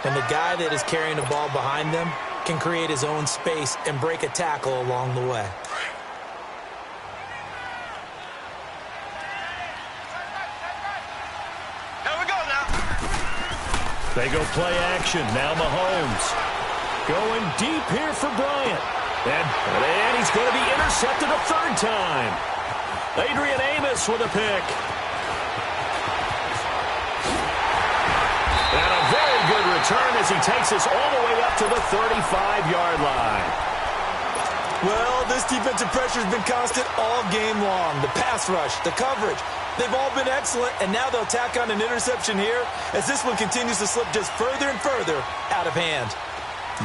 When the guy that is carrying the ball behind them can create his own space and break a tackle along the way. Here we go now. They go play action. Now Mahomes going deep here for Bryant. And he's going to be intercepted a 3rd time. Adrian Amos with a pick. And a very good return as he takes us all the way up to the 35-yard line. Well, this defensive pressure has been constant all game long. The pass rush, the coverage, they've all been excellent, and now they'll tack on an interception here as this one continues to slip just further and further out of hand.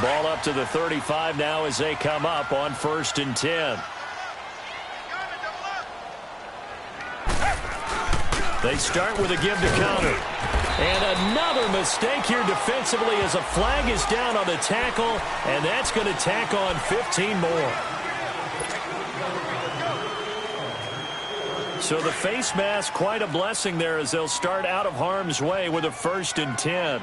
Ball up to the 35 now as they come up on 1st and 10. They start with a give to Connor. And another mistake here defensively as a flag is down on the tackle, and that's going to tack on 15 more. So the face mask, quite a blessing there as they'll start out of harm's way with a 1st and 10.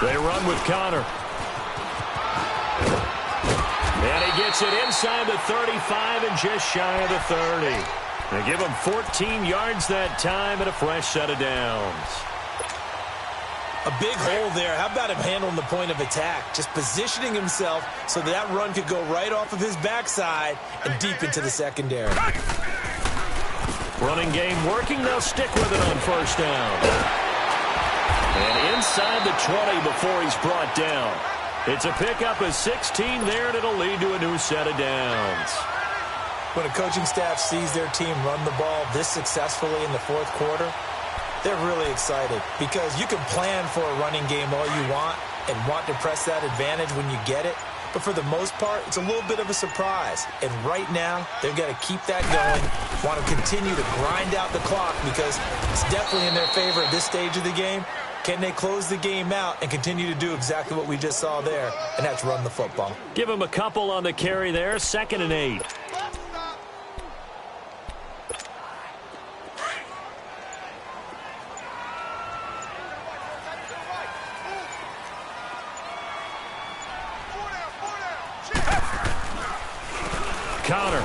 They run with Connor. And he gets it inside the 35 and just shy of the 30. They give him 14 yards that time and a fresh set of downs. A big hole there. How about him handling the point of attack? Just positioning himself so that run could go right off of his backside and deep into the secondary. Running game working. They'll stick with it on first down. And inside the 20 before he's brought down. It's a pickup of 16 there, and it'll lead to a new set of downs. When a coaching staff sees their team run the ball this successfully in the fourth quarter, they're really excited because you can plan for a running game all you want and want to press that advantage when you get it. But for the most part, it's a little bit of a surprise. And right now, they've got to keep that going, want to continue to grind out the clock because it's definitely in their favor at this stage of the game. Can they close the game out and continue to do exactly what we just saw there, and that's run the football? Give him a couple on the carry there, 2nd and 8. Connor.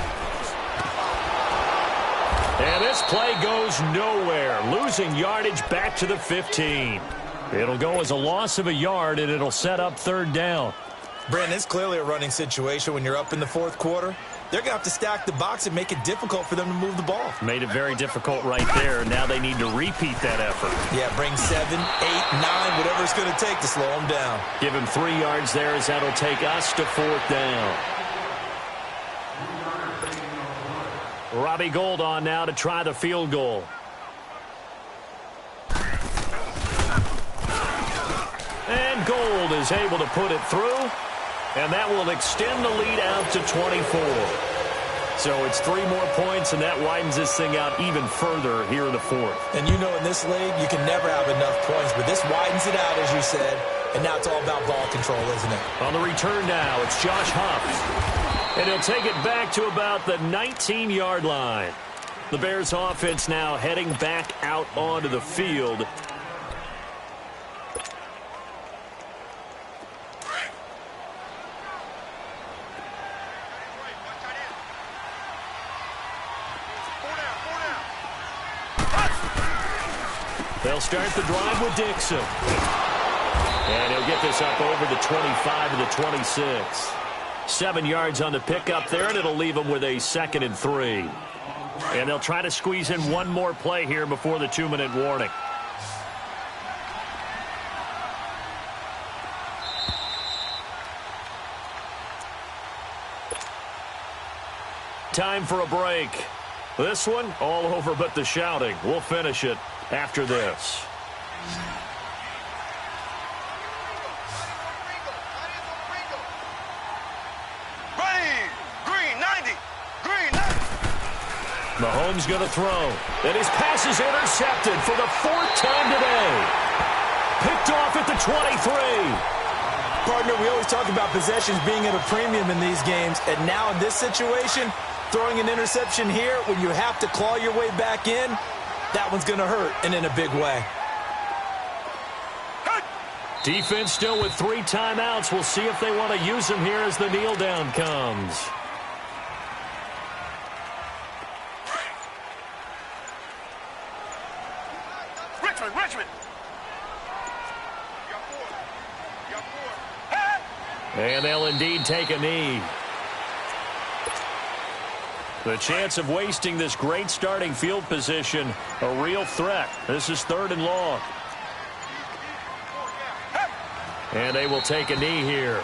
And this play goes nowhere. Losing yardage back to the 15. It'll go as a loss of a yard, and it'll set up 3rd down. Brandon, it's clearly a running situation when you're up in the fourth quarter. They're going to have to stack the box and make it difficult for them to move the ball. Made it very difficult right there. Now they need to repeat that effort. Yeah, bring 7, 8, 9, whatever it's going to take to slow them down. Give him 3 yards there as that'll take us to 4th down. Robbie Gould on now to try the field goal. And Gould is able to put it through, and that will extend the lead out to 24. So it's 3 more points, and that widens this thing out even further here in the 4th. And you know in this league, you can never have enough points, but this widens it out, as you said, and now it's all about ball control, isn't it? On the return now, it's Josh Huff. And he'll take it back to about the 19-yard line. The Bears offense now heading back out onto the field. They'll start the drive with Dixon. And he'll get this up over the 25 to the 26. 7 yards on the pickup there, and it'll leave them with a 2nd and 3. And they'll try to squeeze in one more play here before the 2-minute warning. Time for a break. This one, all over but the shouting. We'll finish it after this. Mahomes going to throw. And his pass is intercepted for the 4th time today. Picked off at the 23. Partner, we always talk about possessions being at a premium in these games. And now in this situation, throwing an interception here when you have to claw your way back in, that one's going to hurt, and in a big way. Defense still with 3 timeouts. We'll see if they want to use them here as the kneel down comes. Richmond. And they'll indeed take a knee. The chance of wasting this great starting field position, a real threat. This is 3rd and long. And they will take a knee here.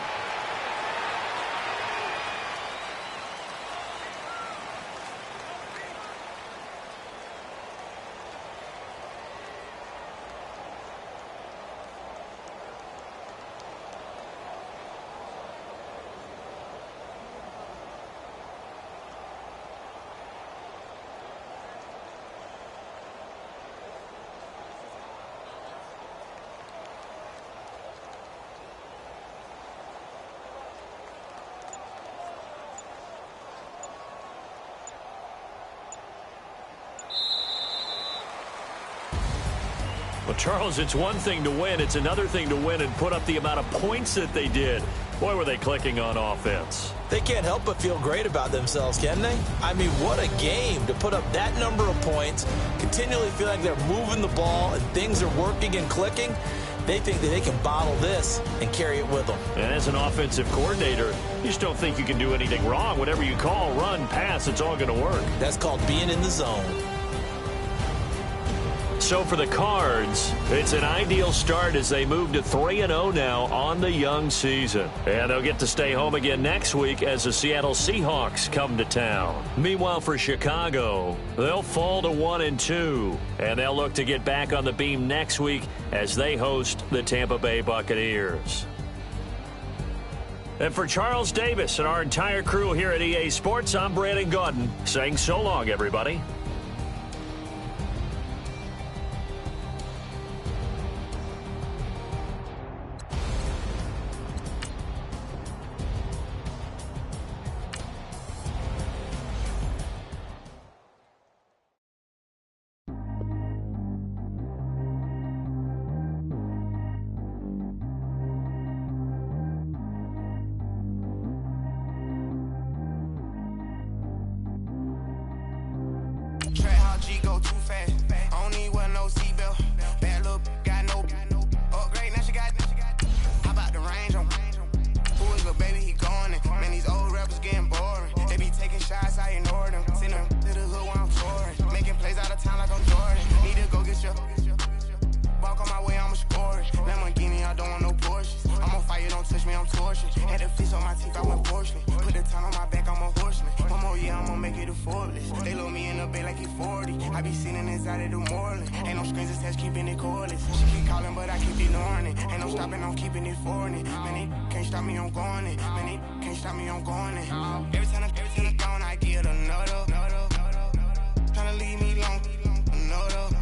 Well, Charles, it's one thing to win. It's another thing to win and put up the amount of points that they did. Boy, were they clicking on offense. They can't help but feel great about themselves, can they? I mean, what a game to put up that number of points, continually feel like they're moving the ball and things are working and clicking. They think that they can bottle this and carry it with them. And as an offensive coordinator, you just don't think you can do anything wrong. Whatever you call, run, pass, it's all going to work. That's called being in the zone. So for the Cards, it's an ideal start as they move to 3-0 now on the young season. And they'll get to stay home again next week as the Seattle Seahawks come to town. Meanwhile, for Chicago, they'll fall to 1-2. And they'll look to get back on the beam next week as they host the Tampa Bay Buccaneers. And for Charles Davis and our entire crew here at EA Sports, I'm Brandon Gaudin saying so long, everybody. Go too fast. I don't need one no seatbelt. Bad little got no upgrade. Now she got. How about the range on? Who is the baby? He going in. Man, these old rappers getting boring. They be taking shots, I ignore them. Send them to the hood while I'm touring. Making plays out of town like I'm Jordan. Need to go get your. Walk on my way, I'ma score it. Lamborghini, I don't want no Porsches. I'm on fire, don't touch me, I'm torching. Had the fish on my teeth, I went porcelain. Put the time on my back, I'm a horseman. One more year, I'ma make it a Forbes. They load me in the bay like he 40. I be sitting inside of the Moreland. Ain't no screens attached, keeping it cordless. She keep calling, but I keep ignoring it. Ain't no stopping, I'm keeping it for it. Man, they can't stop me, I'm going it. Man, they can't stop me, I'm going it. Every time I'm gone, I get another. Tryna leave me long, another.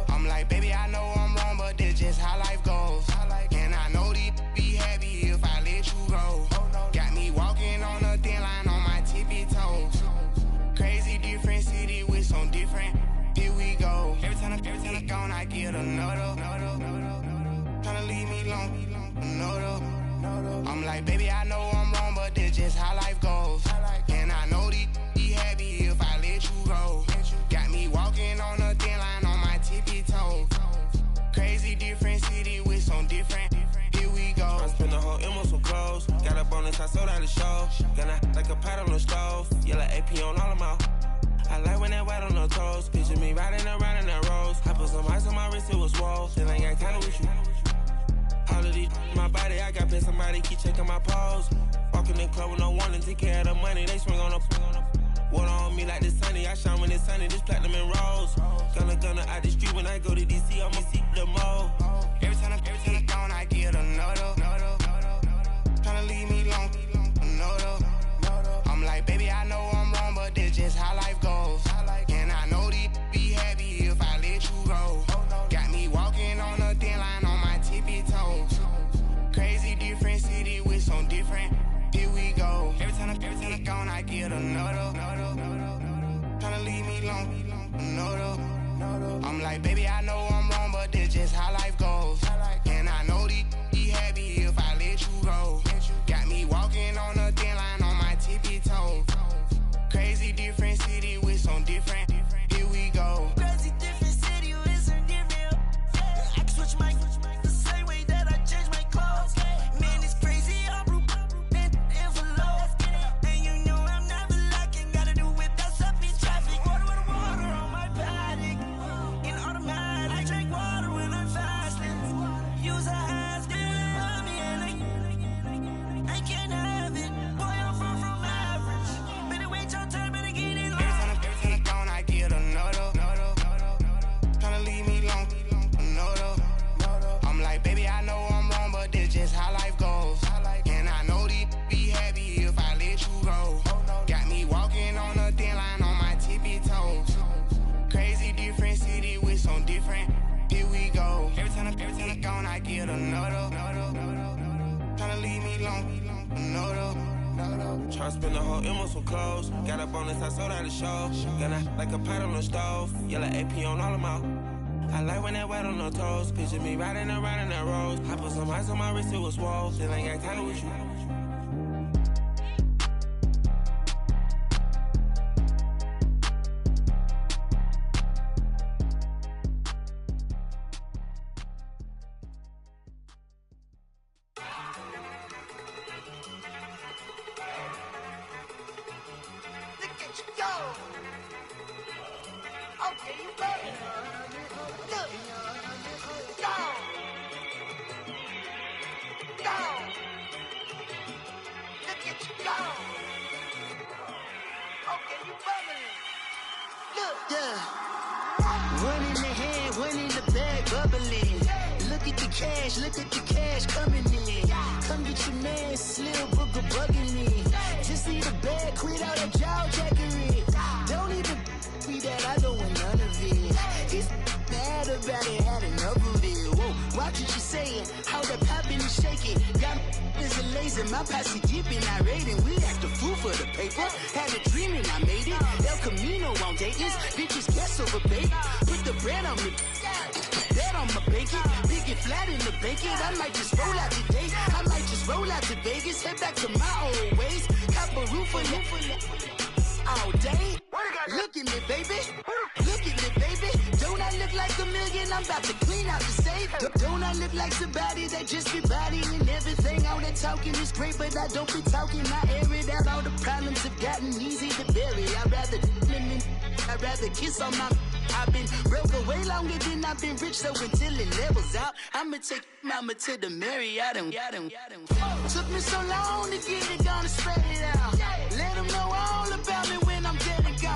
I'm like, baby, I know I'm wrong, but this just how life goes. And I know these be happy if I let you go. Got me walking on a thin line on my tippy toes. Crazy different city with some different. Here we go. Every time I'm gone, I get another. Tryna leave me long, another. I'm like, baby, I know I'm wrong, but this just how life goes. And I know these be happy if I let you go. Got me walking on a thin line on my tippy toes. Crazy different city with some different. Here we go. I spent the whole M on some clothes. Got up on this, I sold out the show. Gonna like a pot on the stove. Yellow AP on all of my. I like when that white on the toes. Picture me riding around in that rose. I put some ice on my wrist, it was swole. Then I got tired with you. All of these my body, I got paid somebody keep checking my pose. Walking in club with no warning, take care of the money. They swing on the. Water on me like the sunny, I shine when it's sunny, this platinum and rose. Gonna out the street when I go to DC, I'ma see the mall. Every time I'm gone, I get another. Tryna leave me long, another. I'm like, baby, I know I'm wrong, but this just how life goes. And I know these be happy if I let you go. Got me walking on a thin line on my tippy toes. Crazy different city with some different. Here we go. Every time I'm gone, I get another. Tryna leave me long, another. I'm like, baby, I know I'm wrong, but this just how life goes. And I know these be happy if I let you go. Got me walking on a thin line on my tippy toes. Crazy different city with some different. Here we go. Crazy different city with some different. I can switch my the same way that I change my clothes. Man, it's crazy. I'm Tryna spend the whole M on some clothes. Got up on this, I sold out the show. Gonna like a pot on the stove. Yellow AP on all of my. I like when that wet on the toes. Picture me riding around in that rose. I put some ice on my wrist, it was swole. Still ain't got time with you. Look at the cash coming in. Come get your man, Slim Booger bugging me. Just need a bag, quit all that jaw jackery. Don't even be that, I don't want none of it. He's mad about it, had enough of it. Whoa, watch what you saying, how the poppin' and shaking. Got is a laser, my posse dipping, I raiding. We act a fool for the paper. Had a dream and I made it. El Camino on Dayton's, bitches guess over bait. Put the bread on me. That on my bacon, big and flat in the bacon. I might just roll out today. I might just roll out to Vegas, head back to my old ways. Cop a roof for all day. Look at me, baby. Look at me, baby. Don't I look like a million? I'm about to clean out the safe. Don't I look like somebody that just be bodying everything? All that talking is great, but I don't be talking. I air it out. All the problems have gotten easy to bury. I'd rather kiss on my. I've been broke way longer than I've been rich, so until it levels out, I'ma take mama to the Marriott and took me so long to get it gone and spread it out. Let them know all about me when I'm dead and gone.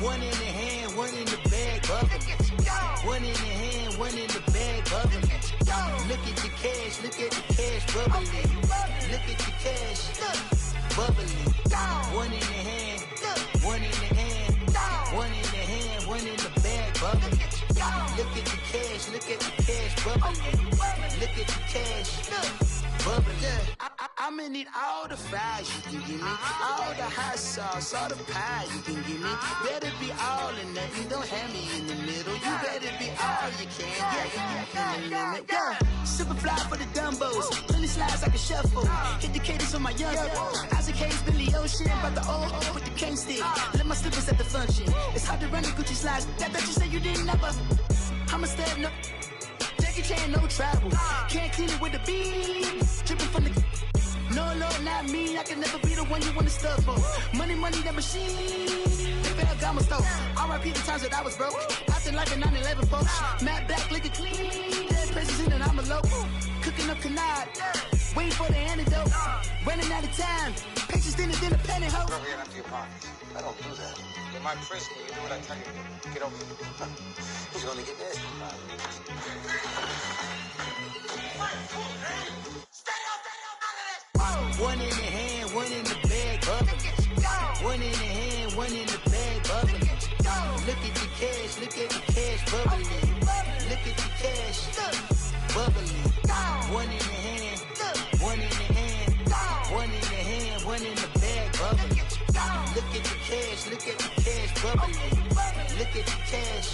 One in the hand, one in the bag, bubbling. One in the hand, one in the bag, bubbling. Look at the cash, bubbling. Look at the cash, bubbling. One in the hand, one in the hand, one in the hand, one in the bag, bubbling. Look at the cash, bubbling. Look at the cash, bubbling. I'ma need all the fries you can give me, all the hot sauce, all the pie you can give me. Better be all or nothing, don't have me in the middle. You better be all you can, yeah. Super fly for the Dumbos, plenty slides like a shuffle. Hit the cadence on my young Isaac Hayes, Billy Ocean, about the old with the cane stick. Let my slippers at the function. It's hard to run the Gucci slides. That bet you say you didn't never. I'ma step no. Jackie Chan, no travel. Can't clean it with the beat. Dripping from the. No, not me. I can never be the one you want to stuff for. Money, that machine. The Ferragamo stove. R.I.P. the times that I was broke. Acting like a 9/11 folks. Matte back, looking clean. Dead presents in and I'm a local. Cooking up canard. Waiting for the antidote. Running out of time. Patience thinner than a penny hoe. Don't get empty your pockets. I don't do that. In my prison, you do what I tell you to. Get over here. He's gonna get this. One in the hand, one in the bag, bubbling. One in the hand, one in the bag, bubbling. Look at the cash, bubbling. Look at the cash, bubbling. One in the hand, one in the hand, one in the hand, one in the bag, bubbling. Look at the cash, bubbling. Look at the cash,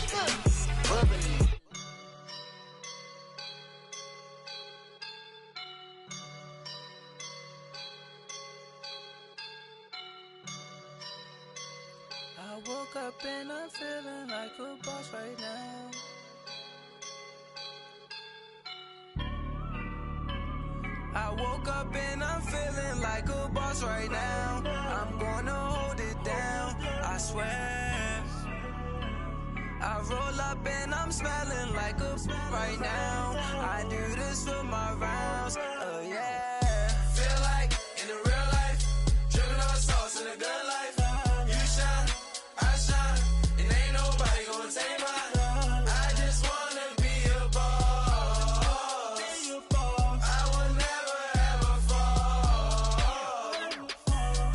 bubbling. I woke up and I'm feeling like a boss right now. I woke up and I'm feeling like a boss right now. I'm gonna hold it down, I swear. I roll up and I'm smelling like a right now. I do this for my rounds, oh yeah. Feel like in the real life, dripping on sauce in the good life. You shine, I shine, and ain't nobody gonna take mine. I just wanna be a boss. I will never ever fall.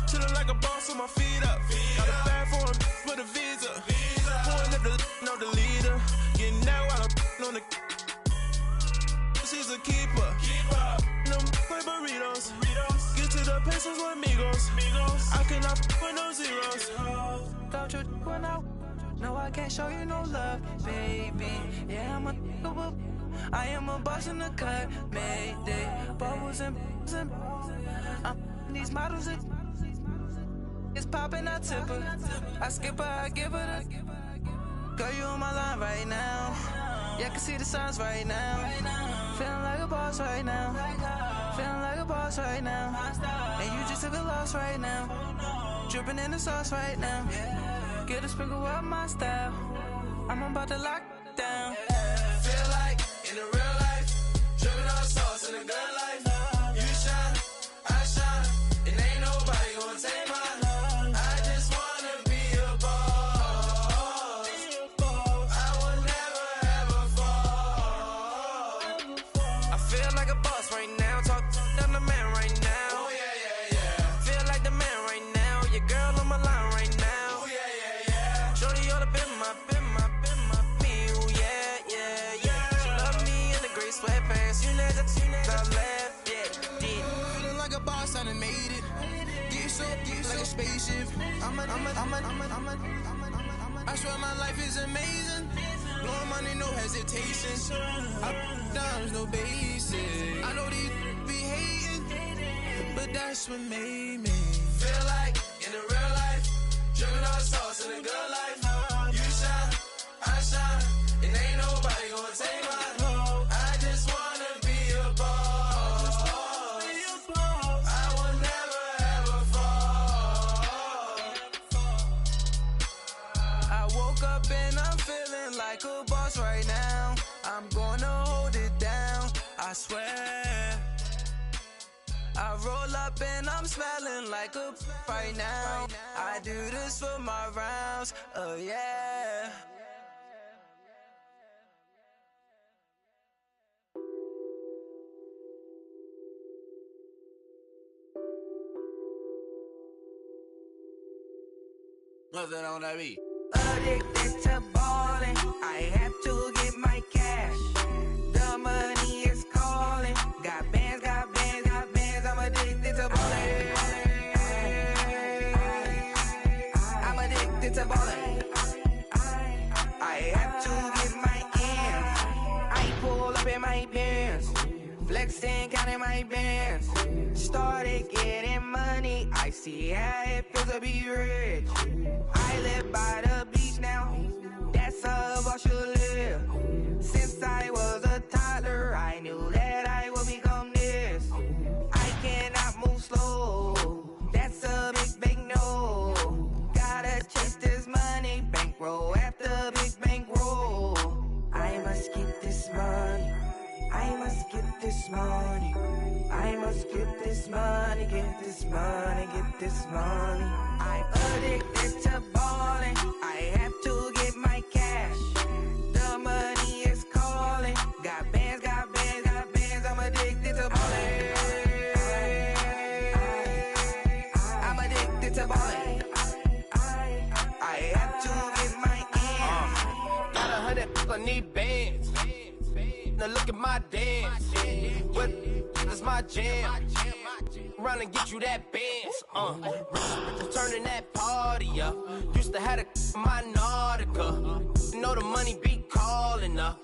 Chillin' like a boss with my feet up. Got a bag for him with a visa. Pulling up the leader. Getting that while I'm on the. She's a keeper. No play burritos. Get to the pesos with amigos. I cannot with no zeros. Got your when out. No, I can't show you no love, baby. Yeah, I am a boss in the cut, Mayday. Bubbles and these models it's popping, I tip her. I skip her, I give her the. Girl, you on my line right now. Yeah, I can see the signs right now. Feeling like a boss right now. Feeling like a boss right now. And you just took a loss right now. Dripping in the sauce right now. Get a sprinkle up my style. I'm about to lock down. Feel like in the real life, dripping on sauce in the good life. You shine, I shine, and ain't nobody gonna take mine. I just wanna be a boss. I will never ever fall. I feel like a boss right now. Talk to the man right now. Oh yeah, yeah, yeah. Feel like the man right now. Your girl on my line right now. Oh yeah, yeah, yeah. Shorty oughta been my me. Ooh yeah, yeah, yeah. She love me in the gray sweatpants. You never left, yeah, did. Feeling like a boss, I done made it. Get so like a spaceship. I swear my life is amazing. Blowing money, no hesitation. Dimes, no basic. I know these be hating, but that's what made me. Feel like in the real life, dripping on sauce in the good life. You shine, I shine, and ain't nobody gonna take mine. I just wanna be a boss. I will never ever fall. I woke up and I'm feeling like a boss right now. I'm gonna hold it down, I swear. I roll up and I'm smelling like a right now. I do this for my rounds, oh yeah. Nothing on that beat. Addicted to ballin', I have to get my cash. The money is calling. Got bands, got bands, got bands. I'm addicted to ballin'. I'm addicted to ballin'. I have to get my ends. I pull up in my pants, flexing, counting my bands. Started getting money. I see how it feels to be rich. I live by the beach now. That's how I should live. Since I was a toddler, I knew that I would become this. I cannot move slow. That's a big no. Gotta chase this money, bankroll after big bankroll. I must get this money. I must get this money. I must get this money, get this money, get this money. I'm addicted to ballin'. I have to get my cash. The money is calling. Got bands, got bands, got bands. I'm addicted to ballin'. I'm addicted to ballin'. I have to get my ends. Got 100, I need bands. Now look at my dance. What is my jam? Run and get you that bands. Turning that party up. Used to have a my Nautica. You know the money be calling up.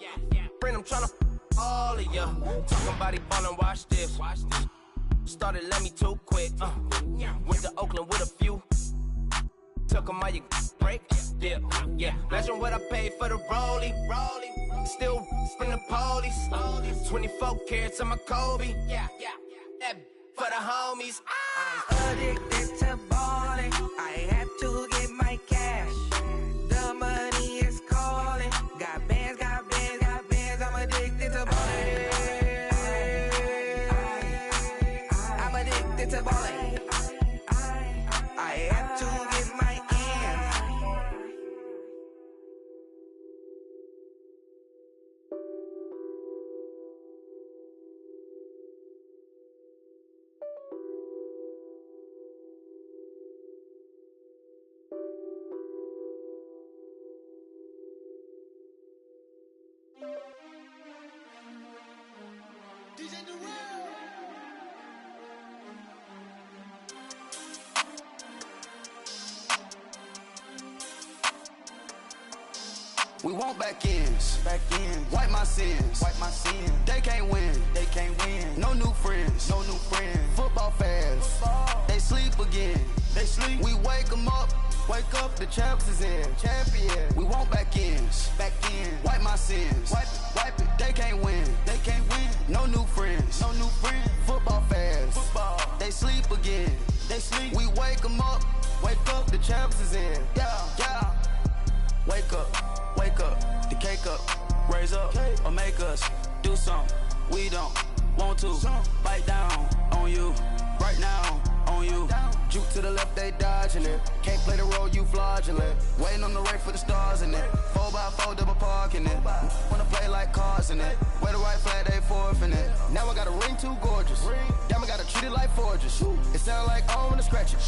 Friend, I'm tryna all of ya. Talking about it ballin', watch this. Started let me too quick. Went to Oakland with a few. Took 'em all you break. Dip. Yeah. Imagine what I paid for the rollie. Still in the police. 24 carats on my Kobe. Yeah. That for the homies. I'm addicted to ballin'. I have to get my cash. The money is calling. Got bands, got bands, got bands. I'm addicted to ballin'. I'm addicted to ballin'. I have to get my ends. We want back ends. Wipe my sins. They can't win. No new friends. Football fans. They sleep again. We wake them up. Wake up, the champs is in. Champion. We want back ends. Wipe my sins. Wipe it. They can't win. No new friends. Football fans. They sleep again. We wake them up. Wake up, the champs is in. Yeah. Wake up, the cake up, raise up, or make us do something we don't want to. Bite down on you, right now on you. Juke to the left, they dodging it. Can't play the role, you fraudulent. Waiting on the right for the stars in it. 4x4 double parking it. Wanna play like cars in it. Wear the white flag, they forfeiting it. Now I got a ring too gorgeous. Damn, I gotta treat it like forges. It sound like I wanna scratch it.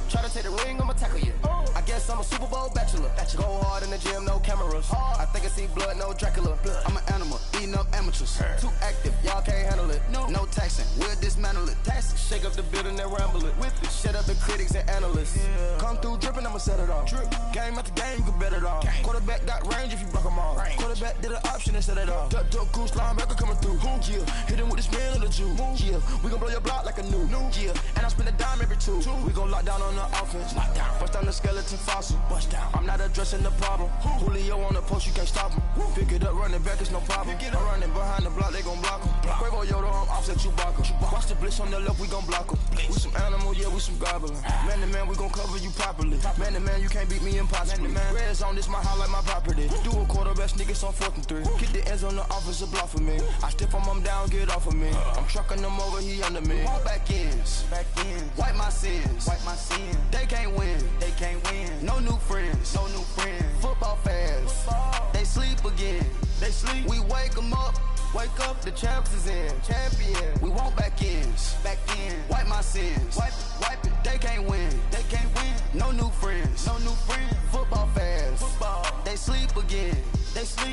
Try to take the ring, I'ma tackle you. I guess I'm a Super Bowl bachelor. Go hard in the gym, no cameras. I think I see blood, no Dracula. I'm an animal, eating up amateurs. Too active, y'all can't handle it. No taxing, we'll dismantle it. Shake up the building and ramble it. Shut up the critics and analysts. Come through dripping, I'ma set it off. Game after game, you can bet it off. Quarterback got range if you block them all. Quarterback did an option and set it off. Duck, goose, linebacker coming through. Yeah, hit him with the spin of the Jew. Yeah, we gon' blow your block like a new. Yeah, and I spend a dime every two. We gon' lock down on the offense. Bust down the skeleton fossil. I'm not addressing the problem. Julio on the post, you can't stop him. Pick it up, running back, it's no problem. I'm running behind the block, they gon' block him. Quavo Yoda, I'm offset Chewbacca. Watch the blitz on the left, we gon' block him. We some animal, yeah, we some goblin. Man to man, we gon' cover you properly. Man to man, you can't beat me impossibly. Red zone, this my highlight, my property. Do a quarterback, niggas on 4th and 3. Get the ends on the offensive block for me. I stiff him down, get off of me. I'm trucking them over, he under me. Walk back ends. Wipe my sins. They can't win. No new friends. Football fans. They sleep again. We wake them up. Wake up, the champs is in. Champion. We want back ends. Wipe my sins. Wipe it. They can't win. No new friends. Football fans. They sleep again.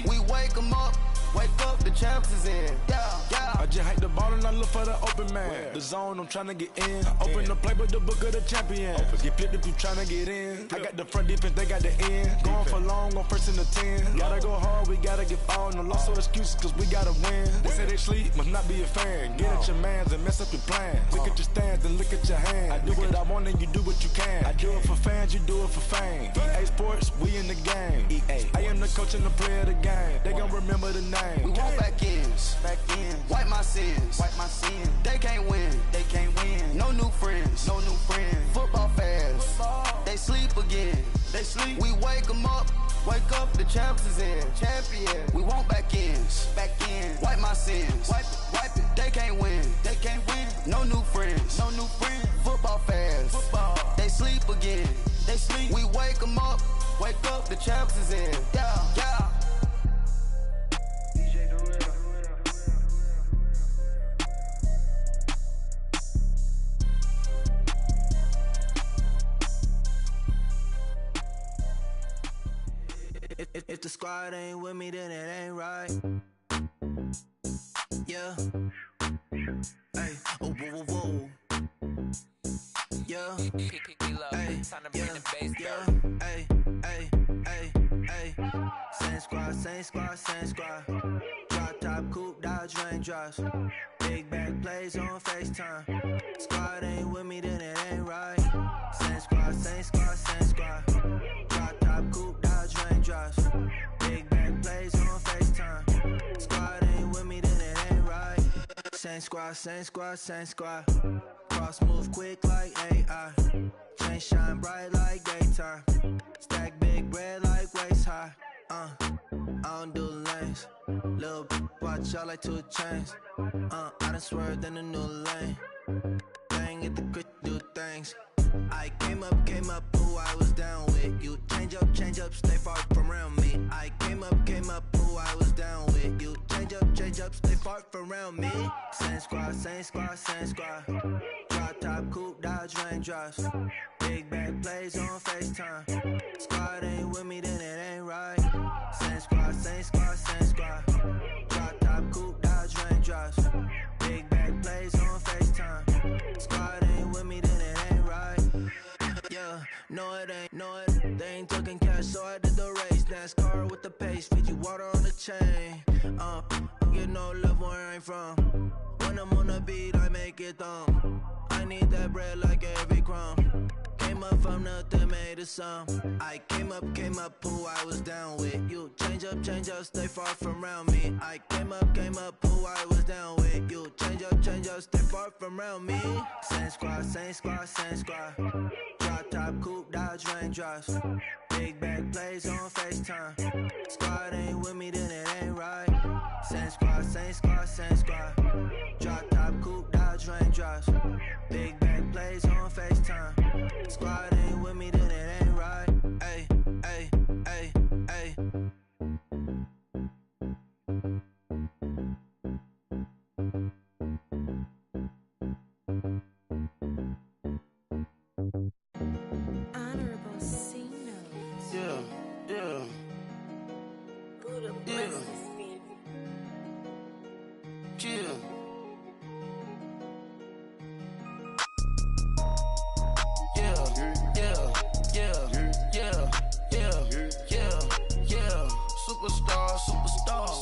We wake them up. Wake up, the champs is in. Yeah. I just hate the ball and I look for the open man. The zone, I'm trying to get in. Open the playbook, the book of the champion. Get flipped if you trying to get in. I got the front defense, they got the end. Going for long, on 1st and the 10. Gotta go hard, we gotta get all. No loss or excuses, cause we gotta win. They say they sleep, must not be a fan. Get at your mans and mess up your plans. Look at your stands and look at your hands. I do what I want and you do what you can. I do it for fans, you do it for fame. EA Sports, we in the game. I am the coach and the player of the game. They gon' remember the name. We want back ends. Wipe my sins. They can't win. No new friends. Football fans. They sleep again. We wake them up. Wake up, the champs is in. Champion. We want back ends. Wipe my sins. Wipe it. They can't win. No new friends. Football fans. They sleep again. We wake them up. Wake up, the champs is in. Yeah. If the squad ain't with me, then it ain't right. Yeah. Hey. Oh, whoa, whoa, whoa. Yeah. Hey. Yeah. Hey. Same squad. Drop top, coupe, Dodge raindrops. Big back plays on FaceTime. Squad ain't with me, then it ain't right. Same squad. Drop top, coupe, Dodge raindrops. Big back plays on FaceTime. Squad ain't with me, then it ain't right. Same squad. Cross move quick like AI. Chain shine bright like daytime. Stack big bread like waist high. I don't do lanes. Little watch out like 2 chains. I done swerved in a new lane. Bang at the crit, do things. I came up, who I was down with. You change up, stay far from around me. I came up, who I was down with. You change up, stay far from around me. Same squad. Drop top, coupe, Dodge raindrops. Big back plays on FaceTime. Squad ain't with me, then it ain't right. Same squad. Drop top, coupe, Dodge raindrops. Big back plays on FaceTime. Squad ain't with me, then it ain't right. Yeah, no it ain't, they ain't talking cash, so I did the race. NASCAR with the pace, feed you water on the chain. Get no love where I ain't from. When I'm on the beat, I make it thumb. I need that bread like every crumb. Came up from nothing, made a sum. I came up, who I was down with. You change up, stay far from around me. I came up, who I was down with. You change up, stay far from around me. Same squad. Drop top, coupe, Dodge Raindrops. Big bag plays on FaceTime. Squad ain't with me, then it ain't right. Same squad. Drop top, coupe, Dodge Raindrops. Big bag plays on FaceTime. Squad ain't with me, then it ain't right. Ay. Honorable C notes. Yeah.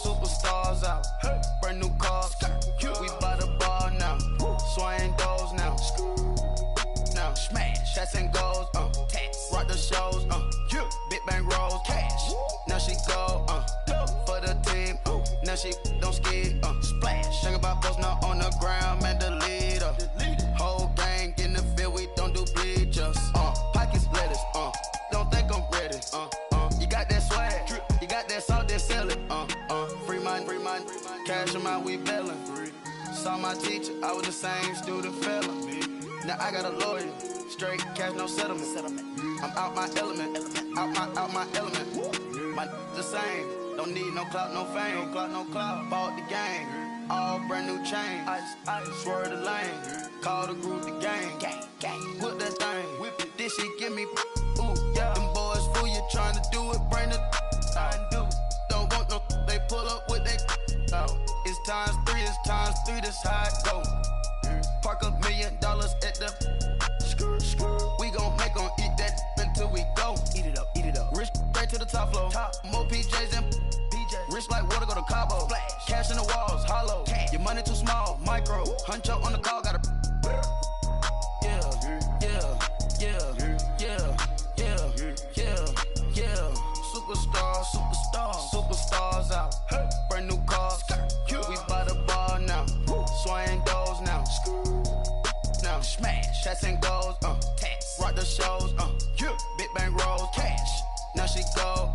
Superstars out. Brand new cars. We by the bar now. Swaying doors now. Now smash. Shots and goals. Rock the shows. Big bang rolls. Cash. Now she go. For the team. Now she don't ski. Splash. Think about post now on the ground. Man, the leader. Whole gang in the field. We don't do bleachers. Pockets lettuce. Don't think I'm ready. You got that swag. You got that salt, then sell it. Free mind. Cash amount, we bailin'. Saw my teacher, I was the same student fella. Now I got a lawyer. Straight cash, no settlement. I'm out my element. Out my element. My the same. Don't need no clout, no fame. No clout. Bought the game. All brand new chain. I swerve the lane. Call the group the gang. Whip that thing. Whip it. This shit give me. Ooh, yeah. Them boys fool you trying to do it. Bring the. Don't want no. They pull up with they. It's times 3. This how it go. Park $1 million at the. We gon' make 'em eat that until we go. Eat it up. Rich straight to the top floor. More PJs and PJs. Rich like water, go to Cabo. Flash. Cash in the walls, hollow. Cash. Your money too small, micro. Huncho on the call, gotta. Superstars out. Brand new cars. We by the bar now. Swaying doors now. Now smash. Shots and goals. Rock the shows. Big bang rolls. Cash. Now she go.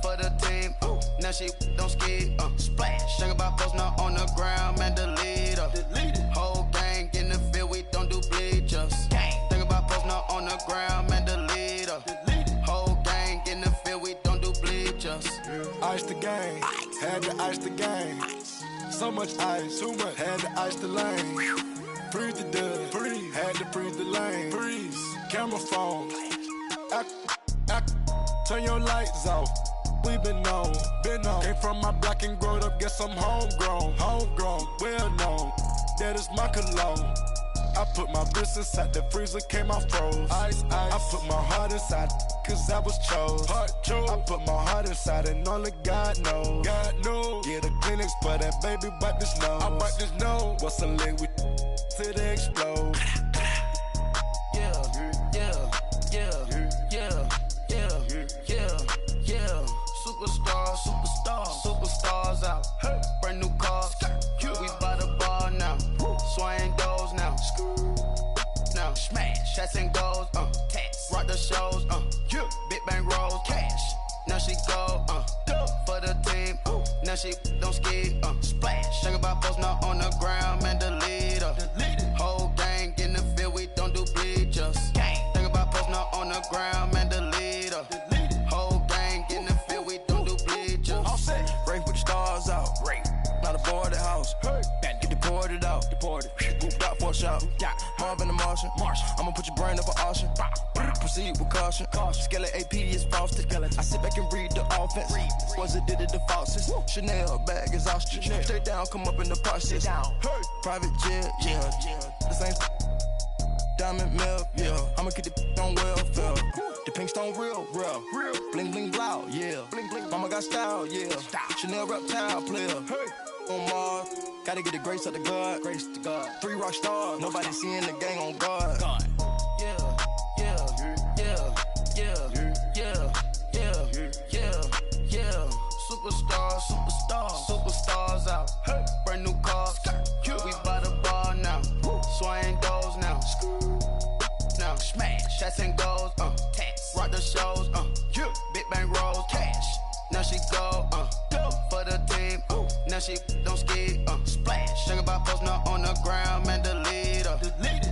For the team. Now she don't ski. Splash. Think about post now on the ground. Man, the leader. Whole gang in the field. We don't do bleachers. Think about post now on the ground. Man, the leader. Whole gang in the field. We don't do bleachers. Ice the game, had to ice the game. So much ice, too much, had to ice the lane. Freeze the dub, freeze, had to freeze the lane. Freeze, camera phone. Turn your lights off. We been on. Came from my block and growed up, guess I'm homegrown, well known. That is my cologne. I put my wrist inside the freezer, came out froze. Ice. I put my heart inside, cause I was chose. I put my heart inside and only God knows. Yeah, the clinics, but that baby wipe this nose. I wipe this nose. What's a link with till they explode? Superstars out. Brand new cars. We by the bar now. Swaying doors now. Now smash. Shots and goals. Rock the shows. Big bang rolls. Cash. Now she go. For the team. Now she don't ski. Splash. Think about post now on the ground. Man, the leader. Whole gang in the field. We don't do bleachers. Think about post now on the ground. Man, the leader. Whole gang in the field. We don't do bleachers. All set. Race with the stars out. Not a boarded house. Get deported out. Moved out for a shot. Marvin the Martian. I'ma put your brain up for auction. Proceed with caution. Skeleton AP is frosted. I sit back and read the offense. Was it did it the faucets? Chanel bag is ostrich. Stay down, come up in the process. Private jet, yeah. The same diamond milk, yeah. I'ma keep the on welfare. The pink stone real. Bling bling blow, yeah. Bling bling. Mama got style, yeah. Chanel reptile player. Hey. On Mars, gotta get the grace of the God. 3 rock stars, nobody seeing the gang on guard. Yeah. Superstars out. Hey. Brand new cars. We by the bar now. Swaying doors now. Now smash. Shots and goals. Tax. Rock the shows. Big bang rolls. Cash. Now she go. For the team. Now she don't ski. Splash. Think about posting up on the ground. Man, the leader.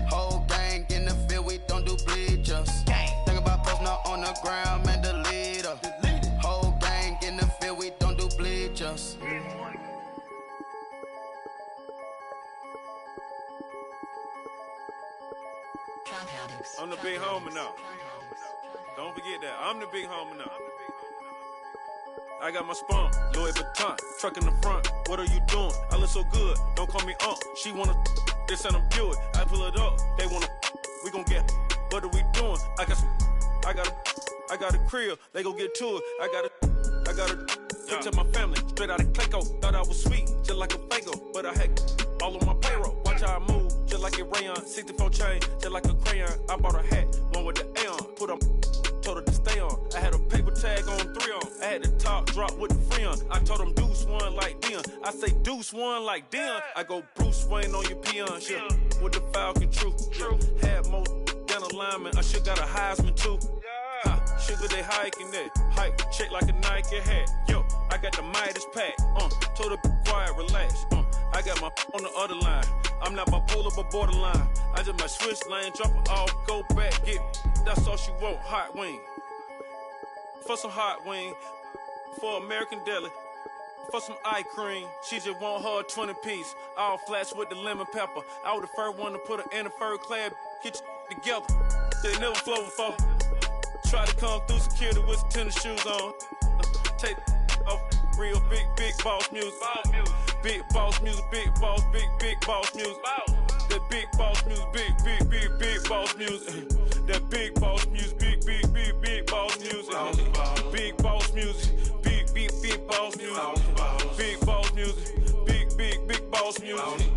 Whole gang in the field. We don't do bleachers. Think about posting up on the ground. Man, the leader. Whole gang in the field. We don't do bleachers. I'm the big homie now. Don't forget that. I'm the big homie now. I got my spunk, Louis Vuitton, truck in the front. What are you doing? I look so good. Don't call me She wanna this and I'm Buick. I pull it up. They wanna we gon' get. What are we doing? I got a crib. They gon' get to it. I got a picture of my family straight out of Clayco. Thought I was sweet, just like a Fago, but I had all on my payroll. Watch how I move, just like a rayon. 64 chain, just like a crayon. I bought a hat, one with the Aeon. Put on, told her to stay on. I had a paper tag on 3 on. I had the top drop with the free on. I told him Deuce one like Dion. I say Deuce one like Dion. I go Bruce Wayne on your peon. Yeah, with the Falcon, true. Had more than a lineman. I should got a Heisman too. Ha, sugar they hiking that. Hike, shake like a Nike hat. Yo, I got the Midas pack. Told her be quiet, relax. I got my on the other line. I'm not bipolar but borderline. I just might switch lane, drop it off, go back, get. That's all she want, hot wing. For some hot wing, for American deli. For some eye cream, she just want her 20-piece. All flats with the lemon pepper. I was the first one to put her in a fur clad. Get you together. They never flow before. Try to come through security with some tennis shoes on. Take off real big boss music. Big boss music, big boss music. That big boss music, big boss music. That big boss music, big boss music. Big boss music, big boss music. Big boss music, big boss music.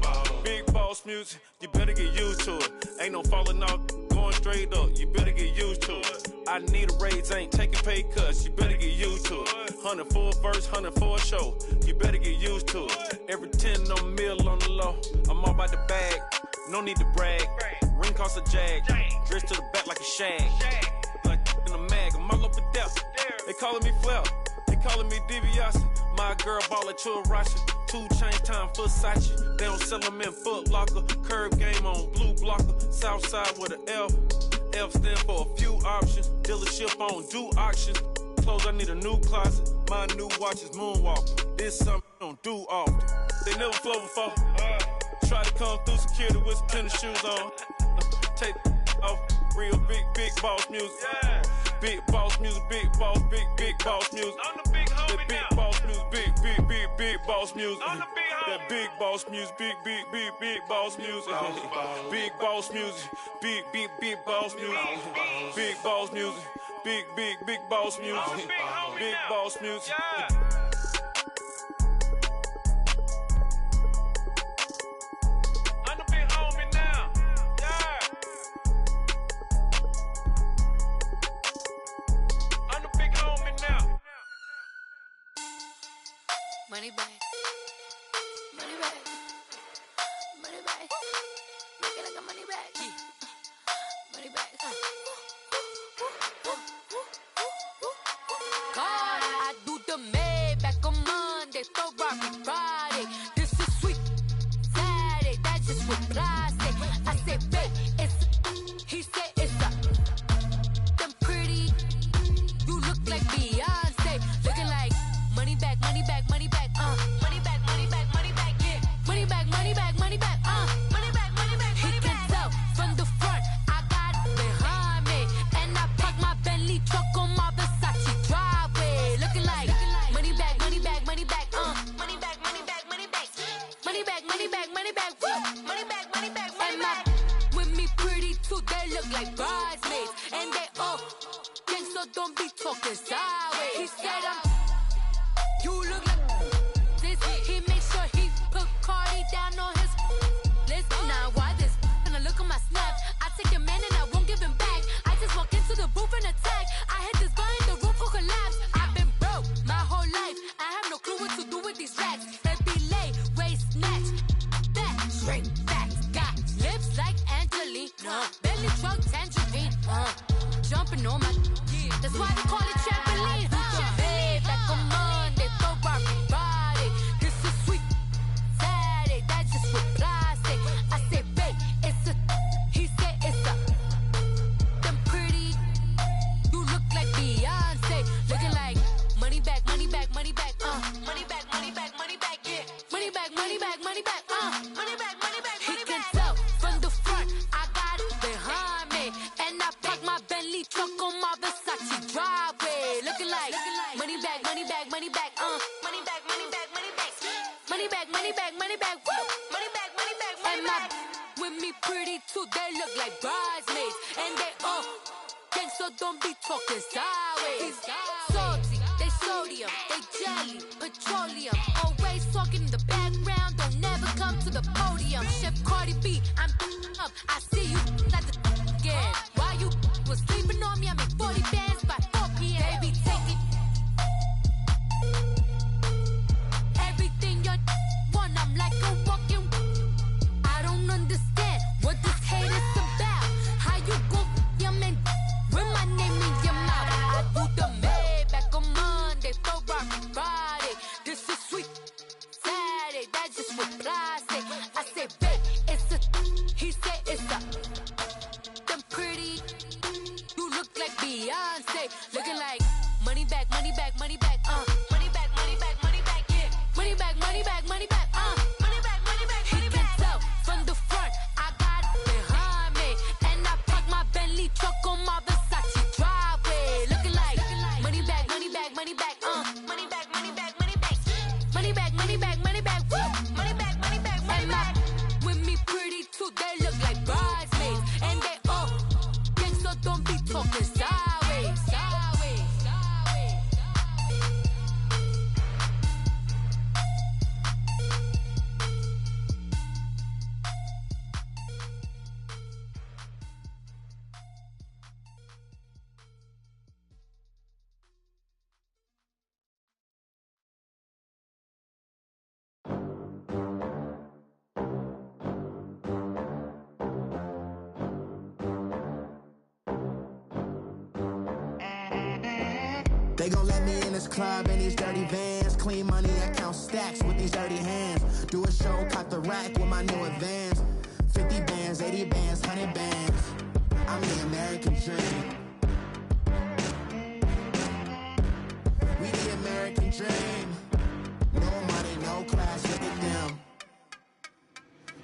Big boss music, you better get used to it. Ain't no falling off, going straight up. You better get used to it. I need a raise, ain't taking pay cuts. You better get used to it. 100 for a verse, 100 for a show. You better get used to it. Every 10 on a meal on the low. I'm all about the bag, no need to brag. Ring cost a jag, dressed to the back like a shag. Like in a mag, I'm all up and down. They calling me Flair, they calling me DiBiase. My girl ball at Churashi. 2 chain time for Versace. They don't sell them in Foot Locker. Curve game on blue blocker. Southside with an F. F stand for a few options. Dealership on do auctions. Clothes, I need a new closet. My new watch is moonwalking. This something I don't do often. They never flow before. Try to come through security with some tennis shoes on. Take off real big boss music. Big boss music, big boss music. I'm the big homie that big boss music, big boss music. I'm the big homie. That big boss music, big boss music. Big boss music, big boss music. Big boss music, big boss music. Big boss music. I'm the big homie now. Yeah. I'm the big homie now. Money back. Money back. Money back. Make it like a money back. Money back. God, I do the Maybach on Monday, Ferrari Friday. This is sweet Saturday, that's just what I say. I say, babe, it's he said it's a them pretty. You look like Beyonce, looking like money back, money back, money back, money back, money back, money back, yeah, money back, money back, money back, money back, money back. He can tell from the front, I got it behind me, and I park my Bentley truck on my Versace driveway, looking like money back, money back, money back, money back, money back, money back, money back, money back, money back, money back, money back, money back. With me pretty too, they look like bridesmaids, and they all get don't be talking sideways. He said you look like this. He make sure he put Cardi down on his list. Now why this? Gonna look at my snap. I take your man and I won't give him back. I just walk into the booth and attack. I hit this guy in the roof will collapse. I've been broke my whole life. I have no clue what to do with these rats. That be lay, waist snatch, back, straight back. Got lips like Angelina, belly truck tangerine. Jumping on my, that's why they call it trampoline. Babe, like a Monday, throw everybody. This is sweet Saturday, that's just with plastic. I say, babe, it's a, he said it's a, them pretty, you look like Beyonce, looking like money back, money back, money back, money back, money back, money back, yeah, money back, money back, money back, money back, money back. He can tell from the front, I got it behind me, and I park my Bentley truck on my Versace driveway, looking like money back, money back, money back, money back, money back, money back, money back, money back, money back, woo, money back, money back, money back. With me pretty too, they look like bridesmaids, and they all gang, so don't be talking sideways. Salty, they sodium, they jelly, petroleum, always talking in the background, don't never come to the podium. Chef Cardi B, I'm up, I see you like the again. Why you was sleeping on me? I make 40 bands by 4 p.m. Baby, take it. Everything you want, I'm like a walking. I don't understand what this hate is about. How you go, your man, with my name in your mouth. I do the Maybach on Monday, for Friday. This is sweet Saturday, that's just with plastic. I say, babe, it's a, he said it's a, them pretty, you look like Beyonce, looking like money back, money back, money back, money back, money back, money back, yeah, money back, money back, money back, money back, money back, money back. He can tell from the front, I got it behind me, and I park my Bentley truck on my Versace driveway, looking like money back, money back, money back, money back, money back, money back, money back, money back, money back, woo, money back, money back, money back. With me pretty too, they look like bridesmaids, and they all gang, so don't be talking sideways, sideways, sideways. They gon' let me in this club in these dirty vans. Clean money, I count stacks with these dirty hands. Do a show, caught the rack with my new advance. 50 bands, 80 bands, 100 bands. I'm the American dream. We the American dream. No money, no class, look at them.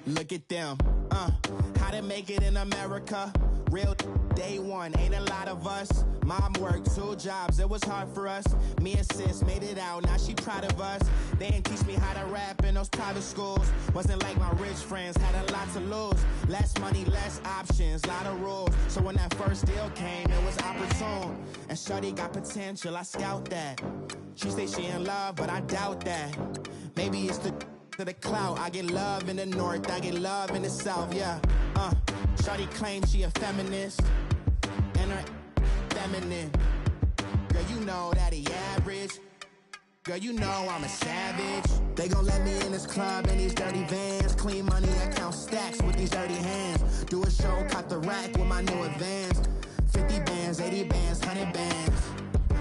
Look at them, how to make it in America. Real day one, ain't a lot of us. Mom worked 2 jobs, it was hard for us. Me and sis made it out, now she proud of us. They didn't teach me how to rap in those private schools. Wasn't like my rich friends, had a lot to lose. Less money, less options, lot of rules. So when that first deal came, it was opportune. And shorty got potential, I scout that. She say she in love, but I doubt that. Maybe it's to the clout. I get love in the north, I get love in the south, yeah. Shorty claims she a feminist, and her feminine. Girl, you know that he average. Girl, you know I'm a savage. They gon' let me in this club in these dirty vans. Clean money, I count stacks with these dirty hands. Do a show, caught the rack with my new advance. 50 bands, 80 bands, 100 bands.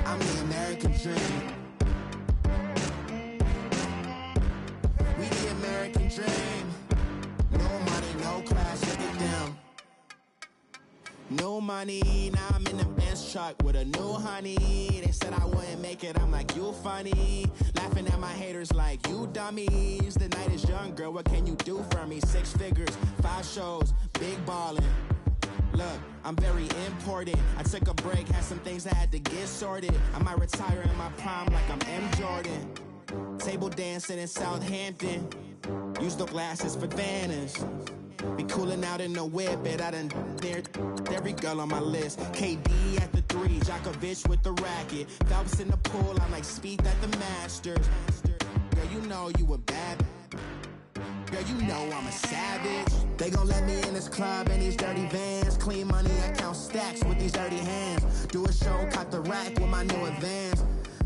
I'm the American dream. We the American dream. No money, no class, look at them. No money, now I'm in the Benz truck with a new honey. They said I wouldn't make it, I'm like, you funny. Laughing at my haters like, you dummies. The night is young, girl, what can you do for me? 6 figures, 5 shows, big ballin'. Look, I'm very important. I took a break, had some things I had to get sorted. I might retire in my prime like I'm M. Jordan. Table dancing in Southampton. Use the glasses for Vannas. Be cooling out in the whip, but I done there every girl on my list. KD at the 3, Djokovic with the racket. Phelps in the pool, I like speed at the Masters. Girl, you know you a bad. Girl, you know I'm a savage. They gon' let me in this club in these dirty vans. Clean money, I count stacks with these dirty hands. Do a show, cop the rack with my new advance.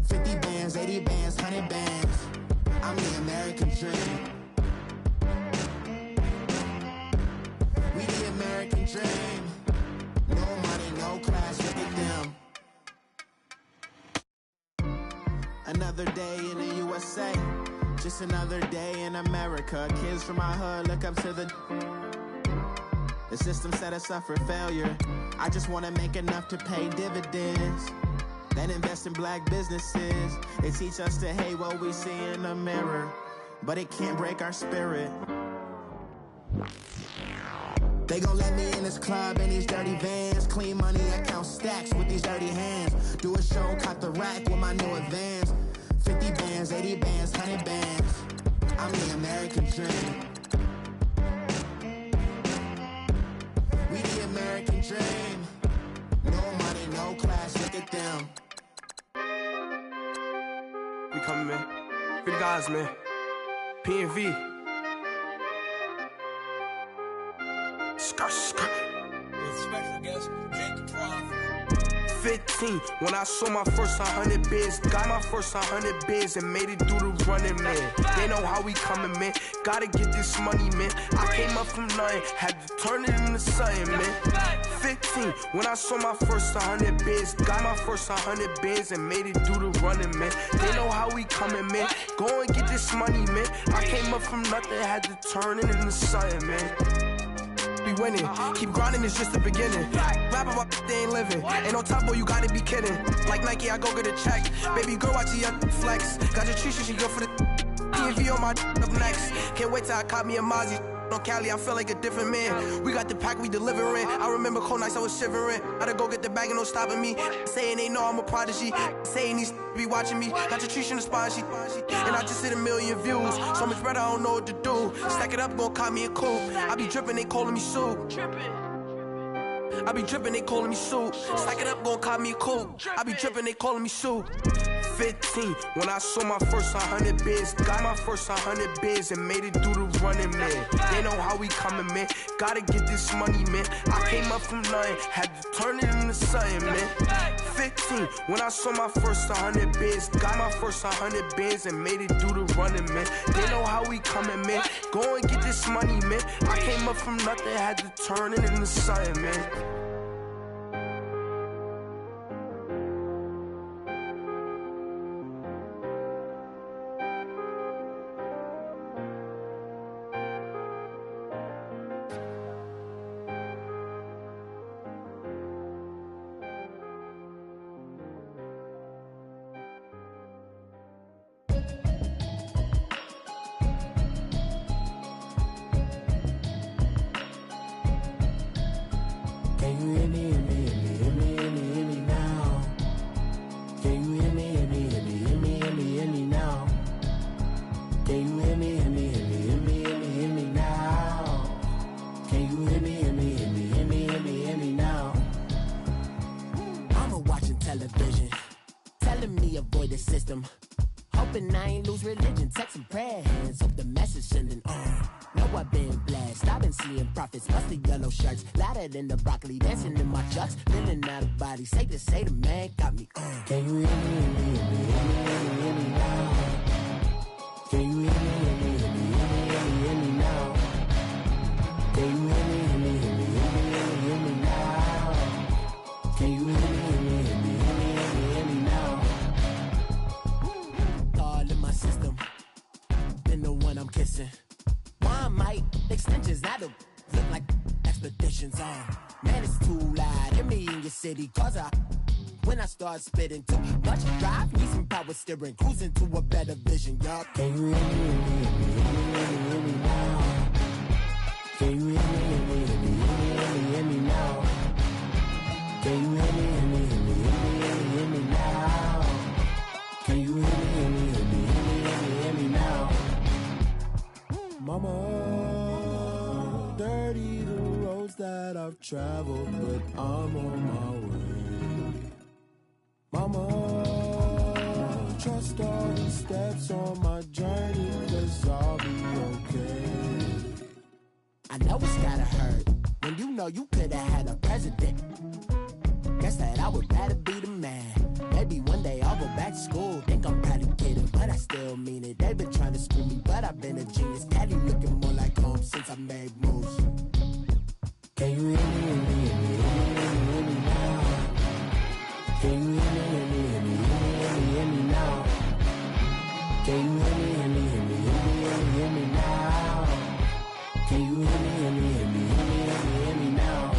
50 bands, 80 bands, 100 bands. I'm the American dream. We the American dream. No money, no class, look at them. Another day in the USA. Just another day in America. Kids from my hood look up to the system set us up for failure. I just wanna make enough to pay dividends. Then invest in black businesses. They teach us to hate what we see in the mirror, but it can't break our spirit. They gon' let me in this club in these dirty vans. Clean money, I count stacks with these dirty hands. Do a show, cop the rack with my new advance. 50 bands, 80 bands, 100 bands. I'm the American dream. We the American dream. No money, no class, look at them. We coming, man. Free the guys, man. P&V. Skirt. Special guest, Jake 15, when I saw my first 100 bids. Got my first 100 bids and made it through the running, man. They know how we coming, man. Gotta get this money, man. I came up from nothing, had to turn it into something, man. 15, when I saw my first 100 bids. Got my first 100 bids and made it through the running, man. They know how we coming, man. Go and get this money, man. I came up from nothing, had to turn it into something, man. Be winning, keep grinding, it's just the beginning. Rap about they ain't living. Ain't no top boy, you gotta be kidding. Like Nike, I go get a check. Baby girl, watch your flex. Got your tree, she go for the P&V on my up next. Can't wait till I caught me a Mozzie. On Cali, I feel like a different man. We got the pack, we delivering. I remember cold nights, I was shivering. Gotta go get the bag and no stopping me. Saying they know I'm a prodigy. Saying these be watching me. Got your tree in the spot, she. And I just hit 1 million views. So much better, I don't know what to do. Stack it up, gon' call me a coupe. I be dripping, they calling me soup. I be dripping, they calling me soup. Stack it up, gon' call me a coupe. I be dripping, they calling me soup. 15, when I saw my first 100 bids. Got my first 100 bids and made it through the running, man. They know how we coming, man. Gotta get this money, man. I came up from nothing, had to turn it into something, man. 15, when I saw my first 100 bids. Got my first 100 bids and made it through the running, man. They know how we coming, man. Go and get this money, man. I came up from nothing, had to turn it into something, man. Hoping I ain't lose religion, texting prayer hands, hope the message sending on. Know I've been blessed, I've been seeing prophets, busted yellow shirts, louder than the broccoli, dancing in my chucks, feeling out of body, say the man got me on. Can you hear me, hear me now? Can you hear me, hear me now? Can you hear me, hear me now? Can you hear me, hear me now? All in my system, been the one I'm kissing. Why might extensions that'll look like expeditions on? Man, it's too loud. Hear me in your city, cause when I start spitting too much drive, need some power steering, cruising to a better vision, y'all. Can you hear me now? Can you hear me now? Can you hear me now? Can you hear me now? Mama, that I've traveled, but I'm on my way. Mama, trust all these steps on my journey, 'cause I'll be okay. I know it's gotta hurt when you know you could've had a president. Guess that I would rather be the man. Maybe one day I'll go back to school. Think I'm probably kidding, but I still mean it. They've been trying to screw me, but I've been a genius. Daddy looking more like home since I made moves. Can you hear me, hear me, hear me, hear me, hear me now? Can you hear me, hear me, hear me, hear me, hear me, hear me now? Can you hear me, hear me, hear me, hear me, hear me, hear me now? Can you hear me, hear me, hear me, hear me, hear me, hear me now?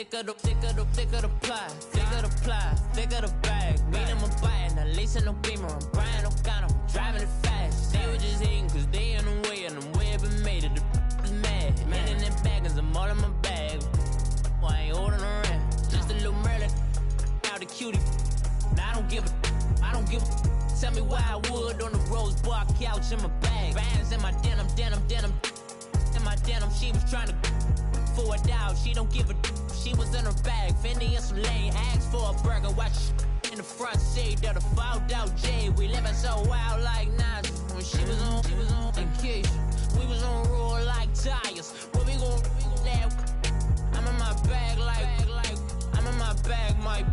Thicker the ply, thicker the bag. Mean I'm a buyer, now lacing no beamer. I'm Brian O'Connor, I'm driving it fast. They were just hating cause they in the way, and the way I've been made it, the is mad. Man in them baggins, I'm all in my bag. Why I ain't holding around? Just a little Merlin, out the cutie. Now I don't give a. Tell me why I would on the rose bar couch in my bag. Bands in my denim. In my denim, she was trying to for a doubt. She don't give a. She was in her bag, Fendi and some lane. Asked for a burger, watch in the front seat of the fouled out J. We living so wild like Nas. When she was on vacation, we was on roll like tires. What we gon' that? I'm in my bag like I'm in my bag, my.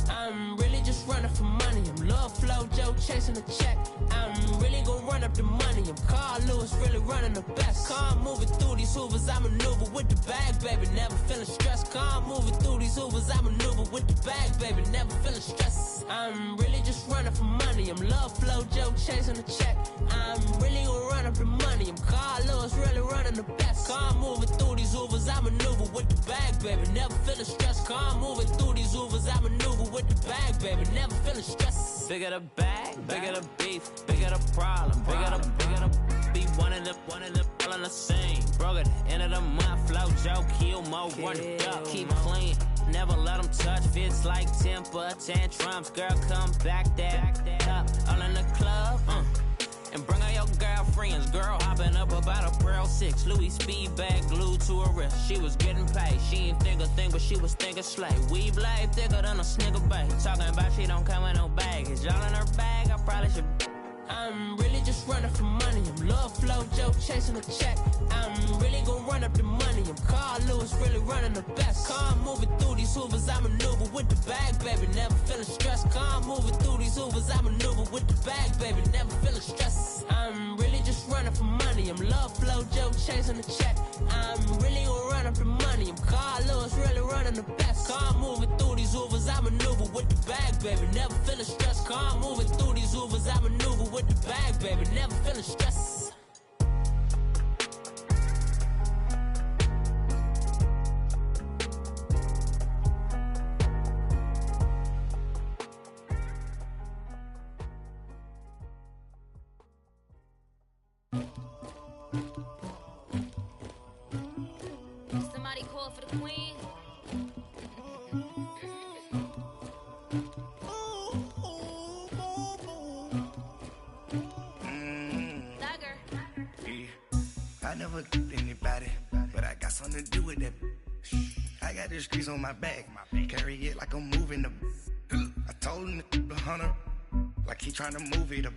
I'm really just running for money. I'm Love Flow Joe chasing a check. I'm really gon' run up the money. I'm Carl Lewis, really running the best. Calm moving through these Hoovers, I maneuver with the bag, baby. Never feeling stressed. Calm moving through these Hoovers, I maneuver with the bag, baby. Never feeling stressed. I'm really just running for money. I'm Love Flow Joe chasing a check. I'm really gon' run up the money. I'm Carl Lewis, really running the best. Calm moving through these Hoovers, I maneuver with the bag, baby. Never feeling stressed. Calm moving through these Hoovers, I maneuver with the bag, baby. Never feeling stressed. Bigger the bag, bigger the beef, bigger the problem, bigger the be one of the all in the same. Broke at the end of the month, Flow Joe, kill more, run it up, keep clean. Never let them touch, fits like temper tantrums. Girl, come back that up, all in the club, and bring all your girlfriends. Girl hopping up about a Pearl 6 Louis speed bag glued to her wrist. She was getting paid, she ain't think a thing, but she was thinking slay. We blade thicker than a snicker bag. Talking about she don't come with no baggage. All in her bag, I probably should. I'm really just running for money. I'm Love Flow Joe chasing a check. I'm really gon' run up the money. I'm Carl Lewis, really running the best. Calm moving through these Hoovers, I maneuver with the bag, baby. Never feeling stressed. Calm moving through these Hoovers, I maneuver with the bag, baby. Never feeling stressed. I'm really just running for money. I'm Love Flow Joe chasing a check. I'm really gon' run up the money. I'm Carl Lewis, really running the best. Calm moving through these Hoovers, I maneuver with the bag, baby. Never feeling stressed. Calm moving through these Hoovers, I maneuver with the bag, baby. Never feeling stressed. Somebody call for the queen. I never killed anybody, but I got something to do with that. I got the streets on my back, carry it like I'm moving the. I told him to the hunter, like he trying to move it up.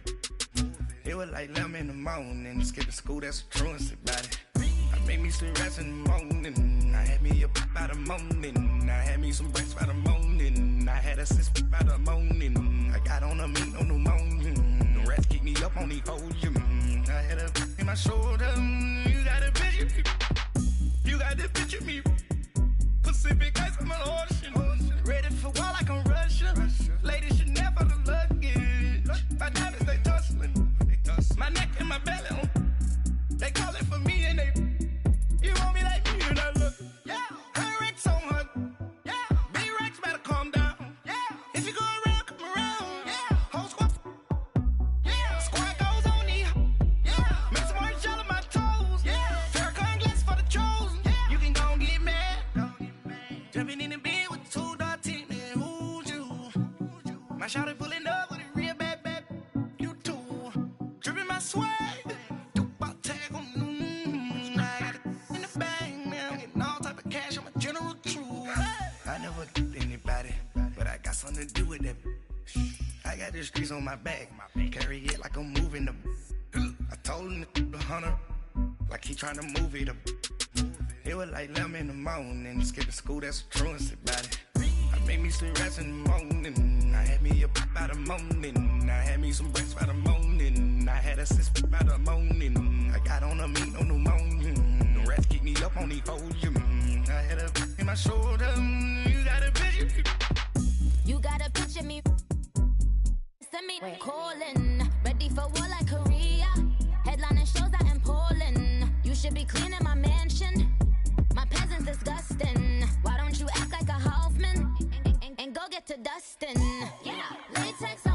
It was like 11 in the morning, skipping school, that's a truancy about it. I made me some rats in the morning, I had me a pop by the morning, I had me some breaks by the morning, I had a sis by the morning, I got on a meat on the morning, the rats keep me up on the hold you. I had a in my shoulder. You got a picture me. You got the picture me. Pacific ice on my ocean. Ready for war like I'm Russia. Ladies should never the luggage. My diamonds they tussling. My neck and my belly on. They call it for me and they. You want me like me and I look. Yeah. Her Rex on her. Yeah. B-Rex better calm down. Yeah. If you go around, come around. Yeah. Whole squad. Yeah. Squad goes on me. Yeah. Make some orange gel on my toes. Yeah. Farrakhan glass for the chosen. Yeah. You can go and get mad. Jumping in the bed with 2 dark teeth, man. Who's you? My shawty pulling up with a real bad. You too. Dripping my swag. Something to do with that. I got the streets on my back. Carry it like I'm moving them. I told him to 100, like he trying to move it up. It was like 11 in the morning. Skipping school, that's a truancy about it. I made me some rats in the morning. I had me a pop by the morning. I had me some breaks by the morning. I had a sister by the morning. I got on a meat on the morning. The rats keep me up on the podium. I had a in my shoulder. You got a picture. You gotta picture me. Send me calling. Ready for war like Korea. Headlining shows out in Poland. You should be cleaning my mansion. My peasants disgusting. Why don't you act like a Hoffman and go get to dustin'? Yeah, latex